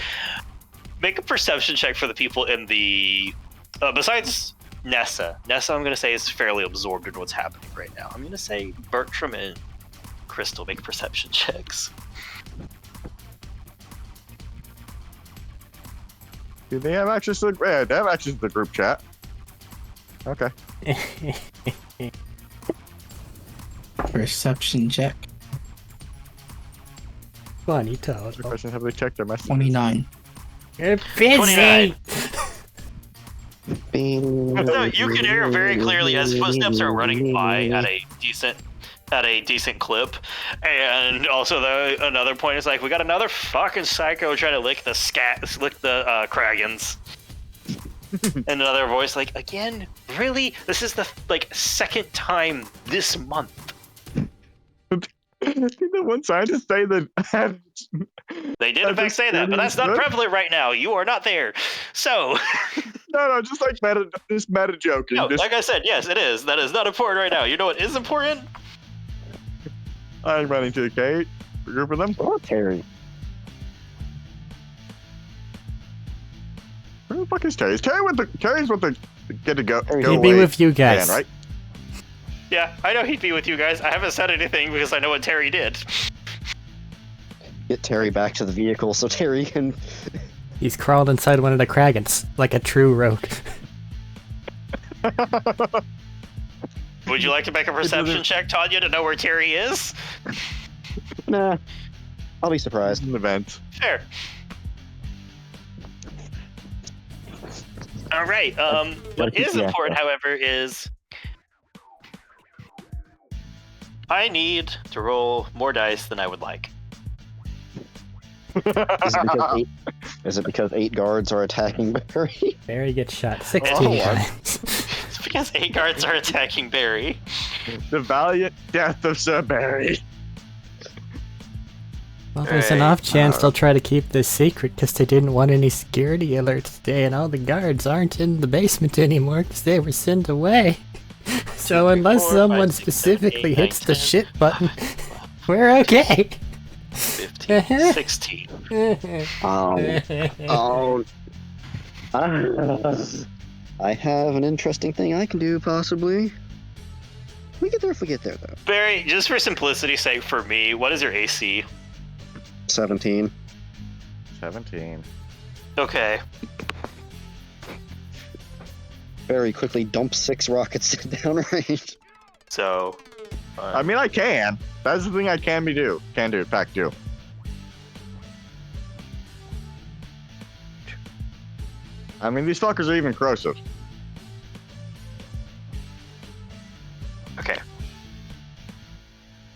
Make a perception check for the people in the... besides Nessa. Nessa, I'm going to say, is fairly absorbed in what's happening right now. I'm going to say Bertram and Crystal make perception checks. Do they have access to the, they have access to the group chat? Okay. Perception check. Funny The total. question: have they checked their messages? 29. You're busy. 29. Bing. So you can hear very clearly as footsteps are running by at a decent clip, and also another point is like we got another fucking psycho trying to lick the Kragans. And another voice like, again, really? This is the second time this month. Did the one scientist say that? They did in fact say that, but that's not prevalent right now. You are not there. So No, just like meta joking. no, Just, like I said, yes, it is. That is not important right now. You know what is important? I'm running to the gate. A group of them. Oh, Terry. Where the fuck is Terry? Terry's with the get to go. He'd be with you guys. Man, right? Yeah, I know he'd be with you guys. I haven't said anything because I know what Terry did. Get Terry back to the vehicle so Terry can. He's crawled inside one of the Kragans, like a true rogue. Would you like to make a perception check, Tanya, to know where Terry is? Nah. I'll be surprised. An event. Fair. All right. What is important, however, is I need to roll more dice than I would like. Is it because 8 guards are attacking Barry? Barry gets shot 16 times. It's because 8 guards are attacking Barry. The valiant death of Sir Barry. Well, there's an off chance they'll try to keep this secret because they didn't want any security alerts today, and all the guards aren't in the basement anymore because they were sent away. So unless someone specifically hits the shit button, we're okay. 15, 16. I have an interesting thing I can do, possibly. We get there if we get there, though. Barry, just for simplicity's sake, for me, what is your AC? 17. 17. Okay. Very quickly dump 6 rockets downrange. So. I mean, I can. That's the thing I can do. In fact, do. I mean, these fuckers are even corrosive. Okay.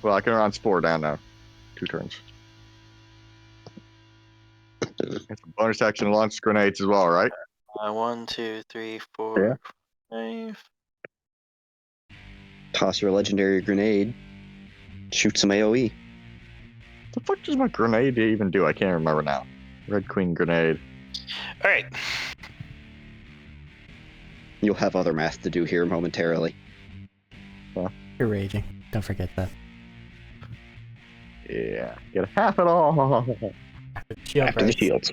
Well, I can run Spore down now. 2 turns. It's a bonus action launch grenades as well, right? 1, 2, 3, 4, 5. Toss your legendary grenade. Shoot some AoE. The fuck does my grenade even do? I can't remember now. Red Queen grenade. All right. You'll have other math to do here momentarily. You're raging. Don't forget that. Yeah, get half it all. Shield After the breaks. shields.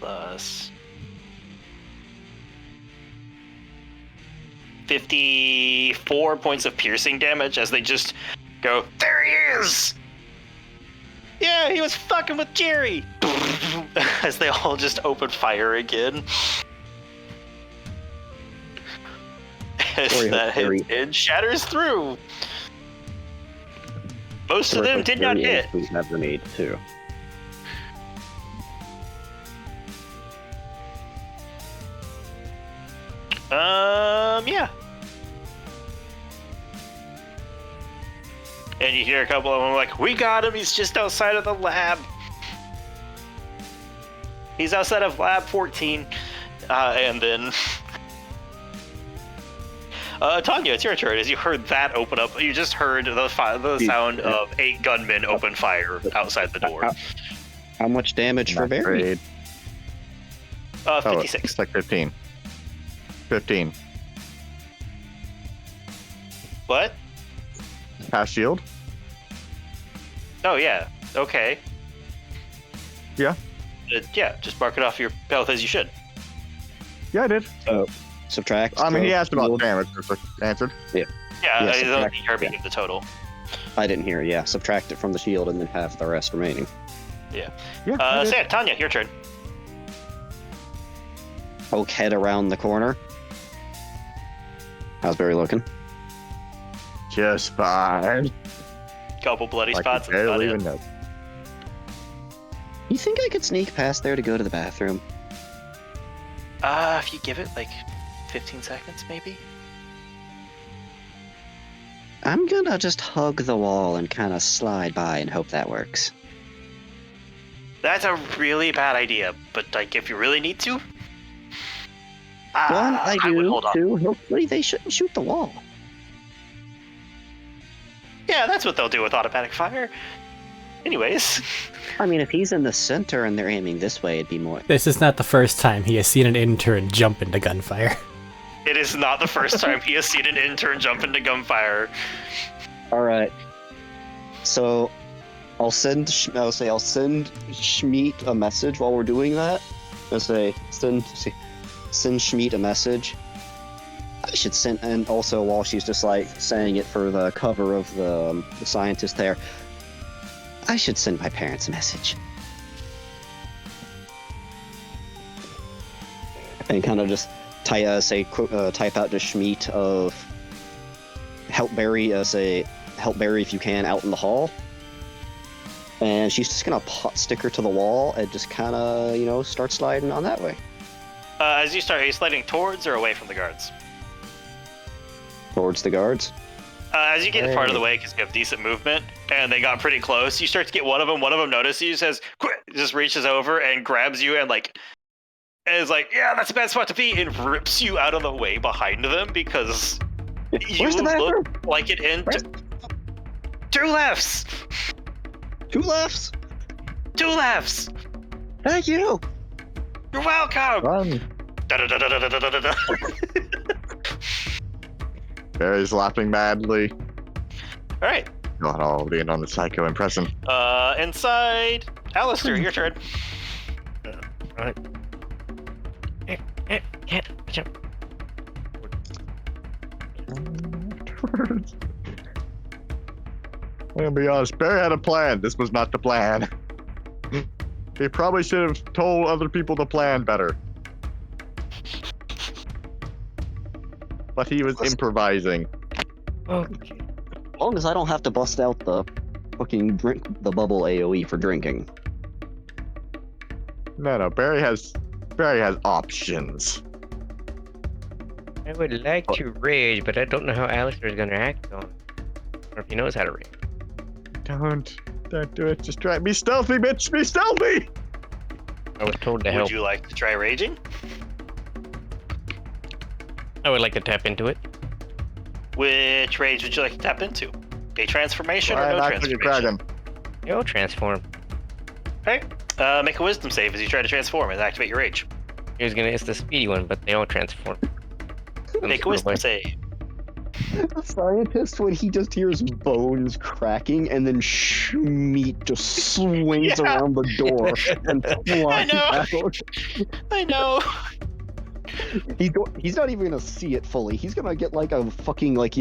Plus 54 points of piercing damage as they just go, there he is! Yeah, he was fucking with Jerry! As they all just open fire again. As that hits and shatters through. Most of them did not hit. We have grenades too. Yeah. And you hear a couple of them like, we got him, he's just outside of the lab. He's outside of lab 14. And then... Tanya, it's your turn. As you heard that open up, you just heard the sound of 8 gunmen open fire outside the door. How much damage for Barry? 56. It's like 15. 15. What? Pass shield? Oh, yeah. Okay. Yeah. Yeah, just mark it off your health as you should. Yeah, I did. Subtract. I mean, he asked about shield. damage. So I answered. Yeah, I don't think you're yeah. the total. I didn't hear. Yeah, subtract it from the shield and then have the rest remaining. Yeah. I did. So yeah, Tanya, your turn. Poke head around the corner. How's Barry looking? Just fine. Couple bloody Like, spots. you That's about barely it. even know. You think I could sneak past there to go to the bathroom? If you give it like 15 seconds, maybe. I'm gonna just hug the wall and kind of slide by and hope that works. That's a really bad idea, but like if you really need to, Well, I would do hold on. too. Hopefully they shouldn't shoot the wall. Yeah, that's what they'll do with automatic fire. Anyways, I mean, if he's in the center and they're aiming this way, it'd be more. This is not the first time he has seen an intern jump into gunfire. it is not the first time he has seen an intern jump into gunfire. All right. So, I'll send Schmeat a message while we're doing that. I'll say send Schmeat a message. I should send, and also while she's just like saying it for the cover of the scientist there, I should send my parents a message. And kind of just type out to Schmeat of help Barry if you can out in the hall. And she's just gonna pot stick her to the wall and just kind of, start sliding on that way. As you start, are you sliding towards or away from the guards? Towards the guards. As you get part of the way, because you have decent movement, and they got pretty close, you start to get one of them notices you, says, "Quit!" Just reaches over and grabs you and is like, yeah, that's a bad spot to be, and rips you out of the way behind them because you Where's the bathroom? look like it in two lefts. 2 lefts. 2 lefts. Thank you. You're welcome. Run. Da-da-da-da-da-da-da-da. Barry's laughing madly. All right. Not all being on the psycho in prison. Inside. Alistair, your turn. Right. Can't jump. I'm gonna be honest, Barry had a plan. This was not the plan. He probably should have told other people the plan better. But he was improvising. Okay. As long as I don't have to bust out the fucking the bubble AoE for drinking. No, Barry has options. I would like to rage, but I don't know how Alistair is gonna act on it. Or if he knows how to rage. Don't do it. Just try. Be stealthy, bitch. Be stealthy. I was told to Would help. you like to try raging? I would like to tap into it. Which rage would you like to tap into? A transformation or Why no not click a transformation? dragon? Yo, transform. Okay. Make a wisdom save as you try to transform and activate your rage. It's the speedy one, but they all transform. Make a wisdom save. The scientist, when he just hears bones cracking and then Schmeat just swings Yeah. around the door and flies know. out. I know. He's not even gonna see it fully. He's gonna get like a fucking like a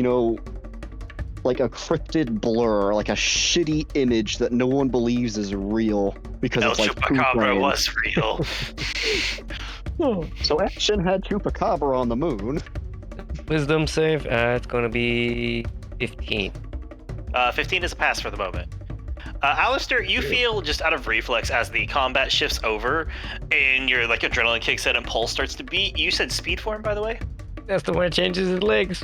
cryptid blur, like a shitty image that no one believes is real because El it's like Chupacabra poop was real. land. So Action had Chupacabra on the moon. Wisdom save, it's gonna be 15. 15 is a pass for the moment. Alistair, you feel just out of reflex as the combat shifts over and your adrenaline kicks in and pulse starts to beat. You said speed form, by the way? That's the one that changes his legs.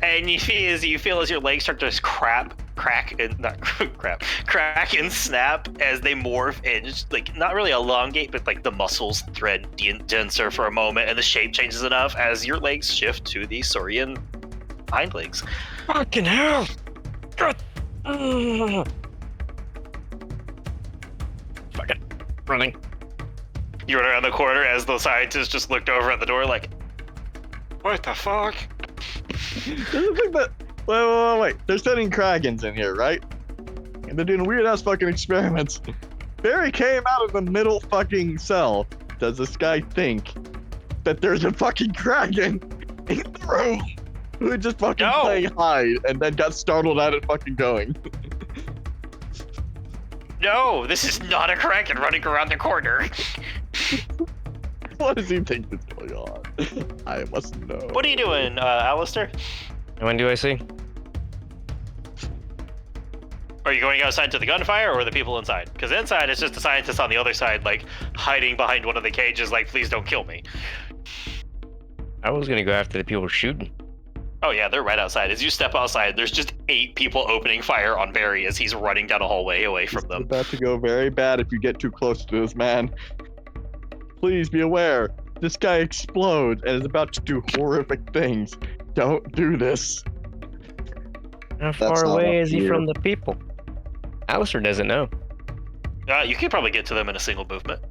And you feel as your legs start to just crack and snap as they morph and just not really elongate, but the muscles thread denser for a moment, and the shape changes enough as your legs shift to the Saurian hind legs. Fucking hell! Fucking running. You run around the corner as the scientists just looked over at the door like, what the fuck? Wait. They're setting Kragans in here, right? And they're doing weird ass fucking experiments. Barry came out of the middle fucking cell. Does this guy think that there's a fucking Kragan in the room who just fucking No. playing hide and then got startled at it fucking going? No, this is not a Kraken running around the corner. What does he think is going on? I must know. What are you doing, Alistair? When do I see? Are you going outside to the gunfire or the people inside? Because inside it's just a scientist on the other side, like hiding behind one of the cages, like please don't kill me. I was gonna go after the people shooting. Oh yeah, they're right outside. As you step outside, there's just 8 people opening fire on Barry as he's running down a hallway away from It's them. about to go very bad if you get too close to this man. Please be aware. This guy explodes and is about to do horrific things. Don't do this. How That's far not away up is to he you. from the people? Alistair doesn't know. You could probably get to them in a single movement.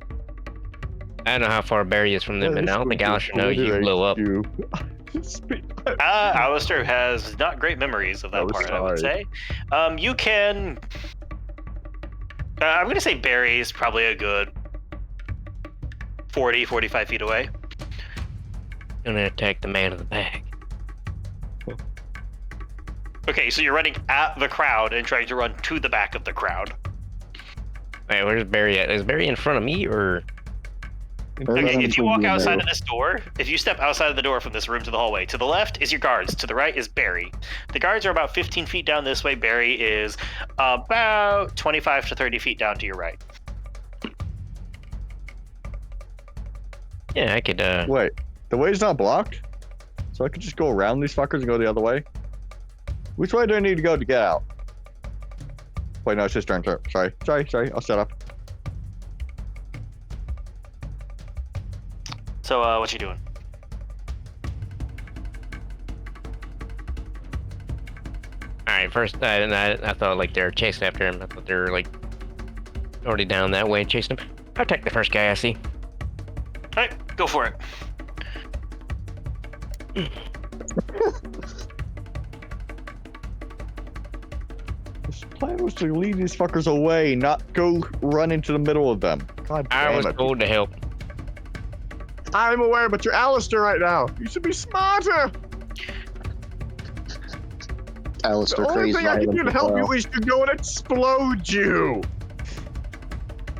I don't know how far Barry is from them, and I don't think Alistair knows you blow up. Alistair has not great memories of that part, I would say. You can... I'm going to say Barry's probably a good 40, 45 feet away. Gonna attack the man in the back. Okay, so you're running at the crowd and trying to run to the back of the crowd. Wait, where's Barry at? Is Barry in front of me, or...? Okay, if you walk outside of this door, if you step outside of the door from this room to the hallway, to the left is your guards, to the right is Barry. The guards are about 15 feet down this way. Barry is about 25 to 30 feet down to your right. Yeah, I could, Wait, the way's not blocked? So I could just go around these fuckers and go the other way? Which way do I need to go to get out? Wait, no, it's his turn. Sorry, I'll set up. So, what you doing? Alright, first, I thought, like, they were chasing after him. I thought they were, like, already down that way, chasing him. I'll attack the first guy I see. Alright, go for it. This plan was to lead these fuckers away, not go run into the middle of them. God I damn was it. told to help. I'm aware, but you're Alistair right now. You should be smarter. Alistair The only crazy thing I can do to help you is to go and explode you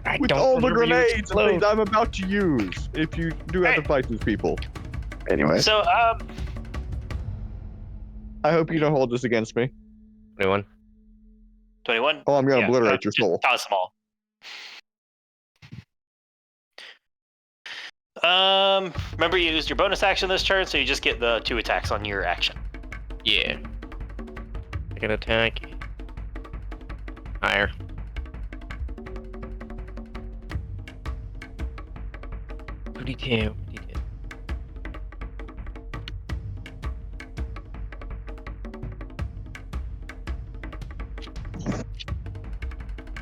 I with don't all the remember you grenades and explode. things I'm about to use. If you do have to fight these people, Anyway, So, I hope you don't hold this against me. 21. 21? Oh, I'm gonna Yeah, obliterate your soul. Toss them all. Remember you used your bonus action this turn, so you just get the 2 attacks on your action. Yeah. I can attack. Higher. Pretty cool.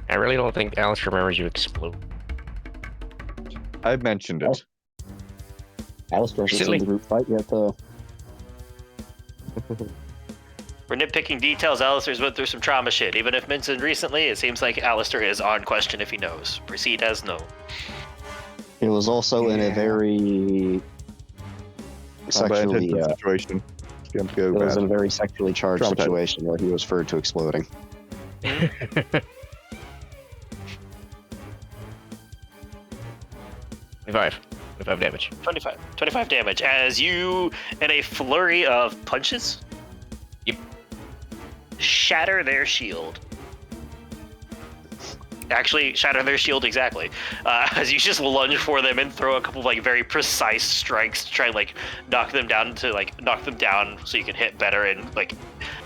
I really don't think Alice remembers you explode. I've mentioned it. Alistair hasn't seen the group fight yet, though. For nitpicking details, Alistair's went through some trauma shit. Even if mentioned recently, it seems like Alistair is on question if he knows. Proceed as no. It was also in a very sexually, situation. It's gonna go it was in a bad. very sexually charged Traumatized. situation where he was referred to exploding. 25 damage. 25 damage as you, in a flurry of punches, Yep. shatter their shield. Actually, shatter their shield exactly. As you just lunge for them and throw a couple of like very precise strikes to try and like knock them down so you can hit better, and like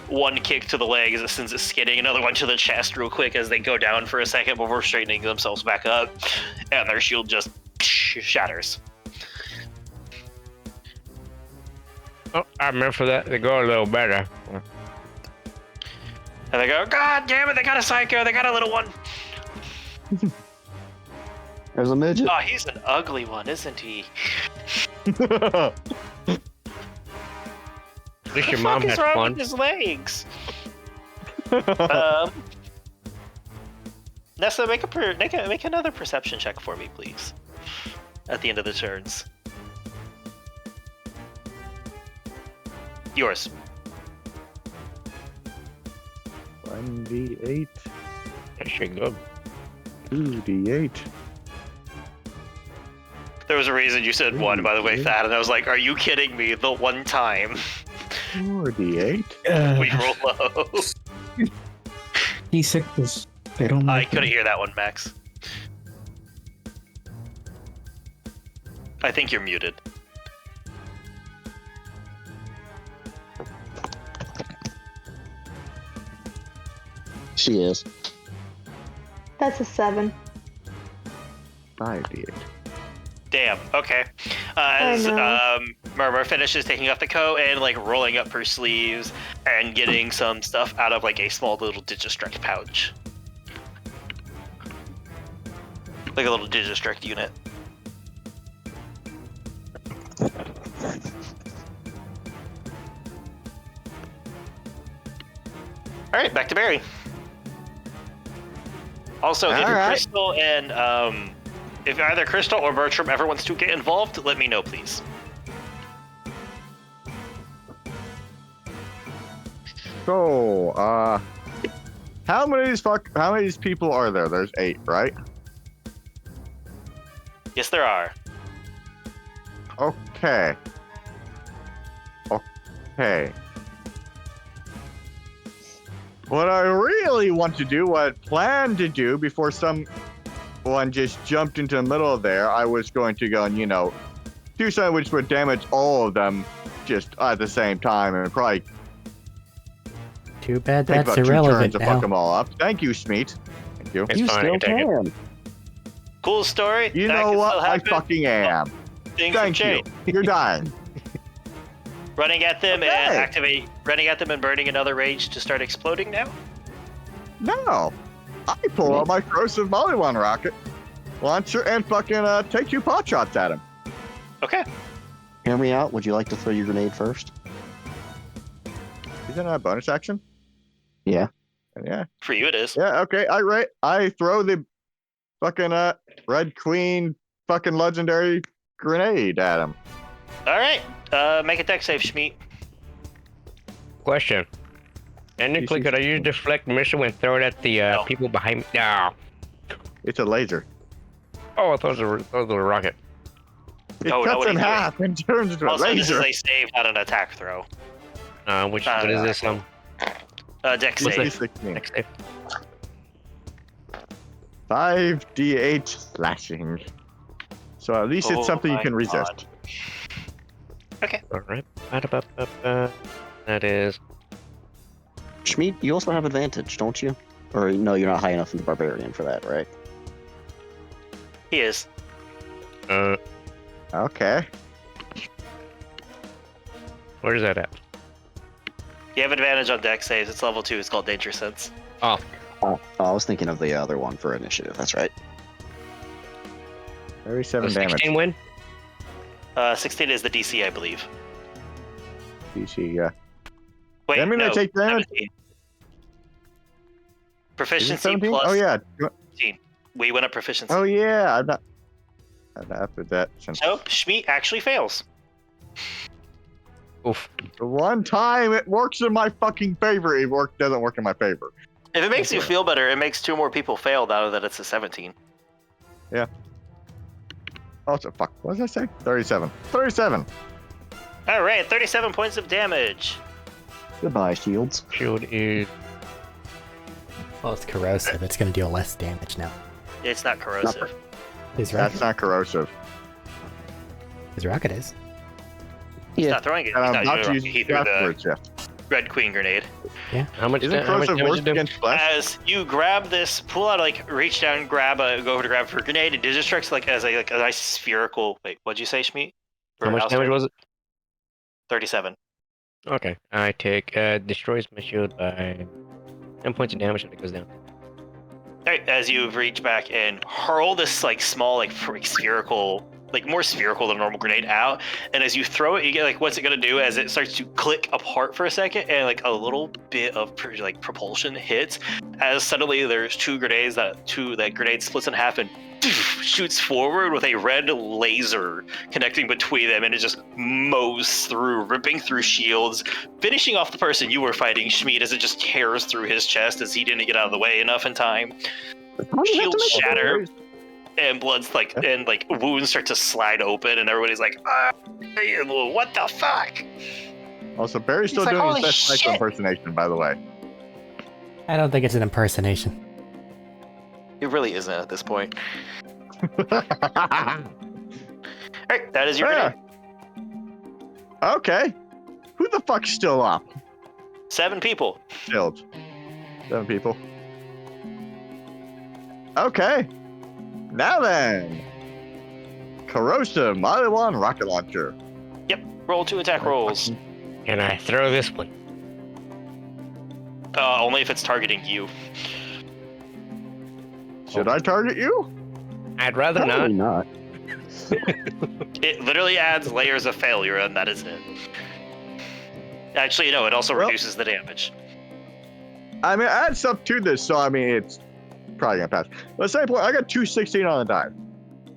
one kick to the leg as it sends it skidding, another one to the chest real quick as they go down for a second before straightening themselves back up, and their shield just shatters. Oh, I remember for that. They go a little better. And they go, God damn it, they got a psycho, they got a little one. There's a midget. Oh, he's an ugly one, isn't he? At least your mom What the fuck has is wrong fun. with his legs? Nessa, make another perception check for me, please. At the end of the turns. Yours. 1d8, That shit good. 2d8. There was a reason you said one, by the way, Thad, and I was like, are you kidding me? The one time 4d8. we roll low. D6s. They don't I like couldn't them. hear that one, Max. I think you're muted. She is. That's a 7. 5d8. Damn. Okay. As know. Murmur finishes taking off the coat and like rolling up her sleeves and getting some stuff out of like a small little Digistruct pouch, like a little Digistruct unit. All right, back to Barry. Also, if All right. Crystal and if either Crystal or Bertram ever wants to get involved, let me know, please. So, how many of these people are there? There's 8, right? Yes, there are. Okay. Okay. What I really want to do, what I planned to do before someone just jumped into the middle of there, I was going to go and, do something which would damage all of them just at the same time and probably Too bad take that's about 2 turns irrelevant to now. fuck them all up. Thank you, Smeet. Thank you. It's fine, I can take it. Cool story. You That know can what? still I happen. fucking am. Things have Thank you. changed. You're dying. Running at them Okay. running at them and burning another rage to start exploding now. No. I pull out my corrosive Molly-One rocket launcher and fucking take 2 pot shots at him. Okay. Hear me out. Would you like to throw your grenade first? Isn't that a bonus action? Yeah. Yeah. For you, it is. Yeah, okay. I throw the fucking Red Queen fucking legendary grenade at him. All right. Make a deck save, Schmeat. Question. Technically, could I use deflect missile and throw it at the No. people behind me? No. It's a laser. Oh, I thought it was a rocket. It No, cuts what in are you doing? half and turns into a Also, this is laser. a save, not an attack throw. What is this? Deck What's save. 16. Next day. 5d8 slashing. So at least Oh it's something you my can God. resist. All right. That is. Schmeat, you also have advantage, don't you? Or no, you're not high enough in the barbarian for that, right? He is. Okay. Where's that at? You have advantage on deck saves. It's level 2. It's called Danger Sense. Oh, Oh, I was thinking of the other one for initiative. That's right. 37 the damage. 16 win? 16 is the DC, I believe. DC, yeah. Wait, I mean, no, I take damage. 17. Is it Proficiency 17? plus Oh, yeah. 15. We went up proficiency. Oh, yeah. I'm not with that. Since So, Schmeat actually fails. Oof. the one time it works in my fucking favor, doesn't work in my favor. If it makes you Okay. feel better, it makes 2 more people fail now that it's a 17. Also, fuck. What did I say? 37. 37. All right, 37 points of damage. Goodbye, shields. Shield is. Well, it's corrosive. It's going to deal less damage now. It's not corrosive. His That's rocket, not corrosive. his rocket is. He's Yeah. not throwing it. He's And I'm not about using to it. use He it threw the afterwards, yeah. Red Queen grenade. How much, Isn't how much corrosive damage worse it do? against flesh? As you grab this, pull out, like, reach down, go over to grab for a grenade, it Digistructs like as a nice spherical. Wait, what'd you say, Schmeat? How much damage was it? 37. Okay. I take destroys my shield by 10 points of damage if it goes down. All right, as you reach back and hurl this like small, like spherical, like more spherical than a normal grenade out, and as you throw it, you get like what's it gonna do as it starts to click apart for a second, and like a little bit of like propulsion hits, as suddenly there's 2 grenades that grenade splits in half and shoots forward with a red laser connecting between them, and it just mows through, ripping through shields, finishing off the person you were fighting, Schmeat, as it just tears through his chest as he didn't get out of the way enough in time. Shields shatter, and blood's like, and like wounds start to slide open, and everybody's like, what the fuck? Also, Barry's still He's like, doing "Holy his best Sniper shit." impersonation, by the way. I don't think it's an impersonation. It really isn't at this point. Alright, that is your Yeah. grenade. Okay. Who the fuck's still up? 7 people. Killed. 7 people. Okay. Now then. Corrosive Mylon rocket launcher. Roll 2 attack rolls. Can I throw this one? Only if it's targeting you. Should I target you? I'd rather Probably not. not. It literally adds layers of failure, and that is it. Actually, no, it also Well- reduces the damage. I mean, add stuff to this, so I mean, it's probably gonna pass. Let's say I got 216 on the die.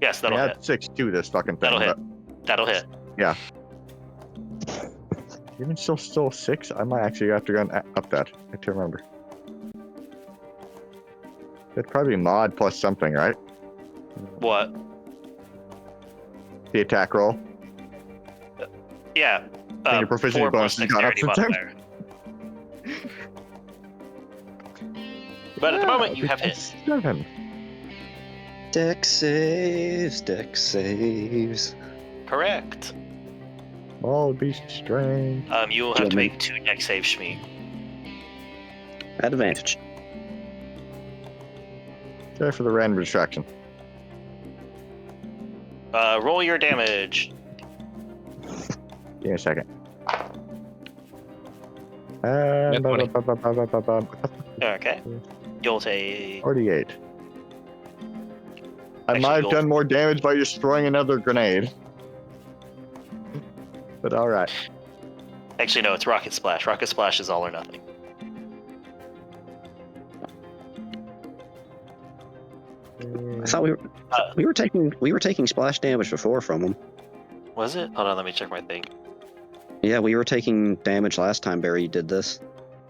Yes, that'll Add hit. 6 to this fucking thing. That'll hit. That'll hit. Even still 6, I might actually have to go and up that. I have to remember. It'd probably be mod plus something, right? What? The attack roll. Yeah. And your proficiency 4 plus bonus has gone up dexterity since then? modifier. But at the moment, you have hit. 7. Dex saves, dex saves. Correct. All beast strength. You will have to Gentlemen. make 2 dex saves, Shmi. At advantage. Okay, for the random distraction. Roll your damage. Give me a second. And Net 20. Okay. You'll take 48. I Actually, might have you'll- done more damage by just throwing another grenade. But alright. Actually, no, it's Rocket Splash. Rocket Splash is all or nothing. I thought we were taking splash damage before from them. Was it? Hold on, let me check my thing. Yeah, we were taking damage last time Barry did this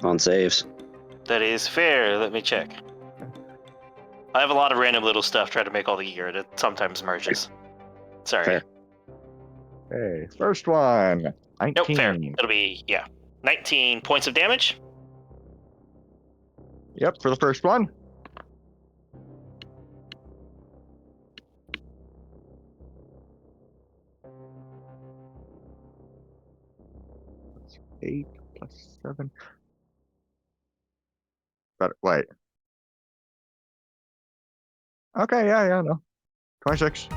on saves. That is fair. Let me check. I have a lot of random little stuff trying to make all the gear, and it sometimes merges. Sorry. Fair. Okay, first one. 19. Nope, fair. It'll be, 19 points of damage. Yep, for the first one. That's 8 plus 7. But wait. Okay, yeah, no. 26.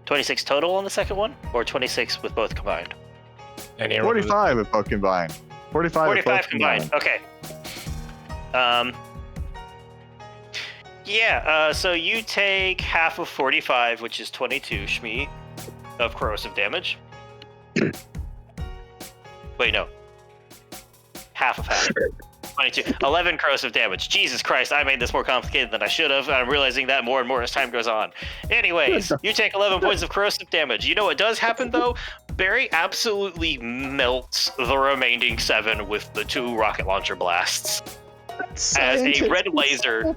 $26 total on the second one, or 26 with both combined? Any other one? 45 with both combined. 45 with 45 both combined. Okay. So you take half of 45, which is 22, Shmi, of corrosive damage. Wait, no. Half of half. 22. 11 corrosive damage. Jesus Christ, I made this more complicated than I should have. I'm realizing that more and more as time goes on. Anyways, you take 11 points of corrosive damage. You know what does happen, though? Barry absolutely melts the remaining 7 with the 2 rocket launcher blasts. As a red laser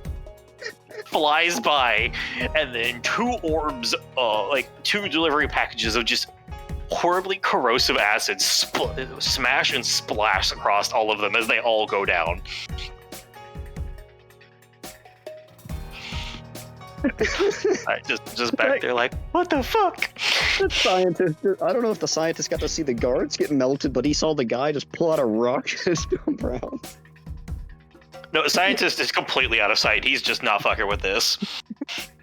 flies by, and then 2 orbs, 2 delivery packages of just horribly corrosive acid smash and splash across all of them as they all go down. just back there like, what the fuck? The scientist, I don't know if the scientist got to see the guards get melted, but he saw the guy just pull out a rock and jump around. No, the scientist is completely out of sight. He's just not fucking with this.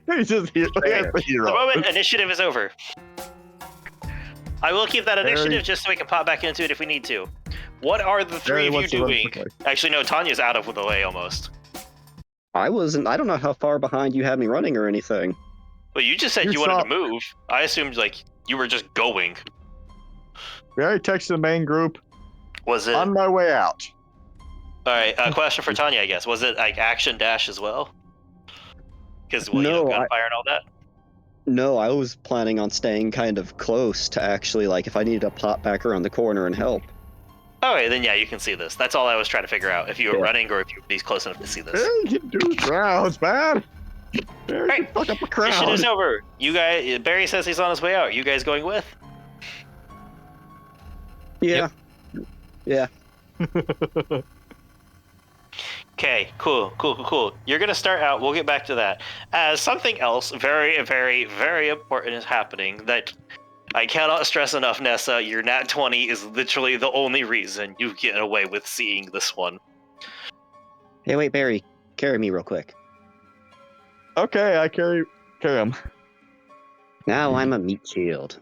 He's just the hero. The moment initiative is over. I will keep that initiative just so we can pop back into it if we need to. What are the 3 of you doing? Actually, no, Tanya's out of the way almost. I don't know how far behind you had me running or anything. Well, you just said you wanted to move. I assumed, you were just going. We already texted the main group. Was it? On my way out. Alright, question for Tanya, I guess. Was it, action dash as well? Because, No, gunfire and all that? No, I was planning on staying kind of close to actually, if I needed to pop back around the corner and help. Okay, then yeah, you can see this. That's all I was trying to figure out. If you were running or if you would be close enough to see this. Hey, you do crowds, man. Right. Fuck up a crowd. Mission is over. You guys, Barry says he's on his way out. You guys going with? Yeah. Yeah. Okay, cool. You're gonna start out. We'll get back to that. As something else very, very, very important is happening that I cannot stress enough, Nessa. Your nat 20 is literally the only reason you get away with seeing this one. Hey, wait, Barry, carry me real quick. Okay, I carry him. Now I'm a meat shield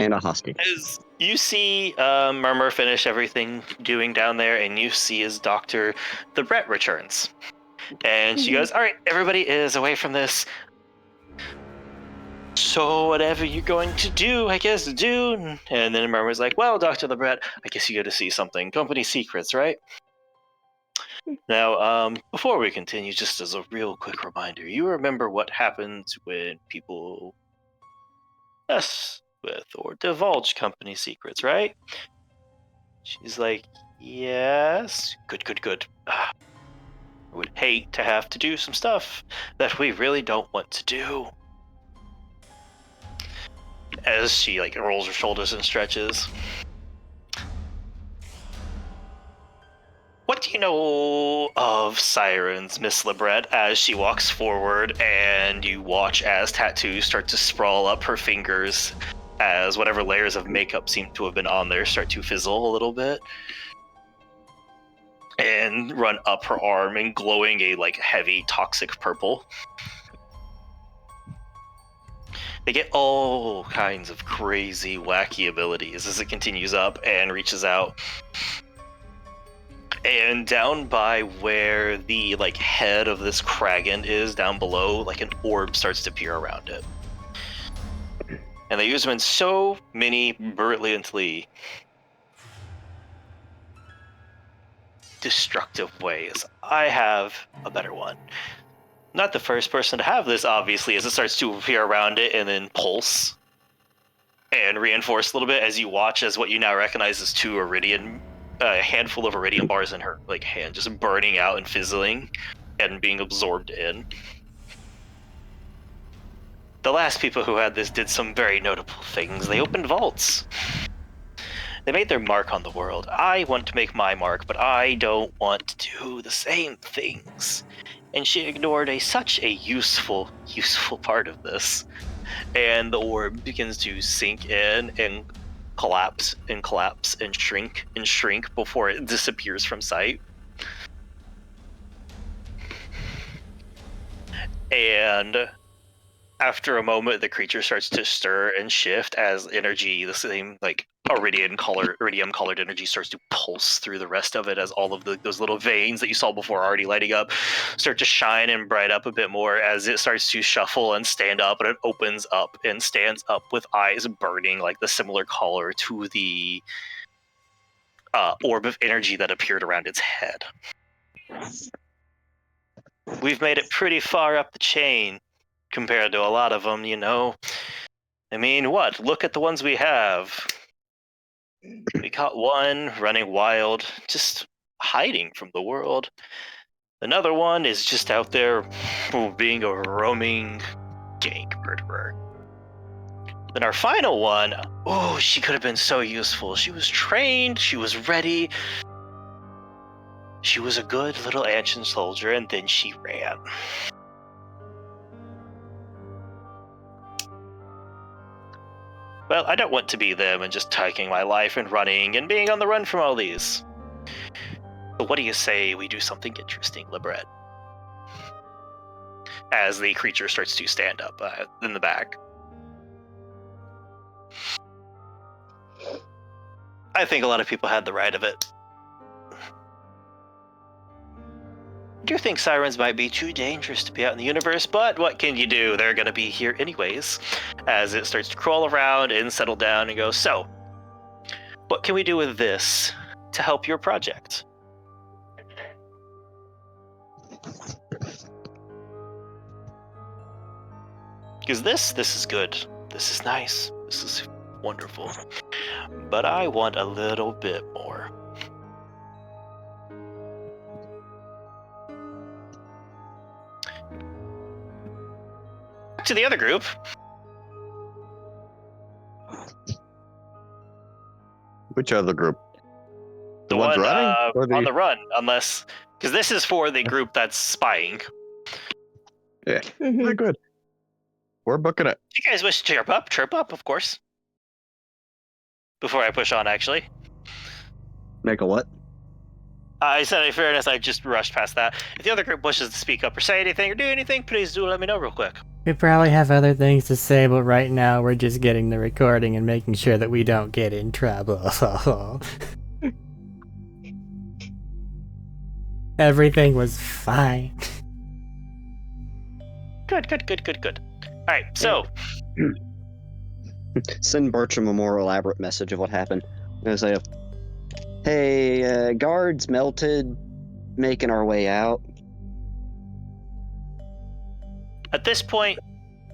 and a hostage. As you see Murmur finish everything doing down there, and you see his doctor, the Brett returns. And she goes, all right, everybody is away from this. So whatever you're going to do, I guess, do. And then Murmur's like, well, Dr. LeBret, I guess you go to see something. Company secrets, right? Now, before we continue, just as a real quick reminder, you remember what happens when people mess with or divulge company secrets, right? She's like, yes. Good. I would hate to have to do some stuff that we really don't want to do. As she rolls her shoulders and stretches. What do you know of sirens, Miss Lebret, as she walks forward and you watch as tattoos start to sprawl up her fingers as whatever layers of makeup seem to have been on there start to fizzle a little bit and run up her arm and glowing a heavy toxic purple. They get all kinds of crazy, wacky abilities as it continues up and reaches out. And down by where the head of this Kragan is down below, an orb starts to appear around it. And they use them in so many brilliantly destructive ways. I have a better one. Not the first person to have this, obviously, as it starts to appear around it and then pulse and reinforce a little bit as you watch as what you now recognize as two Iridian, a handful of Iridian bars in her hand, just burning out and fizzling and being absorbed in. The last people who had this did some very notable things. They opened vaults. They made their mark on the world. I want to make my mark, but I don't want to do the same things. And she ignored such a useful part of this. And the orb begins to sink in and collapse and shrink before it disappears from sight. And after a moment, the creature starts to stir and shift as energy, the same iridium colored energy, starts to pulse through the rest of it as all of those little veins that you saw before already lighting up start to shine and bright up a bit more as it starts to shuffle and stand up, and it opens up and stands up with eyes burning the similar color to the orb of energy that appeared around its head. We've made it pretty far up the chain compared to a lot of them, I mean, what? Look at the ones we have. We caught one running wild, just hiding from the world. Another one is just out there being a roaming gank murderer. Then our final one, she could have been so useful. She was trained, she was ready. She was a good little ancient soldier, and then she ran. Well, I don't want to be them and just taking my life and running and being on the run from all these. So what do you say we do something interesting, Lebret? As the creature starts to stand up in the back. I think a lot of people had the right of it. I do think sirens might be too dangerous to be out in the universe, but what can you do? They're going to be here anyways. As it starts to crawl around and settle down and go, so, what can we do with this to help your project? Because this is good. This is nice. This is wonderful. But I want a little bit more. To the other group. Which other group? The ones one running? Or on the run, unless because this is for the group that's spying. Yeah. Mhm. Very good. We're booking it. If you guys wish to chirp up, of course. Before I push on, actually. Make a what? I said, in fairness, I just rushed past that. If the other group wishes to speak up or say anything or do anything, please do let me know real quick. We probably have other things to say, but right now we're just getting the recording and making sure that we don't get in trouble. Everything was fine. Good. All right, so Send Bertram a more elaborate message of what happened. I'm gonna say, hey, guards melted, making our way out. at this point,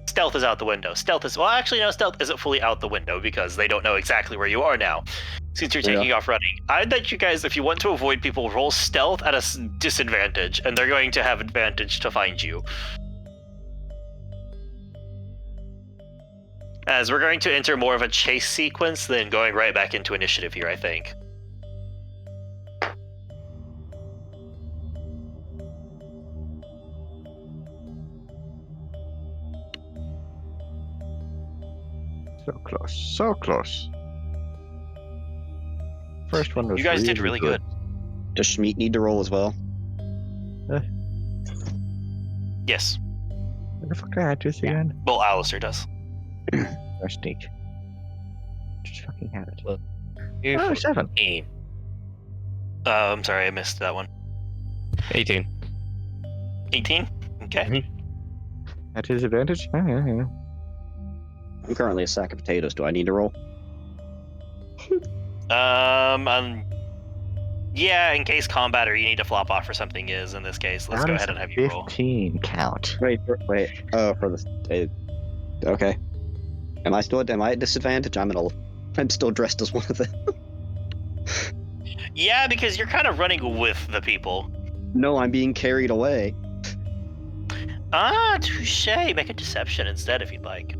stealth is out the window. Stealth isn't fully out the window because they don't know exactly where you are now. Since you're taking off running, I'd let you guys, if you want to avoid people, roll stealth at a disadvantage, and they're going to have advantage to find you. As we're going to enter more of a chase sequence than going right back into initiative here, I think. So close. So close. First one was You guys did really good. Does Schmeat need to roll as well? Yes. What the fuck did I add this again? Well, Alistair does. Prestige. Just fucking have it. Well, Oh, 7. 18. I'm sorry, I missed that one. 18. 18? Okay. At his advantage? Yeah. I'm currently a sack of potatoes. Do I need to roll? Yeah, in case combat or you need to flop off or something is, in this case, let's How go does ahead and have you roll. 15 count. Wait. Oh, for the. Okay. Am I at disadvantage? I'm still dressed as one of them. Yeah, because you're kind of running with the people. No, I'm being carried away. Ah, touche. Make a deception instead if you'd like.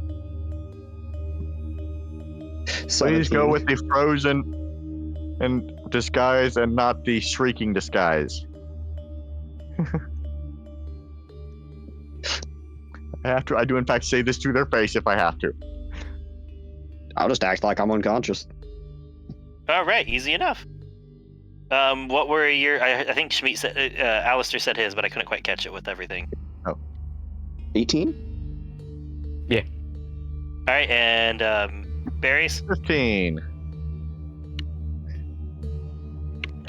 Please go with the frozen and disguise and not the shrieking disguise. I do in fact say this to their face if I have to. I'll just act like I'm unconscious. All right, easy enough. What were your? I think Schmeat said, Alistair said his, but I couldn't quite catch it with everything. 18? All right, and Barry's 15.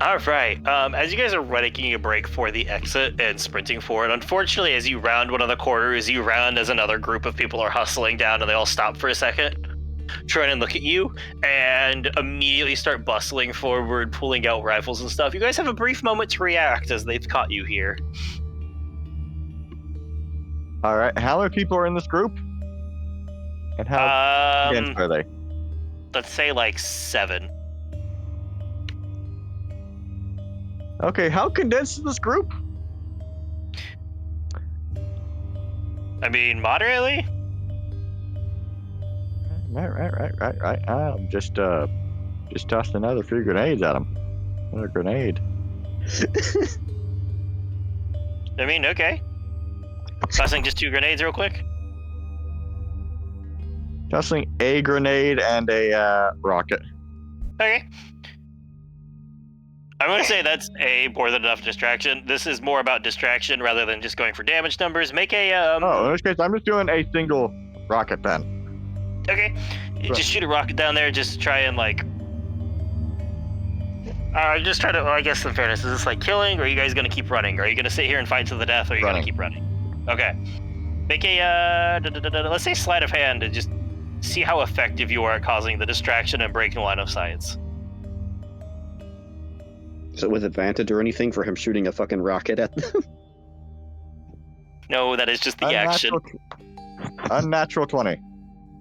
All right. As you guys are taking a break for the exit and sprinting forward, unfortunately, as you round one of the corners, you round as another group of people are hustling down, and they all stop for a second, trying to look at you, and immediately start bustling forward, pulling out rifles and stuff. You guys have a brief moment to react as they've caught you here. All right. How many people are in this group? And how dense are they? Let's say like 7. Okay, how condensed is this group? I mean, moderately. Right. I'm just tossed another few grenades at them. Another grenade. I mean, okay. Tossing just 2 grenades real quick. Tossing a grenade and a rocket. Okay. I'm going to say that's more than enough distraction. This is more about distraction rather than just going for damage numbers. Make a Oh, in this case, I'm just doing a single rocket then. Okay. You just shoot a rocket down there. Just try and like. Just try to. Well, I guess in fairness, is this like killing, or are you guys going to keep running? Are you going to sit here and fight to the death, or are you going to keep running? Okay. Make a let's say sleight of hand and just see how effective you are at causing the distraction and breaking line of sights. Is it with advantage or anything for him shooting a fucking rocket at them? No, that is just the action. Unnatural 20.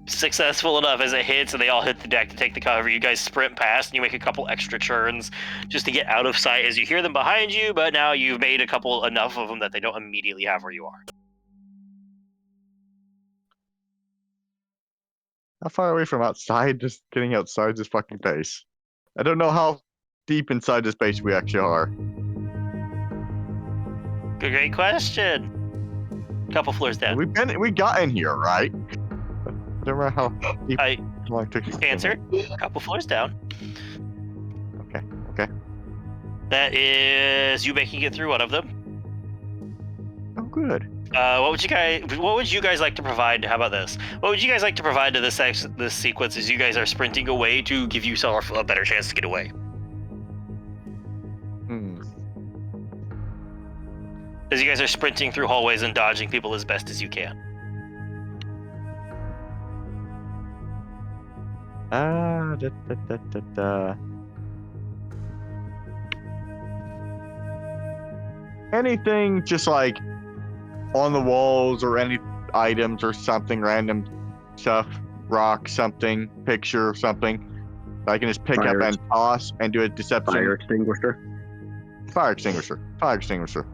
Successful enough as it hits and they all hit the deck to take the cover. You guys sprint past and you make a couple extra turns just to get out of sight as you hear them behind you, but now you've made enough of them that they don't immediately have where you are. How far away from outside? Just getting outside this fucking place. I don't know how deep inside this base we actually are. Great question. Couple floors down. We got in here, right? I don't remember how deep. I how long it took to get in. answered. Couple floors down. Okay. Okay. That is you making it through one of them. Oh, good. What would you guys like to provide? How about this? What would you guys like to provide to this sequence as you guys are sprinting away to give yourself a better chance to get away? As you guys are sprinting through hallways and dodging people as best as you can. Anything just like on the walls or any items or something random stuff, rock, something, picture, something. I can just pick up and toss and do a deception. Fire extinguisher. Fire extinguisher. Fire extinguisher.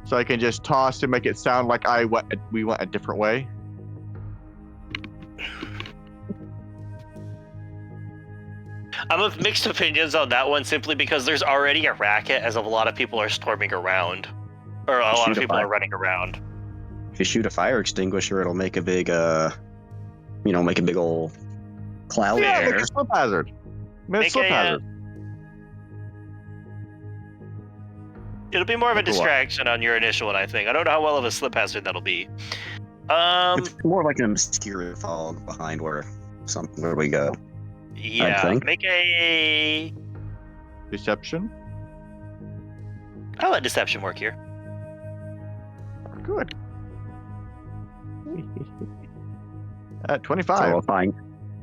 So I can just toss to make it sound like we went a different way. I'm of mixed opinions on that one simply because there's already a racket as a lot of people are storming around. Or a lot of people are running around. If you shoot a fire extinguisher, it'll make a big, make a big old cloud Yeah, there. make a slip hazard. Make a slip hazard. It'll be more of a Cool. distraction on your initial one, I think. I don't know how well of a slip hazard that'll be. It's more like an obscure fog behind where we go. Yeah, think. make a... Deception. I'll let deception work here. Good. At 25.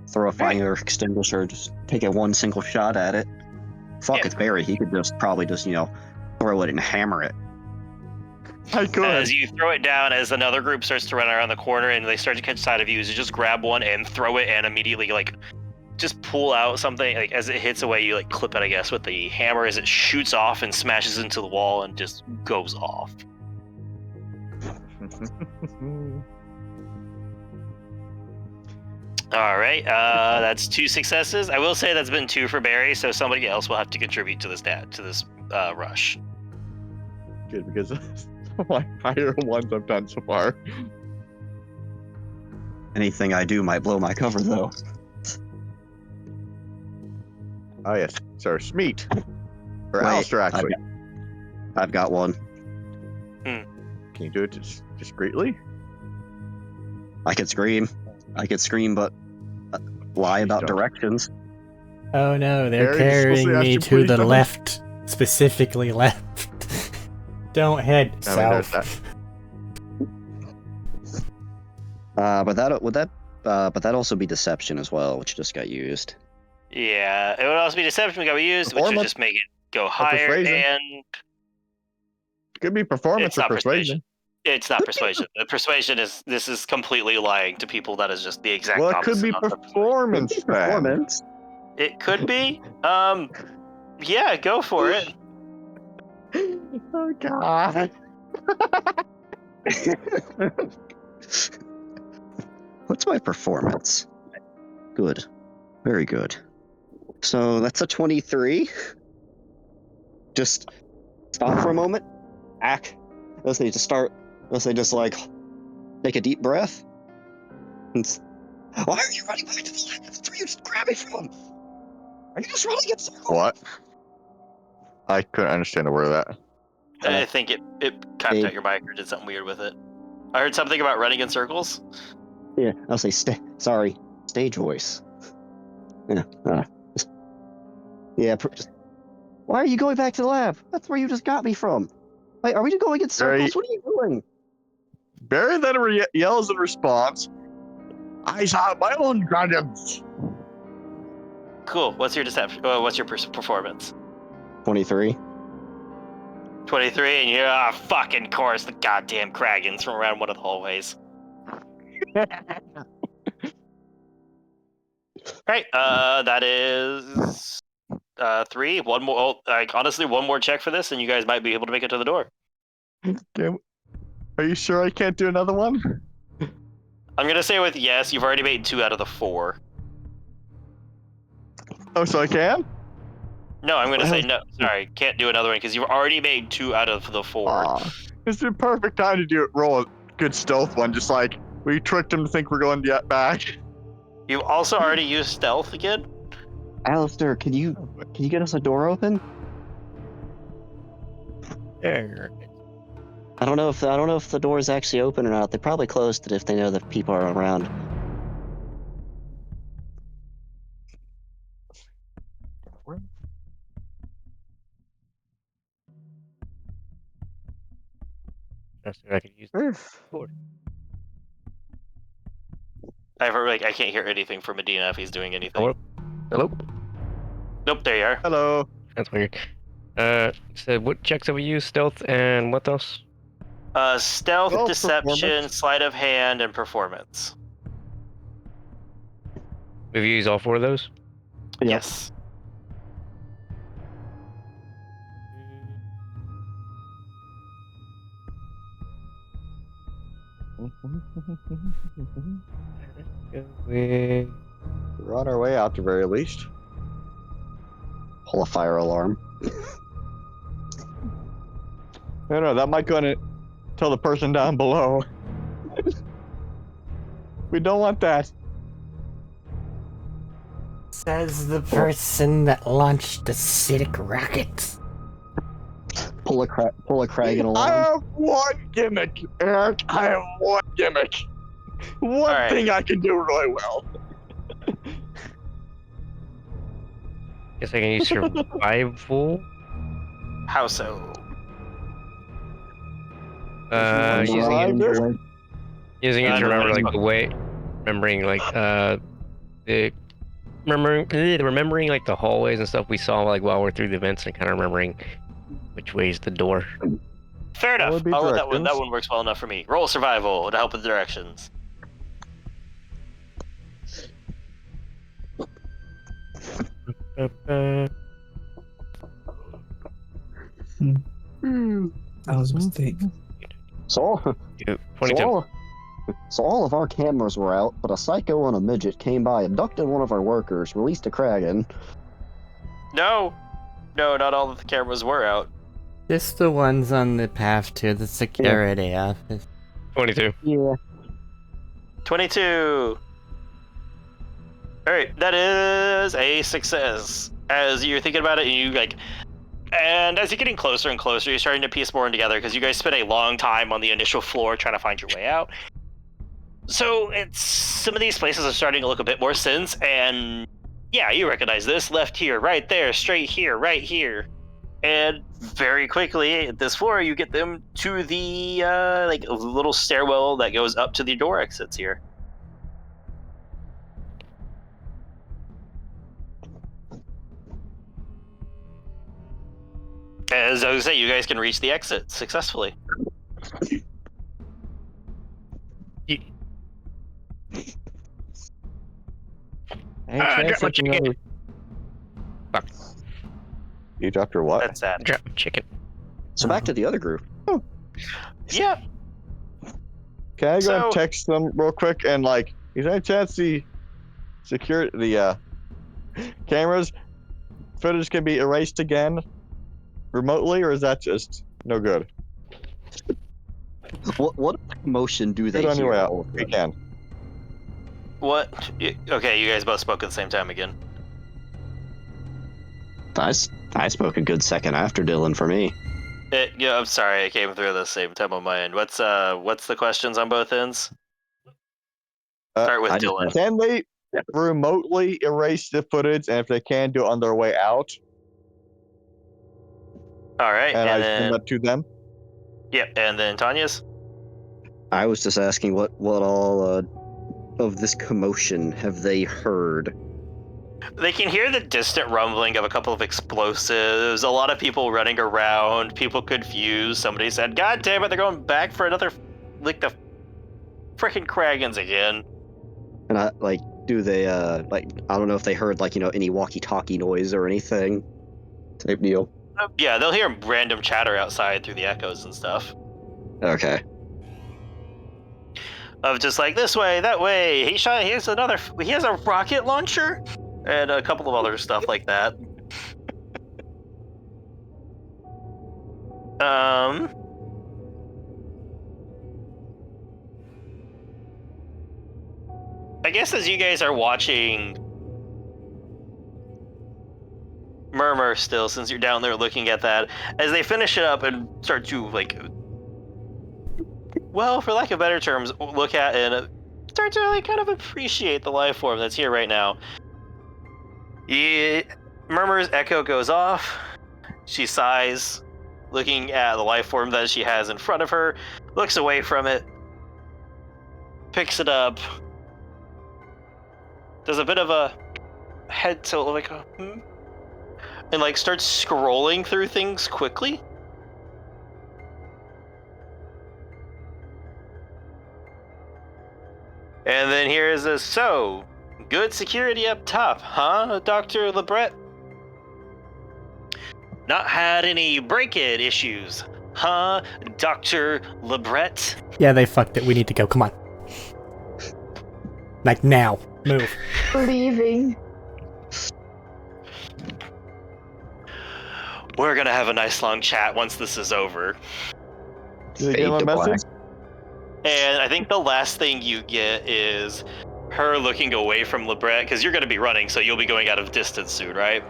Throw a fire extinguisher, just take a one single shot at it. Fuck, Yeah. it's Barry. He could probably throw it and hammer it. I could. As you throw it down, as another group starts to run around the corner and they start to catch sight of you, is you just grab one and throw it and immediately, just pull out something. As it hits away, you, clip it, I guess, with the hammer as it shoots off and smashes into the wall and just goes off. All right, that's 2 successes. I will say that's been 2 for Barry, so somebody else will have to contribute to this rush. Good, because my higher ones I've done so far. Anything I do might blow my cover, though. Oh yes, Sir Smeet. Or Wait, Alistair, actually. I've got one. Can you do it discreetly? I could scream, but lie about don't. directions. Oh no, they're Barry, you're supposed carrying to me actually to please the don't. left. Specifically left. Don't head I mean, there's south. But that'd also be deception as well, which just got used. Yeah, it would also be deception we got used, which would Performance. just make it go higher, persuasion. and Could be performance it's or not persuasion. It's not persuasion. The persuasion this is completely lying to people. That is just the exact Well, it opposite. could be of the- performance then. Performance. It could be. Yeah, go for it. Oh god. What's my performance? Good. Very good. So that's a 23. Just stop for a moment. Let's say just take a deep breath. Why are you running back to the left? That's where you just grab me from. Are you just running in circles? What? I couldn't understand a word of that. I think it capped out your mic or did something weird with it. I heard something about running in circles. Yeah, I'll say stage voice. Yeah. Why are you going back to the lab? That's where you just got me from. Wait, are we just going in circles? Right. What are you doing? Barry then yells in response, I saw my own dragons. Cool. What's your deception? What's your performance? 23. 23, and you're fucking course the goddamn Kragans from around one of the hallways. Right. That is 3. One more. Honestly, one more check for this, and you guys might be able to make it to the door. Are you sure I can't do another one? I'm gonna say with yes. You've already made 2 out of the 4. Oh, so I can? No, I'm gonna say no. Sorry, can't do another one because you've already made 2 out of the 4. Aw. It's the perfect time to roll a good stealth one, just like we tricked him to think we're going back. You've also already used stealth again. Alistair, can you get us a door open? There. I don't know if the door is actually open or not. They probably closed it if they know that people are around. That's what I could use. I've heard, I can't hear anything from Medina if he's doing anything. Hello? Nope, there you are. Hello. That's weird. So what checks have we used? Stealth and what else? Stealth, Oh, deception, performance. sleight of hand, and performance. We've used all 4 of those? Yep. Yes. With... We're on our way out, at the very least. Pull a fire alarm. No, that might go to tell the person down below. We don't want that. Says the person that launched acidic rockets. Pull a Kragan I alarm. have one gimmick, Eric. I have one gimmick. One right. thing I can do really well. Guess I can use survival. How so? Using it I to don't remember know. like the way, remembering like remembering like the hallways and stuff we saw like while we're through the vents and kind of remembering which way is the door. Fair That enough. would be I'll let that one. That directions. one works well enough for me. Roll survival to help with directions. That was a mistake. So 22. So all of our cameras were out, but a psycho and a midget came by, abducted one of our workers, released a Kragan. No, not all of the cameras were out. Just the ones on the path to the security office. 22. Yeah. 22. All right, that is a success. As you're thinking about it, and as you're getting closer and closer, you're starting to piece more together because you guys spent a long time on the initial floor trying to find your way out. So some of these places are starting to look a bit more sense, and yeah, you recognize this: left here, right there, straight here, right here, and very quickly at this floor, you get them to the little stairwell that goes up to the door exits here. As I was saying, you guys can reach the exit successfully. Drop my chicken. Fuck. You dropped your what? That's that. Drop my chicken. So back to the other group. Yeah. Can I go So- and text them real quick and is there any chance the cameras footage can be erased again remotely, or is that just no good? What commotion do they Good on your hear? way all out. of We them? can. What? Okay, you guys both spoke at the same time again. I spoke a good second after Dylan for me. Yeah, I'm sorry, I came through at the same time on my end. What's the questions on both ends? Start with I just Dylan. Can they remotely erase the footage, and if they can, do it on their way out? All right, And I and send then that to them. yep, and then Tanya's. I was just asking what all of this commotion have they heard? They can hear the distant rumbling of a couple of explosives, a lot of people running around, people confused. Somebody said, "God damn it, they're going back for another, the freaking Kragans again." And do they I don't know if they heard any walkie-talkie noise or anything type deal. Yeah, they'll hear random chatter outside through the echoes and stuff. Okay. Of just this way, that way. He has a rocket launcher. and a couple of other stuff like that. I guess as you guys are watching Murmur still, since you're down there looking at that, as they finish it up and start to, like, well, for lack of better terms, look at and start to, like, kind of appreciate the life form that's here right now. Murmur's echo goes off. She sighs, looking at the life form that she has in front of her, looks away from it, picks it up, does a bit of a head tilt, like, and, like, starts scrolling through things quickly. And then here's a, so, good security up top, huh, Dr. Lebret? Not had any break-in issues, huh, Dr. Lebret? Yeah, they fucked it. We need to go. Come on. Like, now. Move. Leaving. We're gonna have a nice long chat once this is over. Did you Fade get my to black. message? And I think the last thing you get is her looking away from Lebret, because you're gonna be running, so you'll be going out of distance soon, right?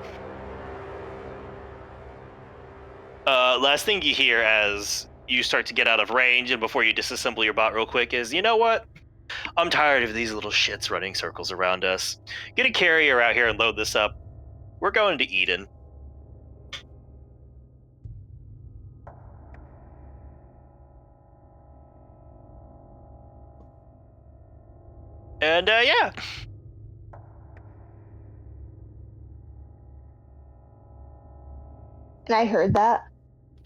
Last thing you hear as you start to get out of range and before you disassemble your bot real quick is, you know what? I'm tired of these little shits running circles around us. Get a carrier out here and load this up. We're going to Eden. And, yeah. And I heard that.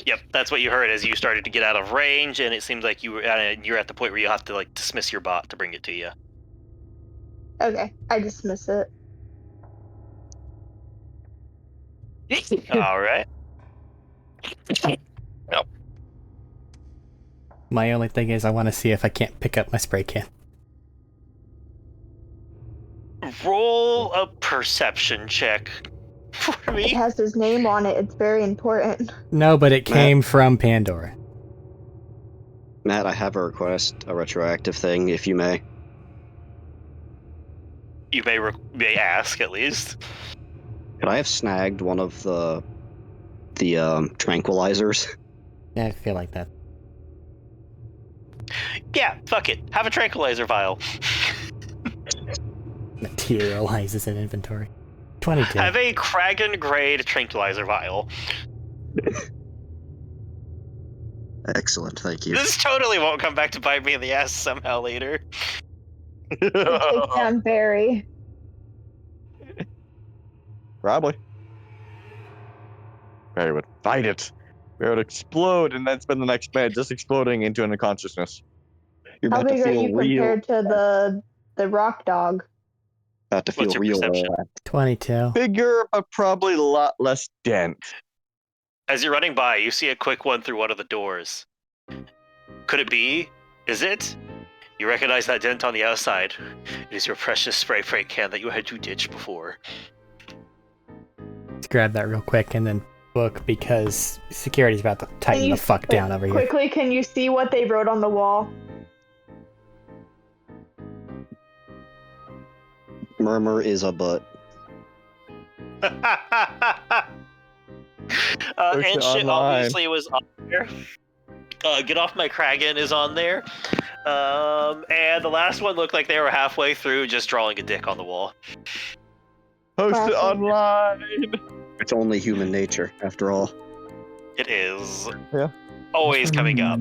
Yep, that's what you heard as you started to get out of range, and it seems like you're at the point where you have to, like, dismiss your bot to bring it to you. Okay, I dismiss it. All right. My only thing is I want to see if I can't pick up my spray can. Roll a perception check for It me. has his name on it. It's very important. No, but it came from Pandora. Matt, I have a request, a retroactive thing, if you may. You may ask, at least. Could I have snagged one of the tranquilizers? Yeah, I feel like that. Yeah, fuck it. Have a tranquilizer vial. Materializes in inventory. 22. Have a Kragan grade tranquilizer vial. Excellent, thank you. This totally won't come back to bite me in the ass somehow later. Take down Barry. Probably. Barry would fight it. Barry would explode and then spend the next minute just exploding into an unconsciousness. You're How about to big are feel you real. compared to the rock dog? About to feel What's your real. perception? 22. Bigger, but probably a lot less dense. As you're running by, you see a quick one through one of the doors. Could it be? Is it? You recognize that dent on the outside. It is your precious spray paint can that you had to ditch before. Let's grab that real quick and then book because security's about to tighten the fuck down over here. Quickly, can you see what they wrote on the wall? Murmur is a butt. And shit online. obviously was on there. Get Off My Kragan is on there. And the last one looked like they were halfway through just drawing a dick on the wall. Post it Classic. online. It's only human nature, after all. It is. Yeah. Always coming up.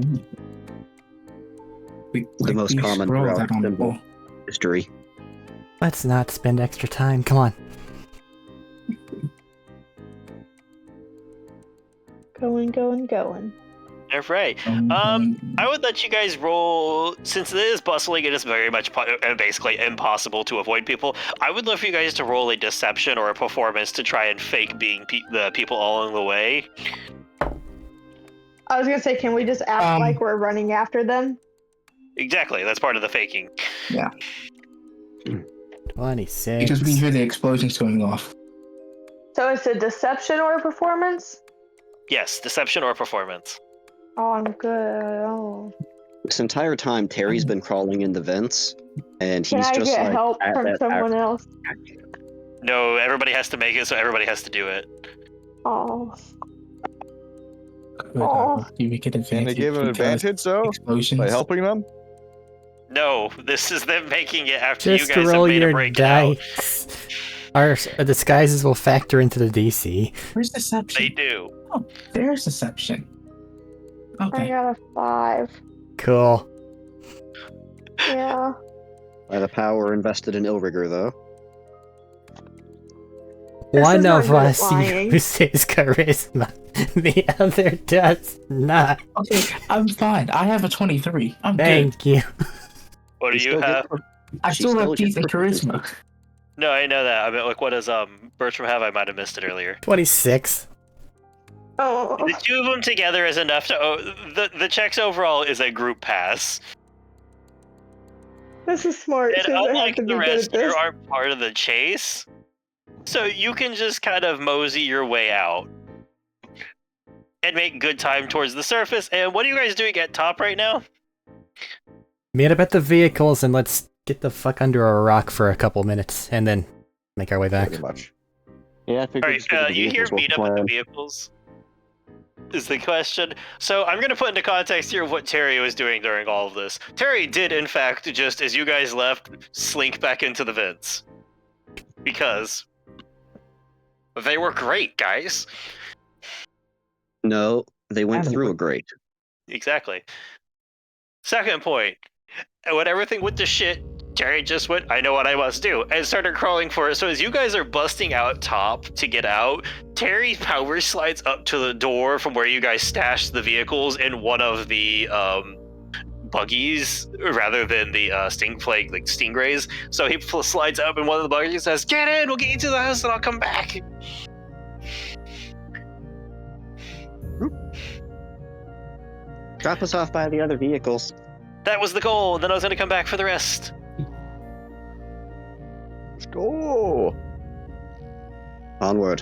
The most common scroll throughout that on the symbol. wall. History. Let's not spend extra time. Come on. Going. All right. I would let you guys roll, since it is bustling, it is very much basically impossible to avoid people. I would love for you guys to roll a deception or a performance to try and fake being the people all along the way. I was gonna say, can we just act like we're running after them? Exactly, that's part of the faking. 26. Because we can hear the explosions going off. So it's a deception or a performance? Yes, deception or performance. Oh, I'm good. Oh. This entire time, Terry's been crawling in the vents, and Can he's I just get like help at from that someone else? No, everybody has to make it, so everybody has to do it. Oh. Good, Oh. do we get Can advantage? they give an because advantage though Explosions. by helping them? No, this is them making it after Just you guys have roll made a your break out. dice. Our disguises will factor into the DC. Where's deception? They do. Oh, there's deception. I Okay. got a 5. Cool. Yeah. by the power invested in Ilrigger, though. One is not of good at us lying. uses charisma, the other does not. Okay, I'm fine. I have a 23. I'm good. Thank you. What do She you still have? gets- I she still have still gets decent charisma. No, I know that. I mean, like, what does Bertram have? I might have missed it earlier. 26. Oh. The two of them together is enough to. The checks overall is a group pass. This is smart. And Since I have unlike to be the good rest, at you this. aren't part of the chase, so you can just kind of mosey your way out and make good time towards the surface. And what are you guys doing at top right now? Meet up at the vehicles and let's get the fuck under a rock for a couple minutes and then make our way back. Pretty much. Yeah, I figured All just get right, the you hear vehicles meet up with at the the plan. vehicles. Is the question. So I'm going to put into context here what Terry was doing during all of this. Terry did, in fact, just as you guys left, slink back into the vents. Because they were great, guys. No, they went Adam, through what- a grate. Exactly. Second point. When everything went to shit, Terry just went, I know what I must do, and started crawling for it. So as you guys are busting out top to get out, Terry power slides up to the door from where you guys stashed the vehicles in one of the buggies rather than the stingflake, like stingrays. So he slides up in one of the buggies and says, get in, we'll get you to the house and I'll come back. Drop us off by the other vehicles. That was the goal, and then I was going to come back for the rest. Let's go. Onward.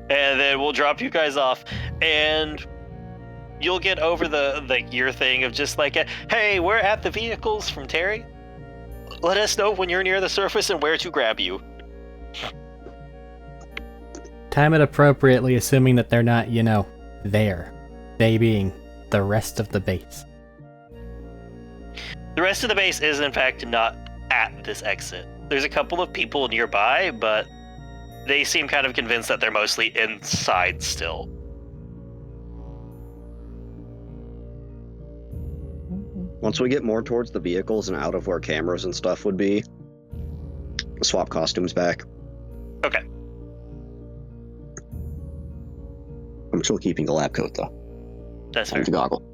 And then we'll drop you guys off, and you'll get over the your thing of just like, hey, we're at the vehicles from Terry. Let us know when you're near the surface and where to grab you. Time it appropriately, assuming that they're not, there. They being the rest of the base. The rest of the base is, in fact, not at this exit. There's a couple of people nearby, but they seem kind of convinced that they're mostly inside still. Once we get more towards the vehicles and out of where cameras and stuff would be, swap costumes back. Okay. I'm still keeping the lab coat, though. That's fair. And the goggle.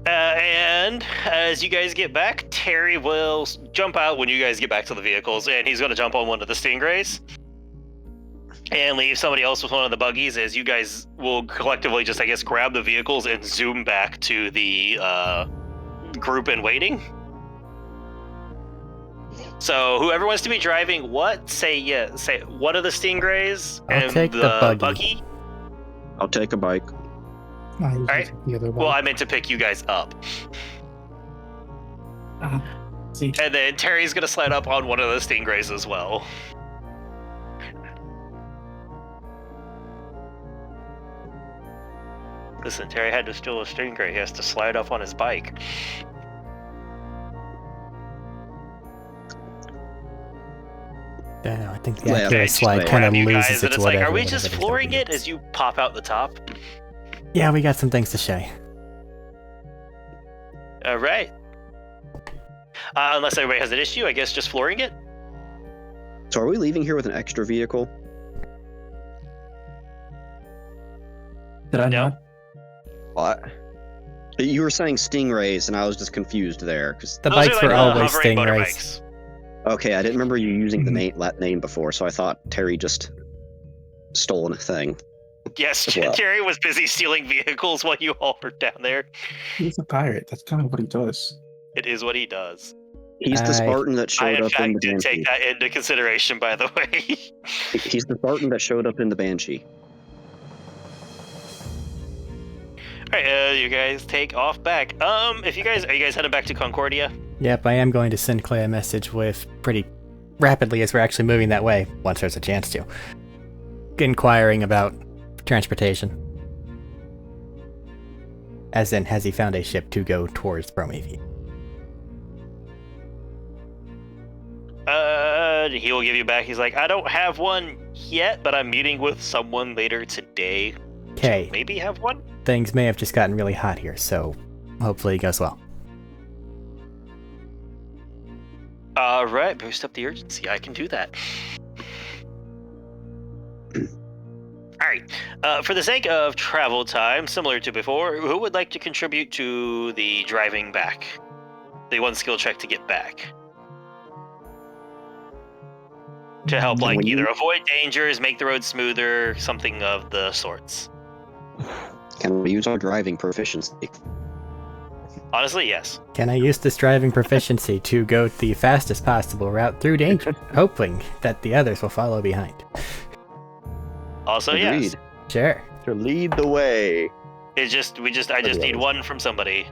And as you guys get back, Terry will jump out when you guys get back to the vehicles, and he's going to jump on one of the Stingrays and leave somebody else with one of the buggies, as you guys will collectively just, I guess, grab the vehicles and zoom back to the group in waiting. So whoever wants to be driving what, say one of the Stingrays I'll and take the buggy. I'll take a bike. All right. The other Well, one. I meant to pick you guys up. See, And then Terry's going to slide up on one of the Stingrays as well. Listen, Terry had to steal a Stingray. He has to slide up on his bike. I think the Yeah, accurate okay, slide just kind of Grab you loses guys, and its it's like, whatever. are we just whatever flooring the it as you pop out the top? Yeah, we got some things to show you. All right. Unless everybody has an issue, I guess just flooring it. So are we leaving here with an extra vehicle? did I No. not? What? You were saying Stingrays, and I was just confused there. 'Cause- The Those bikes are were like always hovering Stingrays. motorbikes. Okay, I didn't remember you using the Mhm. name before, so I thought Terry just stole a thing. Yes, As well. Terry was busy stealing vehicles while you all were down there. He's a pirate. That's kind of what he does. It is what he does. He's the Spartan that I, showed in up in the fact, did take Banshee. that into consideration, by the way. He's the Spartan that showed up in the Banshee. Alright, you guys take off back. If you guys... Are you guys heading back to Concordia? Yep, I am going to send Clay a message with pretty rapidly as we're actually moving that way, once there's a chance to. Inquiring about transportation. As in, has he found a ship to go towards Prometheus? He will give you back. He's like, I don't have one yet, but I'm meeting with someone later today. Okay. Maybe have one? Things may have just gotten really hot here, so hopefully it goes well. Alright, boost up the urgency. I can do that. Alright, for the sake of travel time, similar to before, who would like to contribute to the driving back? The one skill check to get back. To help, like, either avoid dangers, make the road smoother, something of the sorts. Can we use our driving proficiency? Honestly, yes. Can I use this driving proficiency to go the fastest possible route through danger, hoping that the others will follow behind? Also, Agreed. yes. Sure. To lead the way. I just need one from somebody.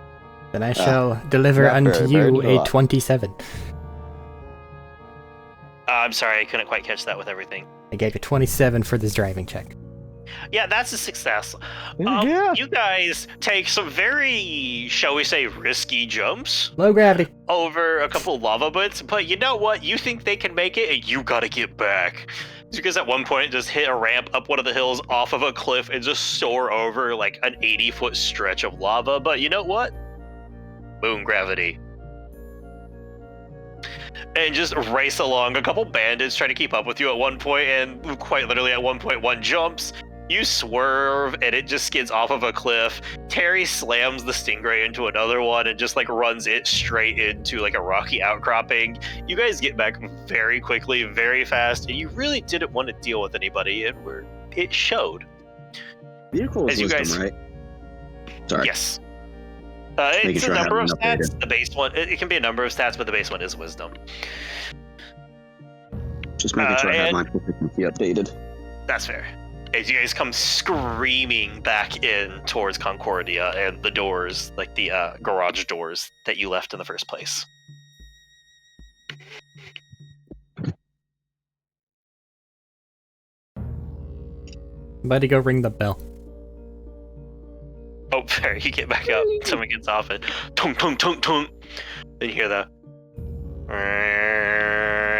Then I shall deliver yeah, unto very, you very a 27. I'm sorry, I couldn't quite catch that with everything. I gave you 27 for this driving check. Yeah, that's a success. Yeah. You guys take some very, shall we say, risky jumps Low gravity. over a couple lava bits, but you know what? You think they can make it, and you gotta get back. Because at one point, just hit a ramp up one of the hills off of a cliff and just soar over like an 80-foot stretch of lava. But you know what? Boom, gravity. And just race along. A couple bandits try to keep up with you at one point, and quite literally at one point, one jumps. You swerve, and it just skids off of a cliff. Terry slams the Stingray into another one and just like runs it straight into like a rocky outcropping. You guys get back very quickly, very fast, and you really didn't want to deal with anybody, and it showed. Vehicle is As you wisdom, guys- right? Sorry. Yes. Making It's sure a I number of have it updated. stats. The base one, it can be a number of stats, but the base one is wisdom. Just making sure I have and- my proficiency updated. That's fair. As you guys come screaming back in towards Concordia and the doors, like the garage doors that you left in the first place. Buddy, go ring the bell. Oh, fair. You get back up. Someone gets off it. Tung, tung, tung, tung. Then you hear the...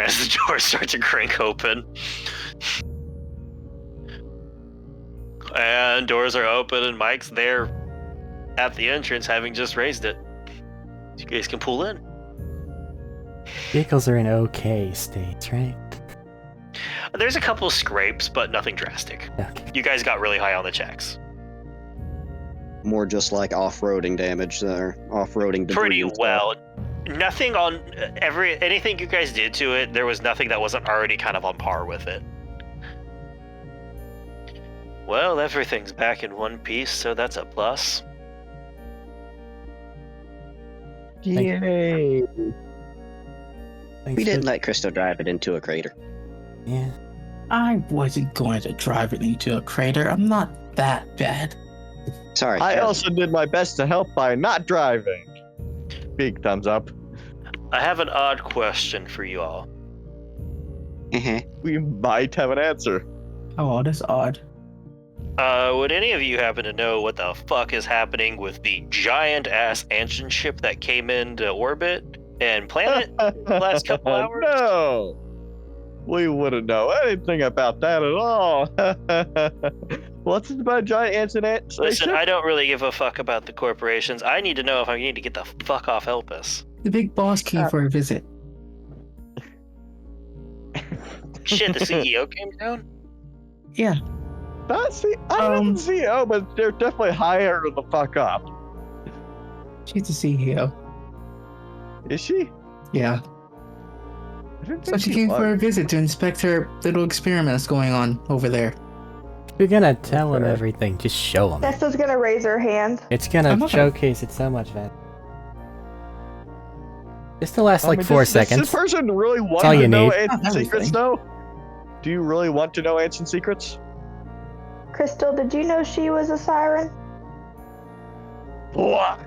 as the doors start to crank open. And doors are open, and Mike's there at the entrance, having just raised it. You guys can pull in. Vehicles are in okay states, right? There's a couple scrapes, but nothing drastic. Okay. You guys got really high on the checks. More just like off-roading damage or off-roading debris. Pretty and stuff. well. Nothing on anything you guys did to it, there was nothing that wasn't already kind of on par with it. Well, everything's back in one piece, so that's a plus. Yay! Thanks We didn't for- let Crystal drive it into a crater. Yeah. I wasn't going to drive it into a crater. I'm not that bad. Sorry. I also did my best to help by not driving. Big thumbs up. I have an odd question for you all. We might have an answer. Oh, that's odd. Would any of you happen to know what the fuck is happening with the giant-ass ancient ship that came into orbit and planet last couple hours? No! We wouldn't know anything about that at all. What's it about giant ancient Listen, I don't really give a fuck about the corporations. I need to know if I need to get the fuck off Elpis. The big boss came for a visit. Shit, the CEO came down? Yeah. Not see, I don't know the CEO, but they're definitely higher the fuck up. She's the CEO. Is she? Yeah. I didn't So think she came was. for a visit to inspect her little experiments going on over there. If you're gonna tell him Okay. everything, just show him. Nesta's gonna raise her hand. It's gonna I'm okay. showcase it so much better. This will last like 4 Does seconds. this person really want all to you know need. ancient Not secrets, everything. though? Do you really want to know ancient secrets? Crystal, did you know she was a siren? What?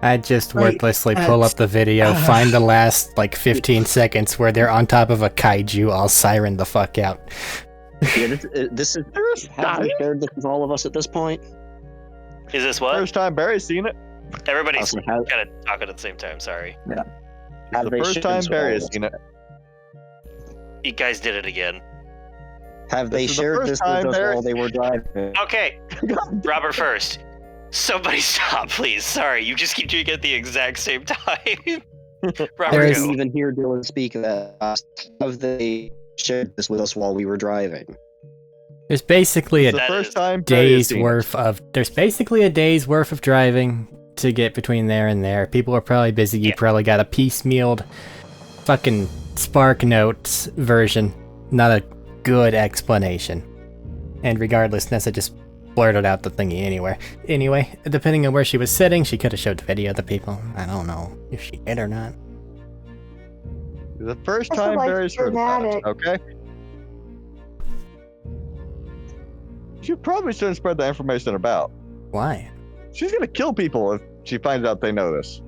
I just Right, wordlessly pull up the video, find the last like 15 seconds where they're on top of a kaiju, all siren the fuck out. Yeah, this is. Have we shared this with all of us at this point? Is this what? First time Barry's seen it. Everybody's Also, have, kind of talking at the same time. Sorry. have The they first shared time this with all Barry's of us? seen it. You guys did it again. Have they This is the shared first this time with us Barry- while they were driving? Okay, Robert first. Somebody stop, please. Sorry, you just keep doing it at the exact same time. Robert, I There is- didn't go. even hear Dylan speak of that. Have they shared this with us while we were driving? There's basically a The That first is- time Barry has day's seen it. worth of driving to get between there and there. People are probably busy. You Yeah. probably got a piecemealed fucking Spark Notes version. Not a good explanation. And regardless, Nessa just blurted out the thingy anywhere. Anyway, depending on where she was sitting, she could have showed the video to people. I don't know if she did or not. The first That's time like Barry's heard about it, dramatic. okay? She probably shouldn't spread that information about. Why? She's gonna kill people if she finds out they know this.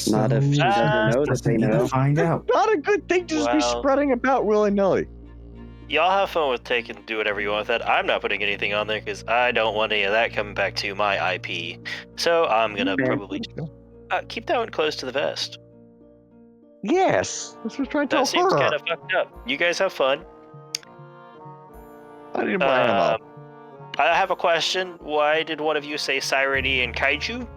Not if she doesn't know that doesn't they need to know. find out. Not a good thing to just be Well- spreading about willy-nilly. Y'all have fun with taking, do whatever you want with that. I'm not putting anything on there because I don't want any of that coming back to my IP. So I'm gonna Okay. probably keep that one close to the vest. Yes, that's what I'm trying to tell That seems her. kind of fucked up. You guys have fun. I need more ammo. Um, I have a question. Why did one of you say Sirene and Kaiju?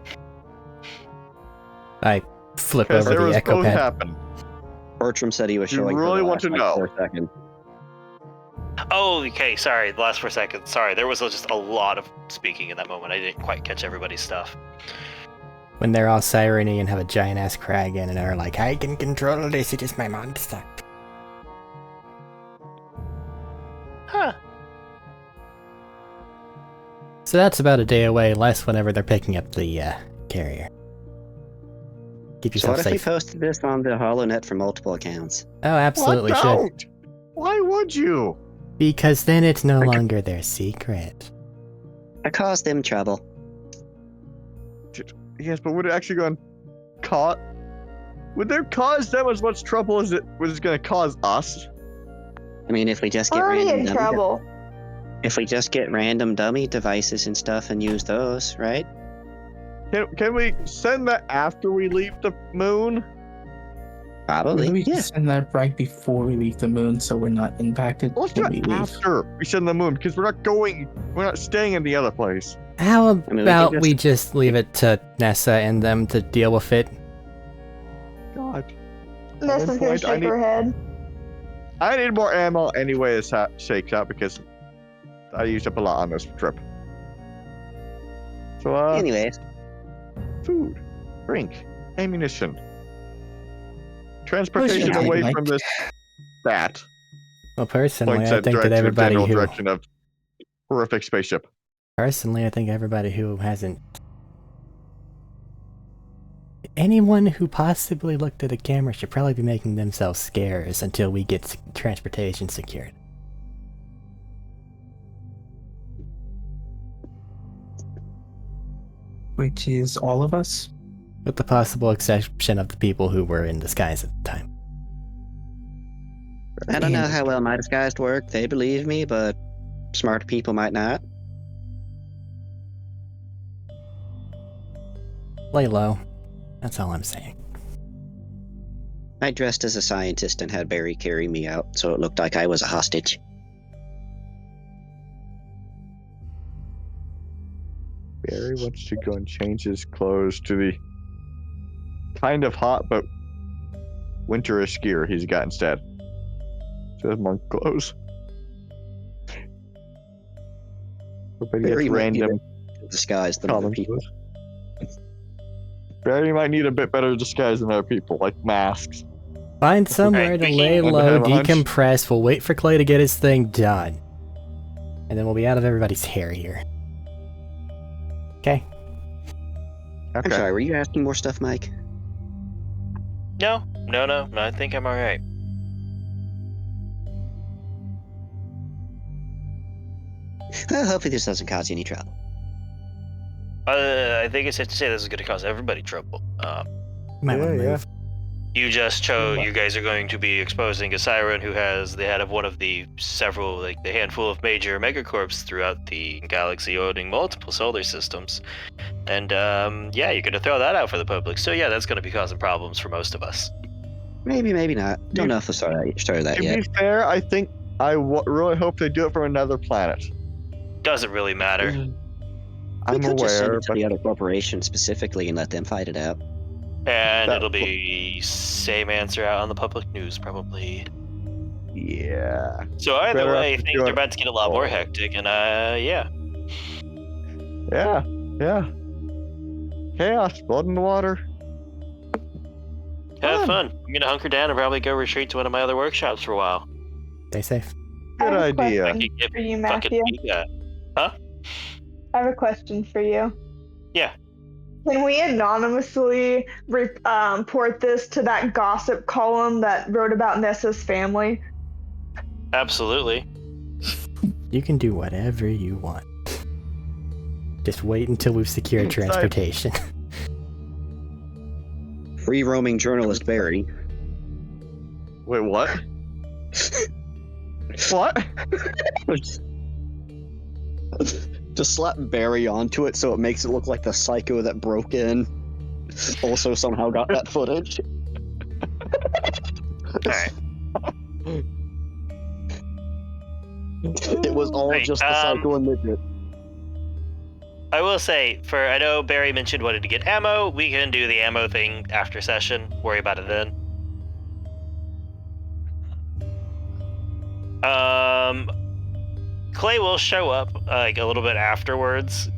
I flip Because over there the was echo both pad. happen. Bertram said he was You showing her really the want last, to know? 4 seconds. Oh, okay. Sorry, the last 4 seconds. Sorry, there was just a lot of speaking in that moment. I didn't quite catch everybody's stuff. When they're all siren-y and have a giant ass crag in and are like, I can control this, it is my monster. Huh. So that's about a day away, less whenever they're picking up the carrier. Keep So what yourself if we safe. posted this on the HoloNet for multiple accounts? Oh, absolutely What? should. Don't! Why would you? Because then it's no longer their secret. I caused them trouble. Yes, but would it actually go and caught? Would there cause them as much trouble as it was going to cause us? I mean, if we just get Already random in dummy, trouble. if we just get random dummy devices and stuff and use those, right? Can we send that after we leave the moon? Probably. Maybe we can Yeah. send that right before we leave the moon, so we're not impacted Let's do when we it leave. after we send the moon, because we're not staying in the other place. How mean, we about could we just leave it to Nessa and them to deal with it? God. Nessa's gonna point, I shake need- her head. I need more ammo anyway as shakes out, because I used up a lot on this trip. So, Anyways, food, drink, ammunition, transportation Potion, away like- from this stat. Well, personally, Points I at think that direction, everybody general who direction of horrific spaceship. everybody who hasn't anyone who possibly looked at a camera should probably be making themselves scarce until we get transportation secured. Which is all of us? With the possible exception of the people who were in disguise at the time. I don't know how well my disguised work. They believe me, but smart people might not. Lay low. That's all I'm saying. I dressed as a scientist and had Barry carry me out, so it looked like I was a hostage. Barry wants to go and change his clothes to the kind of hot but winterish gear he's got instead. So monk clothes. Everybody Barry gets might need random a disguise than other common people. clothes. Barry might need a bit better disguise than other people, like masks. Find somewhere to speaking lay of low, have a hunch- decompress, we'll wait for Clay to get his thing done. And then we'll be out of everybody's hair here. Okay. I'm Okay. sorry, were you asking more stuff, Mike? No. I think I'm all right. Well, hopefully this doesn't cause you any trouble. I think it's safe to say this is going to cause everybody trouble. You might want to Yeah, move. You just chose. You guys are going to be exposing a siren who has the head of one of the several, like the handful of major megacorps throughout the galaxy, owning multiple solar systems, and yeah, you're going to throw that out for the public. So yeah, that's going to be causing problems for most of us. Maybe, maybe not. Don't know if I started that To yet. be fair, I think really hope they do it from another planet. Doesn't really matter. We I'm could just send aware, it to but the other corporation specifically and let them fight it out. And That- it'll be same answer out on the public news, probably. yeah. So either Better way, I have to think do they're it about to get a lot more all. hectic, and yeah. Yeah. Chaos, blood in the water. Have Fun. fun. I'm gonna hunker down and probably go retreat to one of my other workshops for a while. Stay safe. Good I have a idea. I question could get for you, fucking Matthew. beat that. I have a question for you. Yeah. Can we anonymously report this to that gossip column that wrote about Nessa's family? Absolutely. You can do whatever you want. Just wait until we've secured Sorry. transportation. Free roaming journalist Barry. Wait, what? What? Just slap Barry onto it so it makes it look like the psycho that broke in also somehow got that footage. Alright. It was all Right, just the psycho and midget. I will say, I know Barry mentioned wanting to get ammo. We can do the ammo thing after session. Worry about it then. Clay will show up like a little bit afterwards.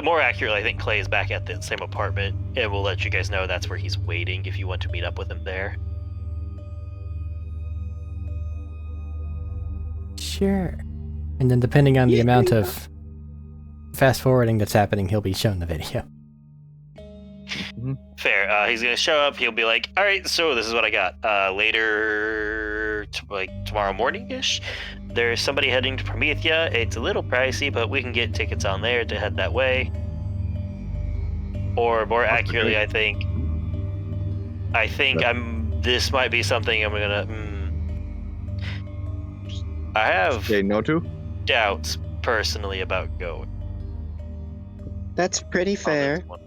More accurately, I think Clay is back at the same apartment, and we'll let you guys know that's where he's waiting if you want to meet up with him there. Sure. And then depending on the amount of fast forwarding that's happening, he'll be shown the video. Fair. He's gonna show up. He'll be like, "All right, so this is what I got." Later, like tomorrow morning-ish, there's somebody heading to Promethea. It's a little pricey, but we can get tickets on there to head that way. Or more accurately, I think this might be something I'm gonna. I have Say no to? doubts personally about going. That's pretty on fair. this one.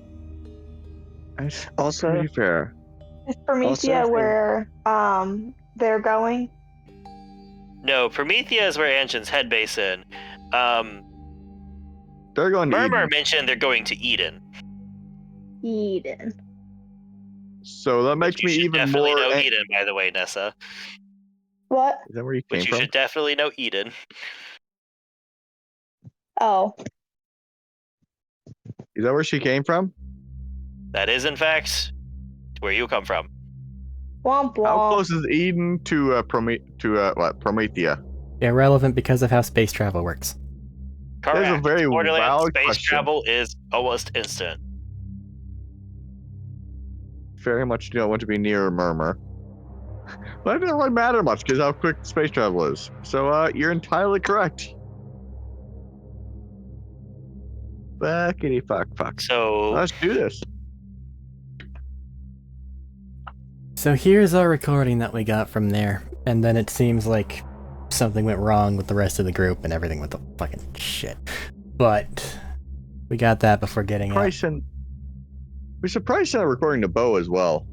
That's Also, pretty fair. Is Promethea Also, where they're going? No, Promethea is where Anshin's head base in. They're going to Murmur Eden. mentioned they're going to Eden. Eden. So that makes You me should even definitely more. know Eden, by the way, Nessa. What? Is that where you Which came you from? should definitely know Eden. Oh. Is that where she came from? That is, in fact, where you come from. Womp How womp. close is Eden to Promethea? Irrelevant because of how space travel works. Correct. That is a very Borderlands valid space question. travel is almost instant. Very much don't want to be near Murmur. But it doesn't really matter much because how quick space travel is. So you're entirely correct. Fuckity fuck. So, Let's do this. So here's our recording that we got from there, and then it seems like something went wrong with the rest of the group and everything went to fucking shit. But we got that before getting out. We surprised sent a recording to Bo as well.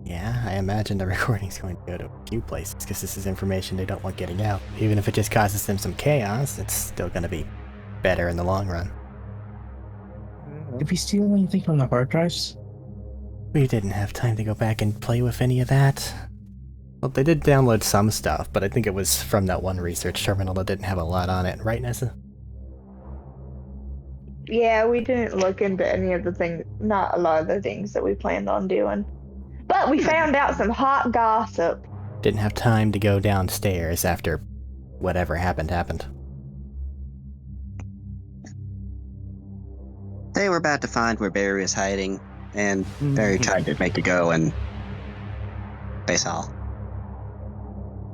Yeah, I imagine the recording's going to go to a few places because this is information they don't want getting out. Even if it just causes them some chaos, it's still going to be better in the long run. Did we steal anything from the hard drives? We didn't have time to go back and play with any of that. Well, they did download some stuff, but I think it was from that one research terminal that didn't have a lot on it, right, Nessa? Yeah, we didn't look into any of the things, not a lot of the things that we planned on doing. But we found out some hot gossip. Didn't have time to go downstairs after whatever happened. They were about to find where Barry was hiding, and Barry tried to make a go, and they saw.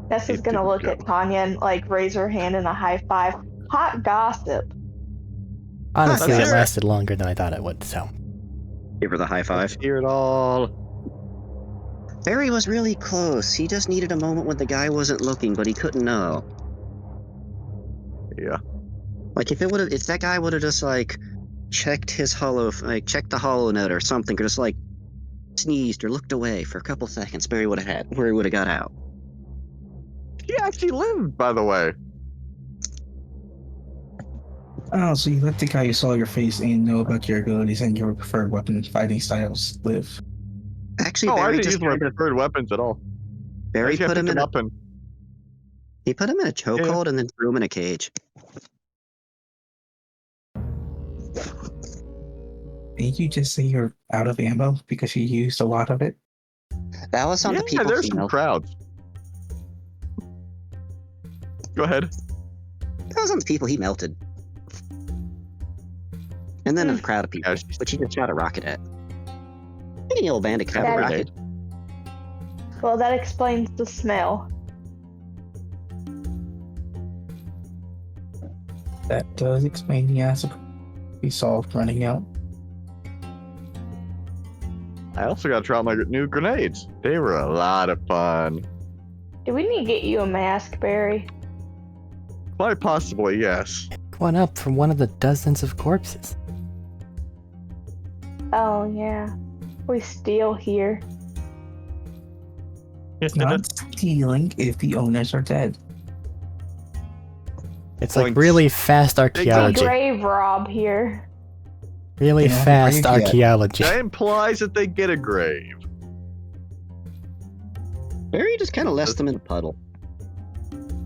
Ness is gonna look at Tanya and like raise her hand in a high five. Hot gossip. Honestly, Let's it hear it. lasted longer than I thought it would, so. Give her the high five. Let's hear it all. Barry was really close. He just needed a moment when the guy wasn't looking, but he couldn't know. Yeah. Like if that guy would have just like checked the hollow note or something, or just like sneezed or looked away for a couple seconds, Barry would have got out. He actually lived, by the way. Oh, so you let the guy who saw your face and know about your abilities and your preferred weapon fighting styles live. Actually, I Barry didn't just use my preferred weapons at all. Barry put him in up and he put him in a chokehold and then threw him in a cage. Did you just say you're out of ammo because you used a lot of it? That was on the people there's he some melted. crowds. Go ahead. That was on the people he melted. And then a crowd of people, which he just shot a rocket at. Any old bandit could have a rocket. Well, that explains the smell. That does explain the acid we saw running out. I also got to try out my new grenades. They were a lot of fun. Do we need to get you a mask, Barry? Quite possibly, yes. One up from one of the dozens of corpses. Oh, yeah. We steal here. It's not stealing if the owners are dead. It's like Points. really fast We archaeology. grave rob here. Really Yeah, fast grave yet. archaeology. That implies that they get a grave. Barry just kind of left them in a puddle.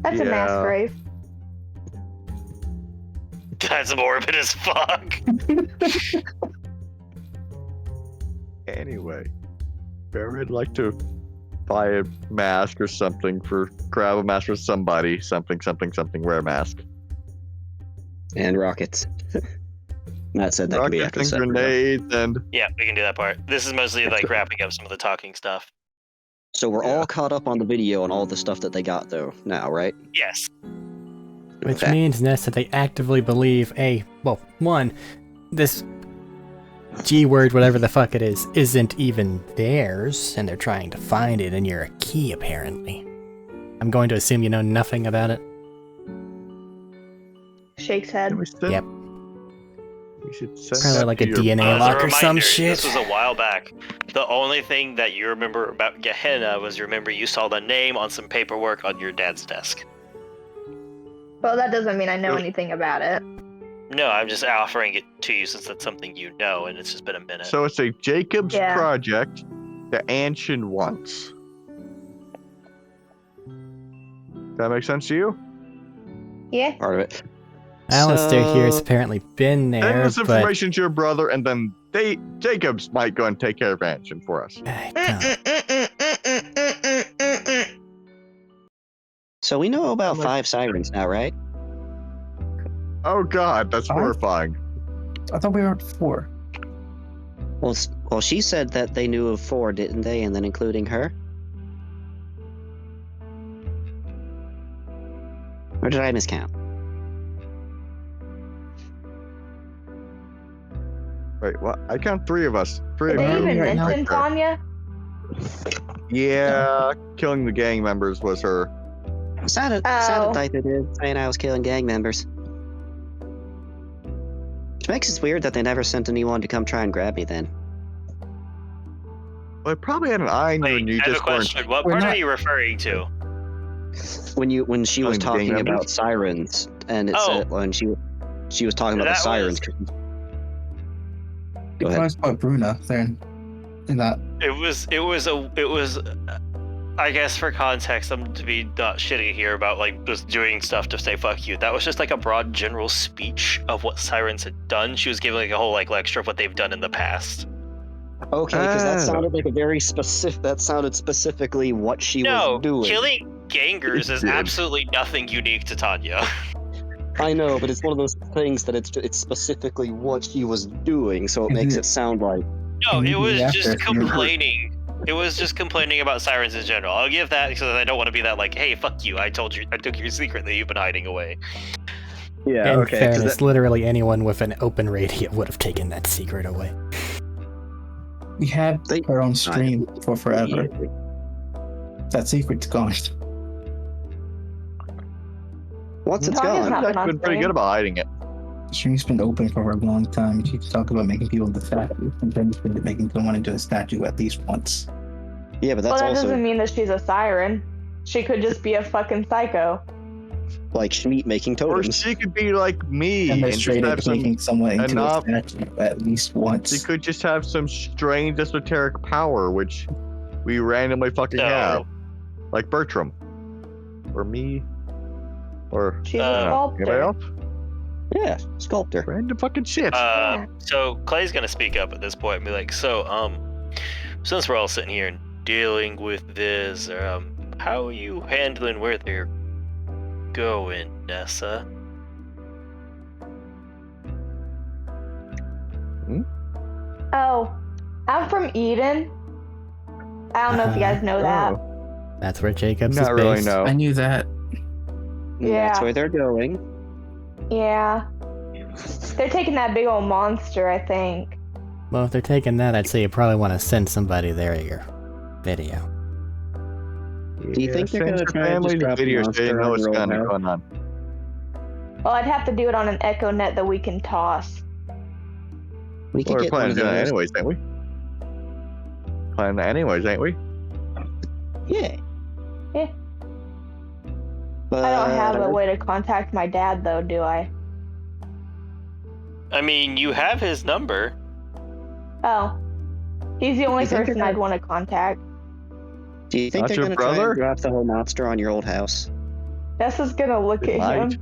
That's a mass Yeah. grave. That's morbid as fuck. Anyway, Barry would like to buy a mask or something grab a mask for somebody, something, wear a mask. And rockets. Matt said that could be Rockets after and the second round. grenades and Yeah, we can do that part. This is mostly like wrapping up some of the talking stuff. So we're all caught up on the video and all the stuff that they got, though, now, right? Yes. Which Okay. means, Ness, that they actively believe one, this G word, whatever the fuck it is, isn't even theirs, and they're trying to find it, and you're a key, apparently. I'm going to assume you know nothing about it. Shakes head. Yep. We should send Probably that like to a your DNA As a lock or some reminder, shit. This was a while back. The only thing that you remember about Gehenna was you remember you saw the name on some paperwork on your dad's desk. Well, that doesn't mean I know anything about it. No, I'm just offering it to you since that's something you know, and it's just been a minute. So it's a Jacob's Yeah. project the Anshin wants. That make sense to you? Yeah. Part of it. Alistair here has So- apparently been Send there, this but information to your brother, and then Jacobs might go and take care of Anshin for us. I don't. So we know about I'm like- 5 sirens now, right? Oh God, that's Huh? horrifying. I thought we were at 4. Well, she said that they knew of 4, didn't they? And then including her? Or did I miscount? Wait, what? I count 3 of us. 3 Did of they you. even right now. mention Tanya? Yeah, killing the gang members was her. Sounded Oh. like they did, saying I was killing gang members. Which makes it weird that they never sent anyone to come try and grab me then. Well, I probably had an eye on you, Wait, and you I have a just weren't. question. What We're part not- are you referring to? When she was Killing the gang talking members? about sirens, and it Oh. said when she was talking about the That sirens. Go It ahead. was about Bruna then. In that. It was. I guess for context, I'm to be not shitty here about like just doing stuff to say fuck you. That was just like a broad general speech of what sirens had done. She was giving like a whole like lecture of what they've done in the past. Okay, because that Ah. sounded like a very specific. That sounded specifically what she No, was doing. killing gangers is It did. absolutely nothing unique to Tanya. I know, but it's one of those things that it's specifically what she was doing, so it makes it sound like. No, it Immediately was after, just if you remember- complaining. It was just complaining about sirens in general. I'll give that because I don't want to be that like, hey, fuck you. I told you, I took your secret that you've been hiding away. Yeah, In okay. 'cause fairness, literally anyone with an open radio would have taken that secret away. We have They- her on stream for forever. immediately. That secret's gone. Once it's Talk is gone. not- I've been pretty good about hiding it. The stream's been open for a long time. She talked about making people into statue, and then she's been making someone into a statue at least once. Yeah, but Well, that's that also doesn't mean that she's a siren. She could just be a fucking psycho. like Schmeat making Or totems. she could be like me And they're just straight have up some. making someone into enough- a statue at least once. She could just have some strange esoteric power, which we randomly fucking So- have, like Bertram, or me, or She's Uh, a anybody sculptor. else. Yeah, sculptor. Random fucking shit. So Clay's gonna speak up at this point and be like, so since we're all sitting here and dealing with this, how are you handling where they're going, Nessa? Oh, I'm from Eden. I don't know if you guys know that. Oh, That's where Jacob's not is really. based. No. I knew that. Yeah. That's where they're going. Yeah. They're taking that big old monster, I think. Well, if they're taking that, I'd say you probably want to send somebody there your video. Do you think they're send gonna your try and family just the drop a videos so monster they know on what's your old gonna be house? going on? Well, I'd have to do it on an Echo Net that we can toss. We could Well, we're get one planning of to do that those. anyways, ain't we? Planning that anyways, ain't we? Yeah. Yeah. But I don't have a way to contact my dad, though, do I? I mean, you have his number. Oh. He's the only You think they're person I'd want to contact. Do you think Not they're your gonna try brother? and drop the whole monster on your old house? Nessa's gonna look They at might. him.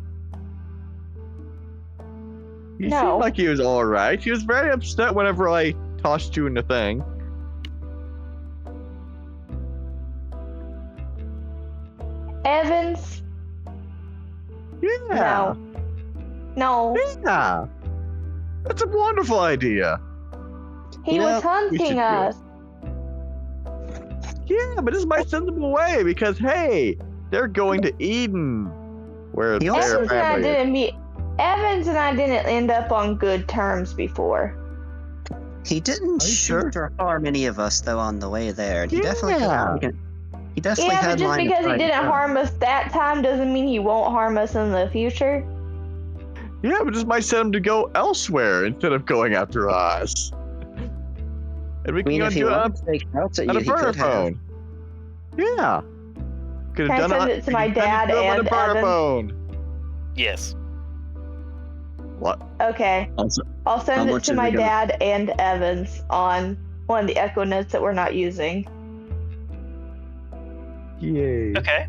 He No. seemed like he was alright. He was very upset whenever I tossed you in the thing. Evans? Yeah. No. Yeah. That's a wonderful idea. He You know, was we should hunting do it. us. Yeah, but this is my sensible way because hey, they're going to Eden, where He their also- Evans and I family is. didn't meet. Evans and I didn't end up on good terms before. He didn't Are you shoot or harm any of us though on the way there, and he definitely Yeah. he definitely Yeah, had but just line of because he sight. didn't harm us that time doesn't mean he won't harm us in the future. Yeah, but this might set them to go elsewhere instead of going after us. And we I can mean, go if he do it on wanted to take shots at a you, he burner could have. phone. Yeah. Could Can I have done send it to my dad and on a burner Evan? phone. Yes. What? Okay. Also, I'll How send it much to is it my gonna- dad and Evans on one of the Echo Notes that we're not using. Yay. Okay.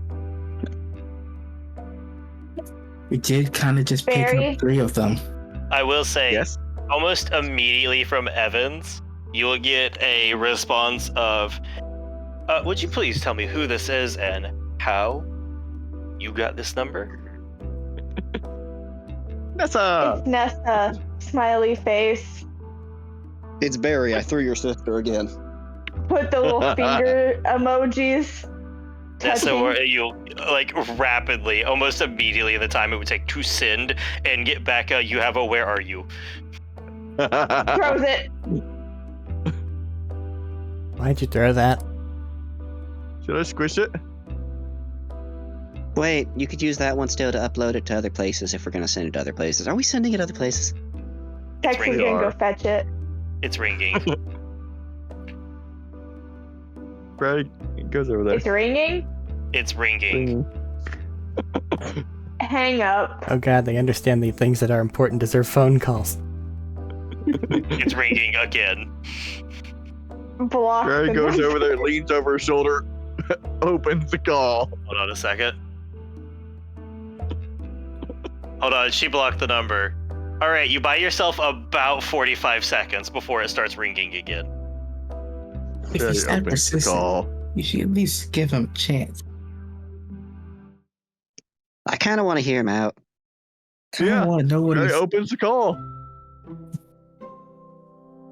We did kind of just pick Barry? up 3 of them. I will say, Yes. almost immediately from Evans, you will get a response of, would you please tell me who this is and how you got this number? Nessa. It's Nessa. Smiley face. it's Barry. I threw your sister again. Put the little finger emojis. Nessa, Touching. where you like rapidly, almost immediately, the time it would take to send and get back. You have a where are you? Throws it. Why'd you throw that? Should I squish it? Wait, you could use that one still to upload it to other places if we're gonna send it to other places. Are we sending it other places? Tex is ringing. gonna go fetch it. It's ringing. Brad, it goes over there. It's ringing. It's ringing. Hang up. Oh god, they understand the things that are important deserve phone calls. It's ringing again. Block. Brad the goes number. over there, leans over her shoulder, opens the call. Hold on a second. Hold on, she blocked the number. All right, you buy yourself about 45 seconds before it starts ringing again. If Brad he's that opens the persistent, call. you should at least give him a chance. I kind of want to hear him out. I don't want to know what Barry he's. opens the call.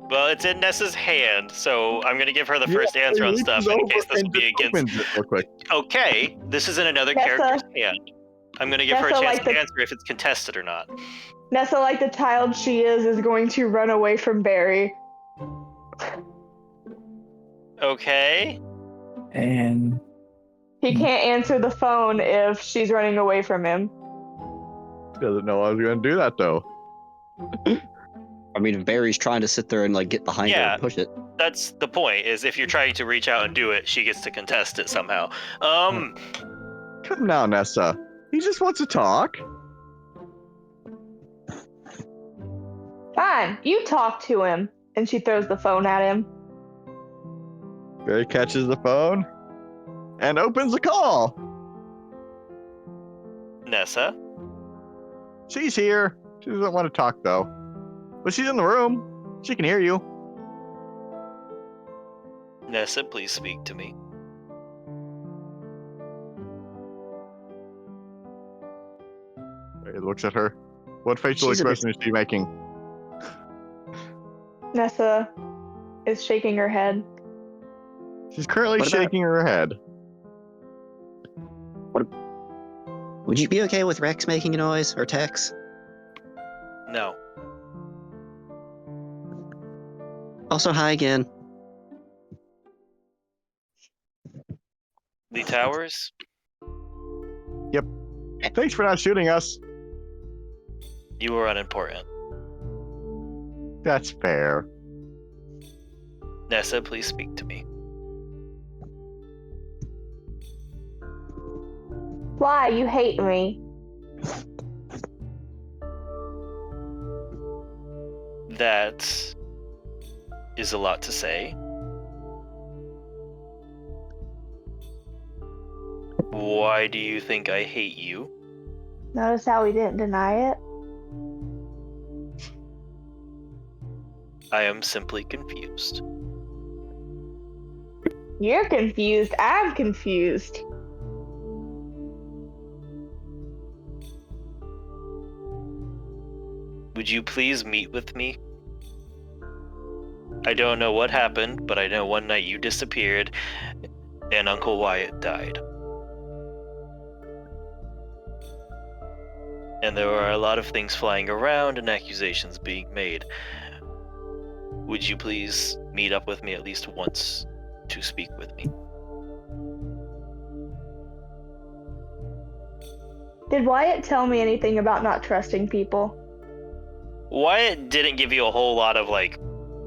Well, it's in Nessa's hand, so I'm gonna give her the first answer He on reaches stuff in over case this will and be just against. opens it real quick. Okay, this is in another Nessa. character's hand. I'm gonna give her a Nessa, chance like to the- answer if it's contested or not. Nessa, like the child she is going to run away from Barry. Okay. And He can't answer the phone if she's running away from him. Doesn't know I was going to do that, though. I mean, if Barry's trying to sit there and like get behind her Yeah. and push it. That's the point, is if you're trying to reach out and do it, she gets to contest it somehow. Come now, Nessa. He just wants to talk. Fine, you talk to him. And she throws the phone at him. Barry catches the phone and opens the call. Nessa? She's here. She doesn't want to talk, though. But she's in the room. She can hear you. Nessa, please speak to me. Barry looks at her. What facial She's a bit- expression is she making? Nessa is shaking her head. She's currently What about- shaking her head. Would you be okay with Rex making a noise or Tex? No. Also, hi again. The towers? Thanks for not shooting us. You are unimportant. That's fair. Nessa, please speak to me. Why? You hate me. That is a lot to say. Why do you think I hate you? Notice how we didn't deny it? I am simply confused. You're confused. I'm confused. Would you please meet with me? I don't know what happened, but I know one night you disappeared and Uncle Wyatt died. And there are a lot of things flying around and accusations being made. Would you please meet up with me at least once to speak with me? Did Wyatt tell me anything about not trusting people? Wyatt didn't give you a whole lot of like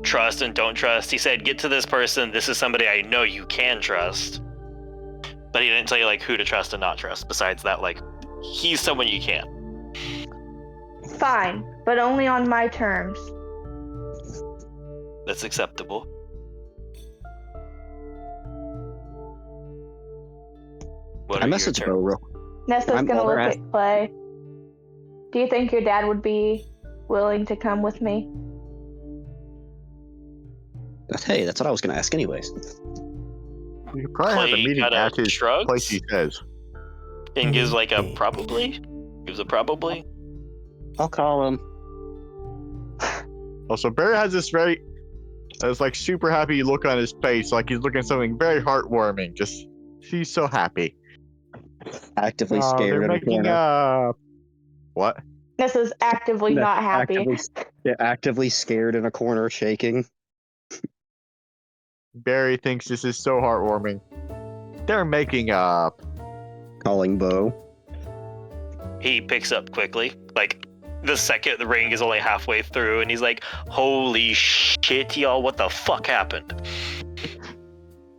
trust and don't trust. He said, get to this person. This is somebody I know you can trust. But he didn't tell you like who to trust and not trust. Besides that, like, he's someone you can. Fine, but only on my terms. That's acceptable. What I are your messaged Bo terms? real. Nessa's I'm gonna older, look ask- at Clay. Do you think your dad would be willing to come with me? Hey, that's what I was going to ask anyways. You could probably have the Clay meeting kinda at his shrugs. place he says. And gives like a probably? Gives a probably? I'll call him. Also, Barry has this very, this like super happy look on his face, like he's looking at something very heartwarming. Just, he's so happy. Actively Oh, scared they're in a making corner. up. What? Nessa's actively No, not happy. Actively scared in a corner, shaking. Barry thinks this is so heartwarming. They're making up. Calling Bo. He picks up quickly. Like, the second the ring is only halfway through, and he's like, holy shit, y'all, what the fuck happened?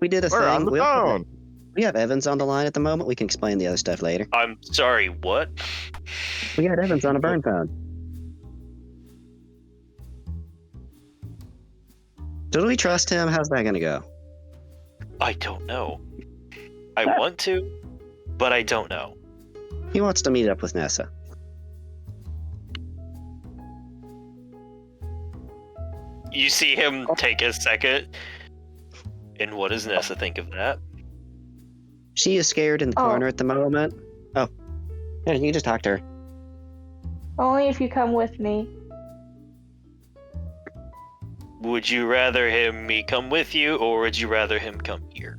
We did a We're thing. on the phone. We have Evans on the line at the moment. We can explain the other stuff later. I'm sorry, what? We got Evans on a burn phone. Do we trust him? How's that going to go? I don't know. I want to, but I don't know. He wants to meet up with Nessa. You see him take a second, and what does Nessa think of that? She is scared in the Oh. corner at the moment. Oh. Yeah, you can just talk to her. Only if you come with me. Would you rather me come with you, or would you rather him come here?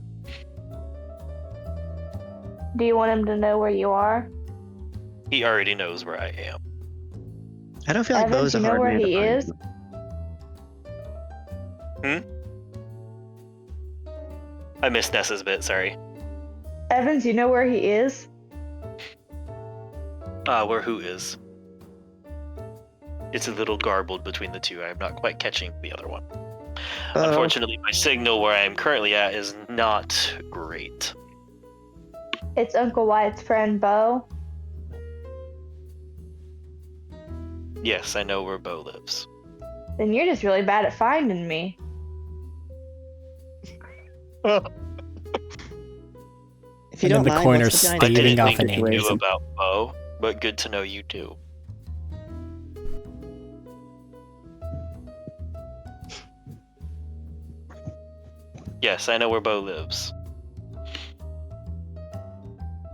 Do you want him to know where you are? He already knows where I am. I don't feel like Evans, Bo's a you know hard where man to he find. is? I missed Nessa's bit, sorry. Evans, you know where he is? Where who is? It's a little garbled between the two. I'm not quite catching the other one. Unfortunately, my signal where I am currently at is not great. It's Uncle Wyatt's friend, Bo. Yes, I know where Bo lives. Then you're just really bad at finding me. If you And in don't the mind, corner, what's the giant I staving didn't off think an you aim. knew about Bo, but good to know you do. Yes, I know where Bo lives.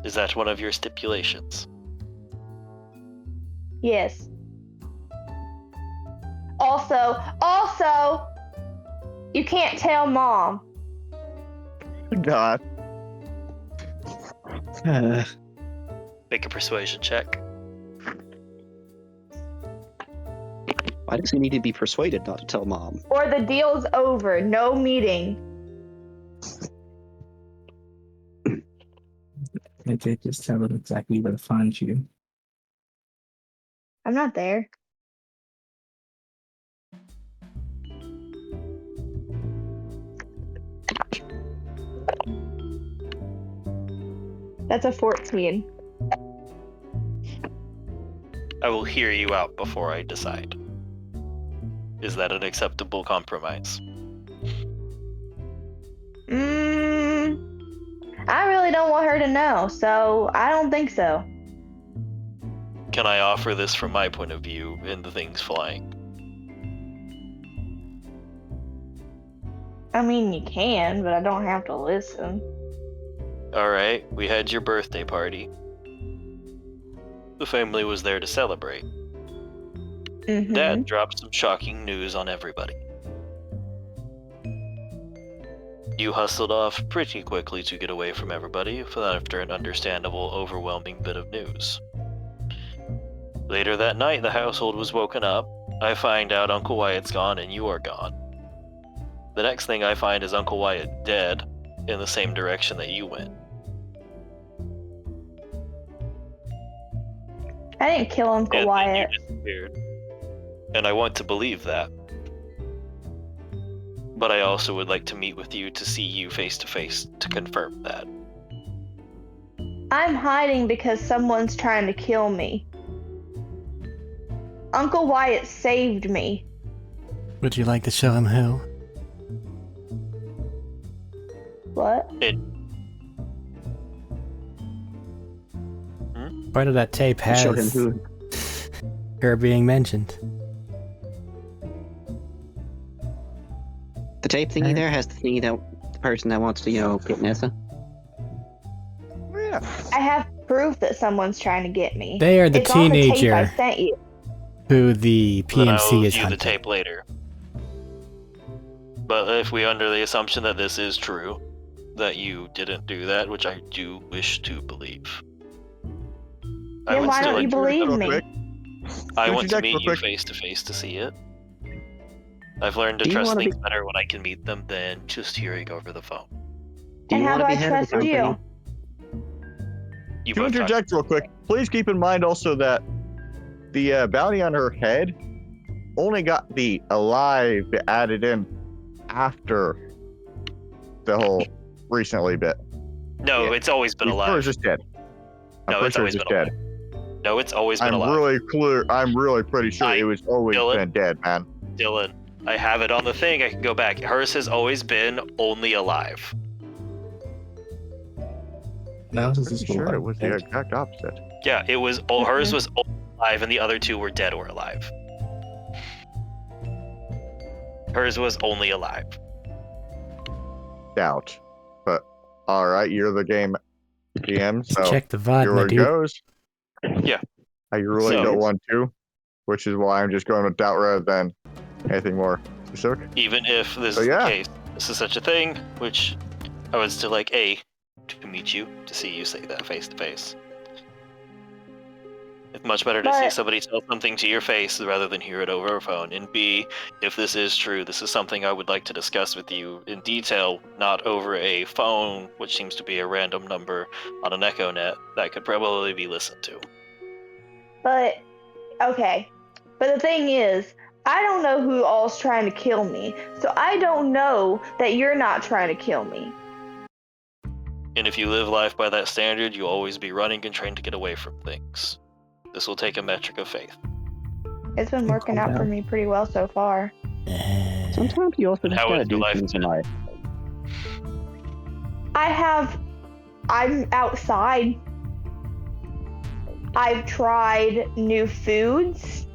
Is that one of your stipulations? Yes. Also, you can't tell Mom. God. Make a persuasion check. Why does he need to be persuaded not to tell Mom? Or the deal's over. No meeting. They just tell them exactly where to find you. I'm not there. That's a 14. I will hear you out before I decide. Is that an acceptable compromise? I really don't want her to know, so I don't think so. Can I offer this from my point of view in the things flying? I mean, you can, but I don't have to listen. Alright, we had your birthday party. The family was there to celebrate. Mm-hmm. Dad dropped some shocking news on everybody. You hustled off pretty quickly to get away from everybody after an understandable, overwhelming bit of news. Later that night, the household was woken up. I find out Uncle Wyatt's gone and you are gone. The next thing I find is Uncle Wyatt dead in the same direction that you went. I didn't kill Uncle And then Wyatt. you disappeared. And I want to believe that. But I also would like to meet with you to see you face to face to confirm that. I'm hiding because someone's trying to kill me. Uncle Wyatt saved me. Would you like to show him who? What? Part of that tape Show him has who. her being mentioned. The tape thingy there has the thingy that the person that wants to, get Nessa. Yeah. I have proof that someone's trying to get me. They are the It's on the tape I teenager sent you. who the Then I will PMC is view the hunting. tape later. But if we under the assumption that this is true, that you didn't do that, which I do wish to believe, I Then would why still don't you like to, believe real me? quick. I Don't want you to check meet real you quick? face to face to see it. I've learned to Do you trust wanna things be- better when I can meet them than just hearing over the phone. Do And you how want do to be I head of the trust you? company? You To both talk. interject real quick, please keep in mind also that the bounty on her head only got the alive added in after the whole recently bit. No, Yeah. it's always been Before alive. it's just dead. I'm No, pretty it's sure always it's been just alive. dead. No, it's always been I'm alive. really clear. I'm really pretty sure it was always Dylan? been dead, man. Dylan, I have it on the thing. I can go back. Hers has always been only alive. Now this is Pretty sure it was the exact opposite. Yeah, it was. Hers was only alive, and the other two were dead or alive. Hers was only alive. Doubt. But alright, you're the game GM, so Check the VOD, here my it dude. goes. Yeah. You really So- don't want to. which is why I'm just going with doubt rather than anything more specific. Even if this So, is yeah. the case, this is such a thing, which I would still like A, to meet you, to see you say that face to face. It's much better to see But- somebody tell something to your face rather than hear it over a phone. And B, if this is true, this is something I would like to discuss with you in detail, not over a phone, which seems to be a random number on an Echo Net that could probably be listened to. But okay. But the thing is, I don't know who all's trying to kill me, so I don't know that you're not trying to kill me. And if you live life by that standard, you'll always be running and trying to get away from things. This will take a metric of faith. It's been working out for me pretty well so far. Sometimes you also And just how gotta is your do life things in been? life. I'm outside. I've tried new foods.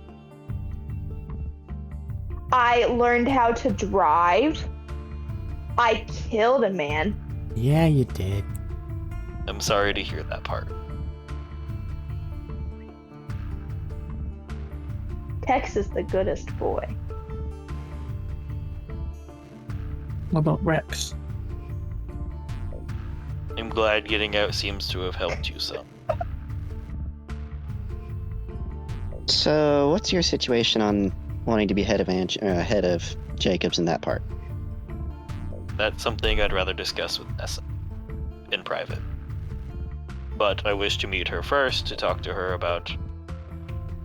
I learned how to drive. I killed a man. Yeah, you did. I'm sorry to hear that part. Tex is the goodest boy. What about Rex? I'm glad getting out seems to have helped you some. So, what's your situation on wanting to be head of Jacobs in that part? That's something I'd rather discuss with Nessa in private. But I wish to meet her first to talk to her about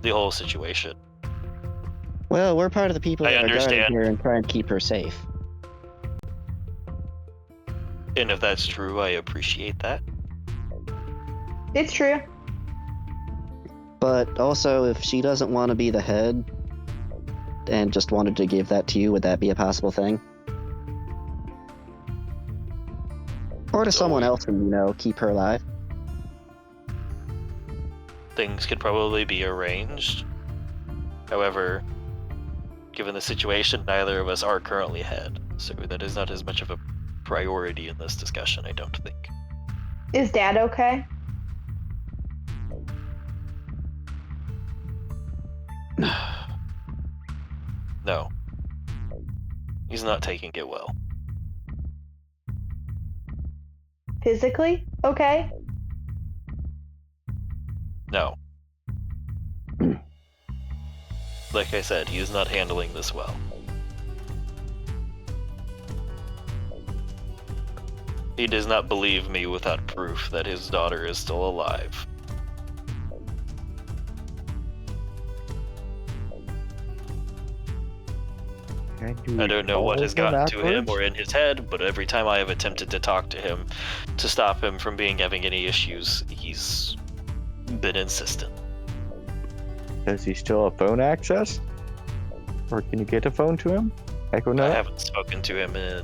the whole situation. Well, we're part of the people I that are guarding understand. her and trying to keep her safe. And if that's true, I appreciate that. It's true. But also, if she doesn't want to be the head and just wanted to give that to you, would that be a possible thing? Or to someone else and, keep her alive? Things could probably be arranged. However, given the situation, neither of us are currently head, so that is not as much of a priority in this discussion, I don't think. Is Dad okay? No. He's not taking it well. Physically okay? No. Like I said, he is not handling this well. He does not believe me without proof that his daughter is still alive. I don't know what has gotten to him or in his head, but every time I have attempted to talk to him to stop him from having any issues, he's been insistent. Does he still have phone access? Or can you get a phone to him? Echo I Net? haven't spoken to him in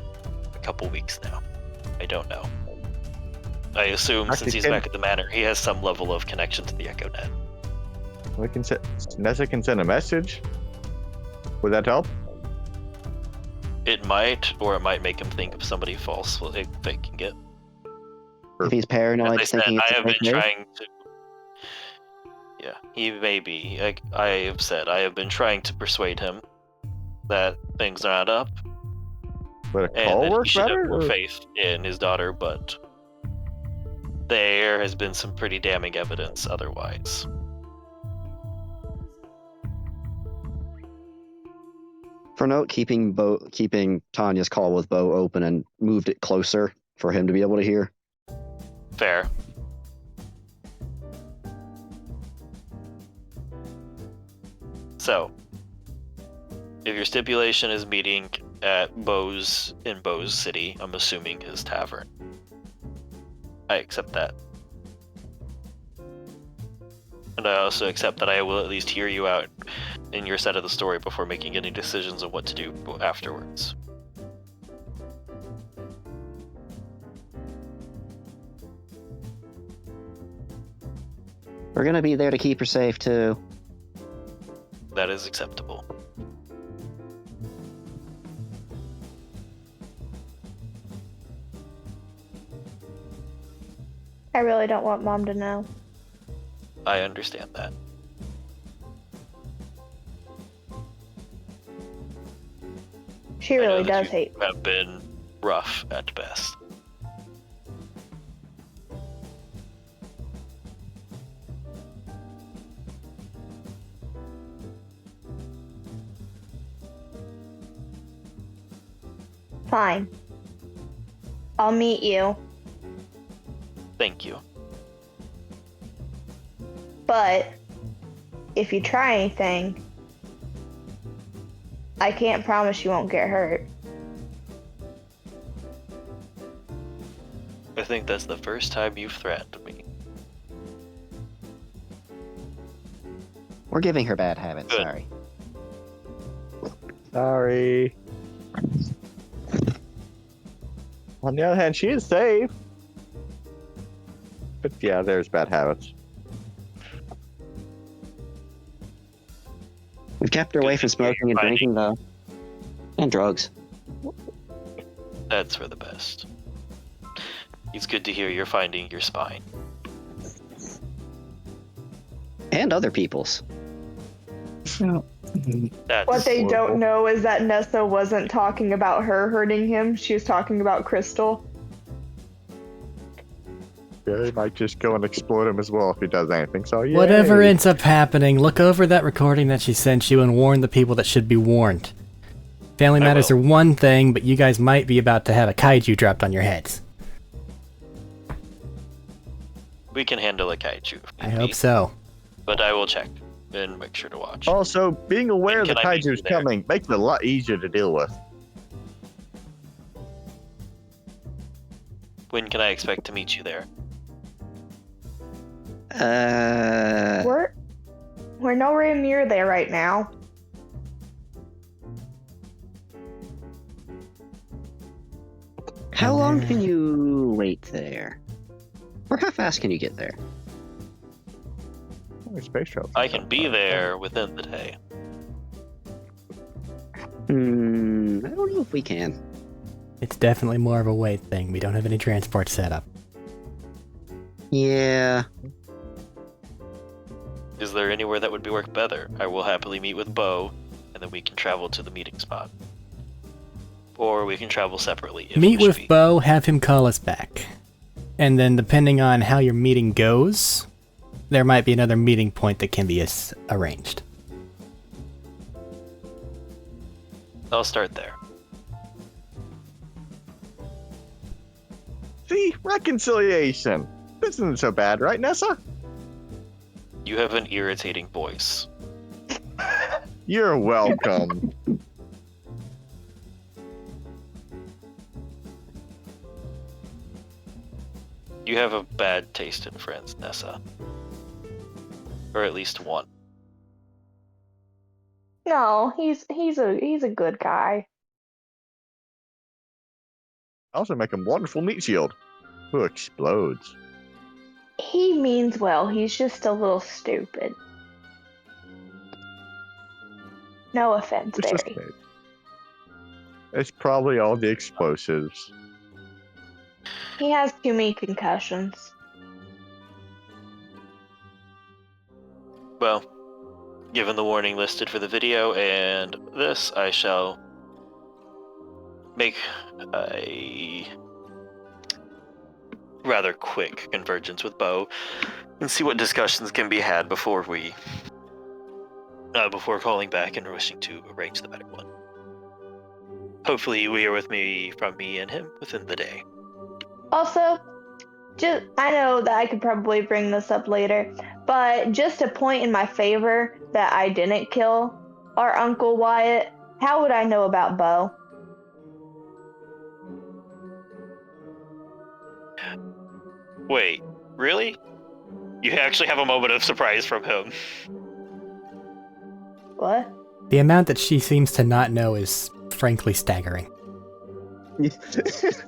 a couple weeks now. I don't know. I assume Actually, since he's back at the manor, he has some level of connection to the Echo Net. We can Nessa can send a message. Would that help? It might, or it might make him think of somebody false faking it. If he's As paranoid, I said, thinking I it's a have been fake news? trying to. Yeah, he may be. I have said I have been trying to persuade him that things are not up Would a and call that he work should have better? more or- faith in his daughter, but there has been some pretty damning evidence otherwise. For note, keeping Tanya's call with Bo open and moved it closer for him to be able to hear. Fair. So, if your stipulation is meeting at in Bo's City, I'm assuming his tavern, I accept that. And I also accept that I will at least hear you out in your side of the story before making any decisions of what to do afterwards. We're gonna be there to keep her safe too. That is acceptable. I really don't want Mom to know. I understand that. She I know really that does you hate. have been rough at best. Fine. I'll meet you, Thank you. but if you try anything, I can't promise you won't get hurt. I think that's the first time you've threatened me. We're giving her bad habits. Good. Sorry. Sorry. On the other hand, she is safe. But yeah, there's bad habits. We've kept her Good away to from hear smoking you're and drinking, though. And drugs. That's for the best. It's good to hear you're finding your spine. And other people's. No. That's What they horrible. don't know is that Nessa wasn't talking about her hurting him. She was talking about Crystal. Yeah, they might just go and explode him as well if he does anything. So yeah. Whatever ends up happening, look over that recording that she sent you and warn the people that should be warned. Family I matters will. are one thing, but you guys might be about to have a kaiju dropped on your heads. We can handle a kaiju. if I need hope be, so. But I will check and make sure to watch. Also, being aware When the can I meet kaiju is you there? coming makes it a lot easier to deal with. When can I expect to meet you there? We're nowhere near there right now. How long can you wait there? Or how fast can you get there? Space shuttle. I can be there within the day. I don't know if we can. It's definitely more of a weight thing. We don't have any transport set up. Yeah. Is there anywhere that would be work better? I will happily meet with Bo, and then we can travel to the meeting spot. Or we can travel separately. If Meet wish with be. Bo, have him call us back. And then depending on how your meeting goes, there might be another meeting point that can be arranged. I'll start there. See, reconciliation. This isn't so bad, right, Nessa? You have an irritating voice. You're welcome. You have a bad taste in friends, Nessa. Or at least one. No, he's a good guy. Also make a wonderful meat shield. Who explodes? He means well. He's just a little stupid. No offense, It's just Barry. me. It's probably all the explosives. He has too many concussions. Well, given the warning listed for the video and this, I shall make a rather quick convergence with Bo and see what discussions can be had before before calling back and wishing to arrange the better one. Hopefully you will hear from me and him within the day. Also, I know that I could probably bring this up later, but just a point in my favor that I didn't kill our Uncle Wyatt. How would I know about Bo? Wait, really? You actually have a moment of surprise from him. What? The amount that she seems to not know is frankly staggering.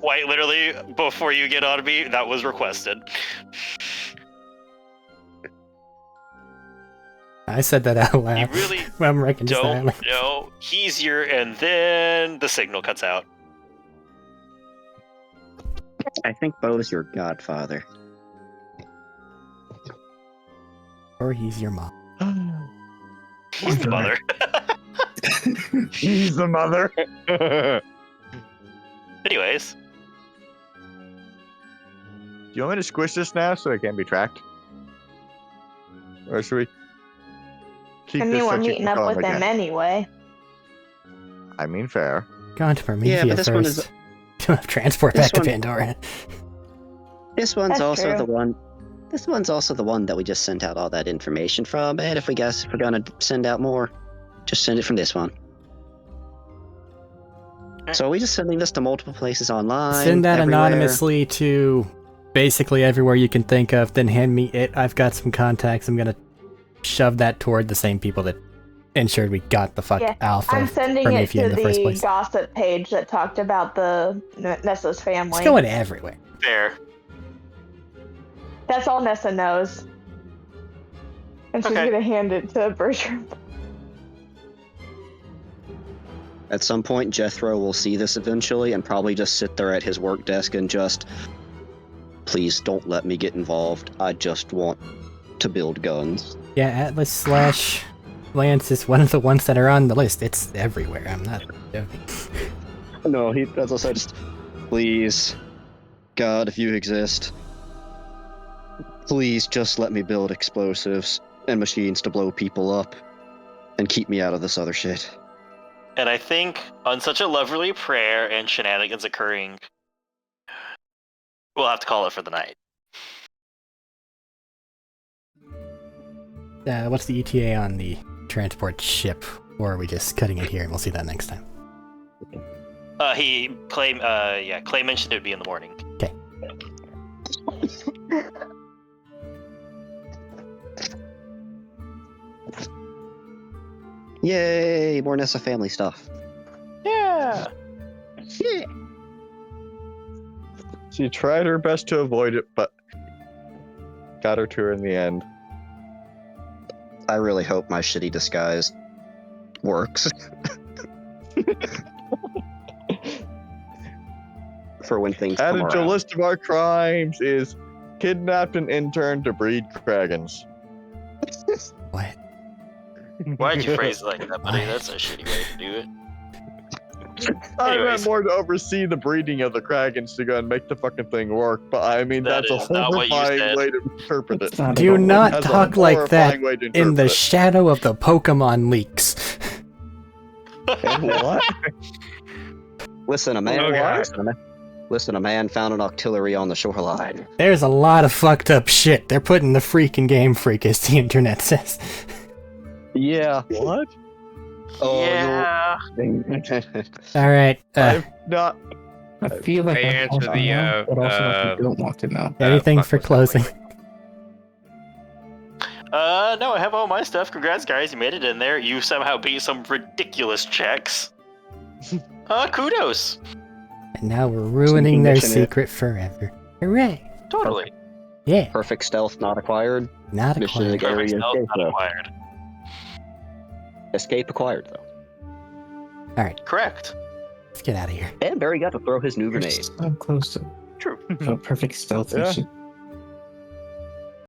Quite literally, before you get on me, that was requested. I said that out loud. You really I'm reconciling. don't know. He's your, and then the signal cuts out. I think Bo's your godfather. Or he's your mom. He's the mother. He's the mother. Anyways, Do you want me to squish this now so it can't be tracked? Or should we keep I mean, this we're so she meeting can up kill him with them again? anyway. I mean, fair. Gone to Promethea Yeah, but this one is- first. To transport this back to one- Pandora. This one's That's also true. the one. This one's also the one that we just sent out all that information from. And if we're gonna send out more, just send it from this one. So are we just sending this to multiple places online? Send that everywhere? anonymously to basically everywhere you can think of, then hand me it. I've got some contacts. I'm gonna shove that toward the same people that ensured we got the fuck Yeah, Alpha I'm sending it Promethea to in the first the place. gossip page that talked about the Nessa's family. It's going everywhere. fair. That's all Nessa knows. And she's Okay. gonna hand it to Bertram. At some point, Jethro will see this eventually and probably just sit there at his work desk and just, please don't let me get involved. I just want to build guns. Yeah, Atlas / Lance is one of the ones that are on the list. It's everywhere. I'm not joking. No, as I said, just, please, God, if you exist, please just let me build explosives and machines to blow people up and keep me out of this other shit. And I think on such a lovely prayer and shenanigans occurring, we'll have to call it for the night. What's the ETA on the transport ship? Or are we just cutting it here and we'll see that next time? Clay mentioned it would be in the morning. Okay. Yay, more Nessa family stuff. Yeah. Yeah. She tried her best to avoid it, but got her to her in the end. I really hope my shitty disguise works. For when things come Added to a around. list of our crimes is kidnapped an intern to breed dragons. What? Why'd you phrase it like that, buddy? That's a shitty way to do it. I meant Anyways. more to oversee the breeding of the dragons to go and make the fucking thing work, but I mean, That that's a is not what you horrifying said. way to interpret it. It's not Do about- not That's a talk like that horrifying way to in the interpret shadow of the Pokemon leaks. it. What? Listen, a man. Oh, God. Listen, a man found an octillery on the shoreline. There's a lot of fucked up shit. They're putting the freaking Game Freak, as the internet says. Yeah. What? Oh, Yeah. Alright, I've not. I feel like They I answer want to the, know, but also like I don't want to know. anything fuck for was that closing? like? No, I have all my stuff. Congrats, guys. You made it in there. You somehow beat some ridiculous checks. Kudos. And now we're ruining their Mission it. secret forever. Hooray! Totally. Yeah, Perfect stealth not acquired. not a Mission clue. to get- Perfect Area stealth escape, not though. acquired. Escape acquired, though. Correct. Let's get out of here. And Barry got to throw his new We're grenade. so close to True. a perfect stealth Yeah. mission.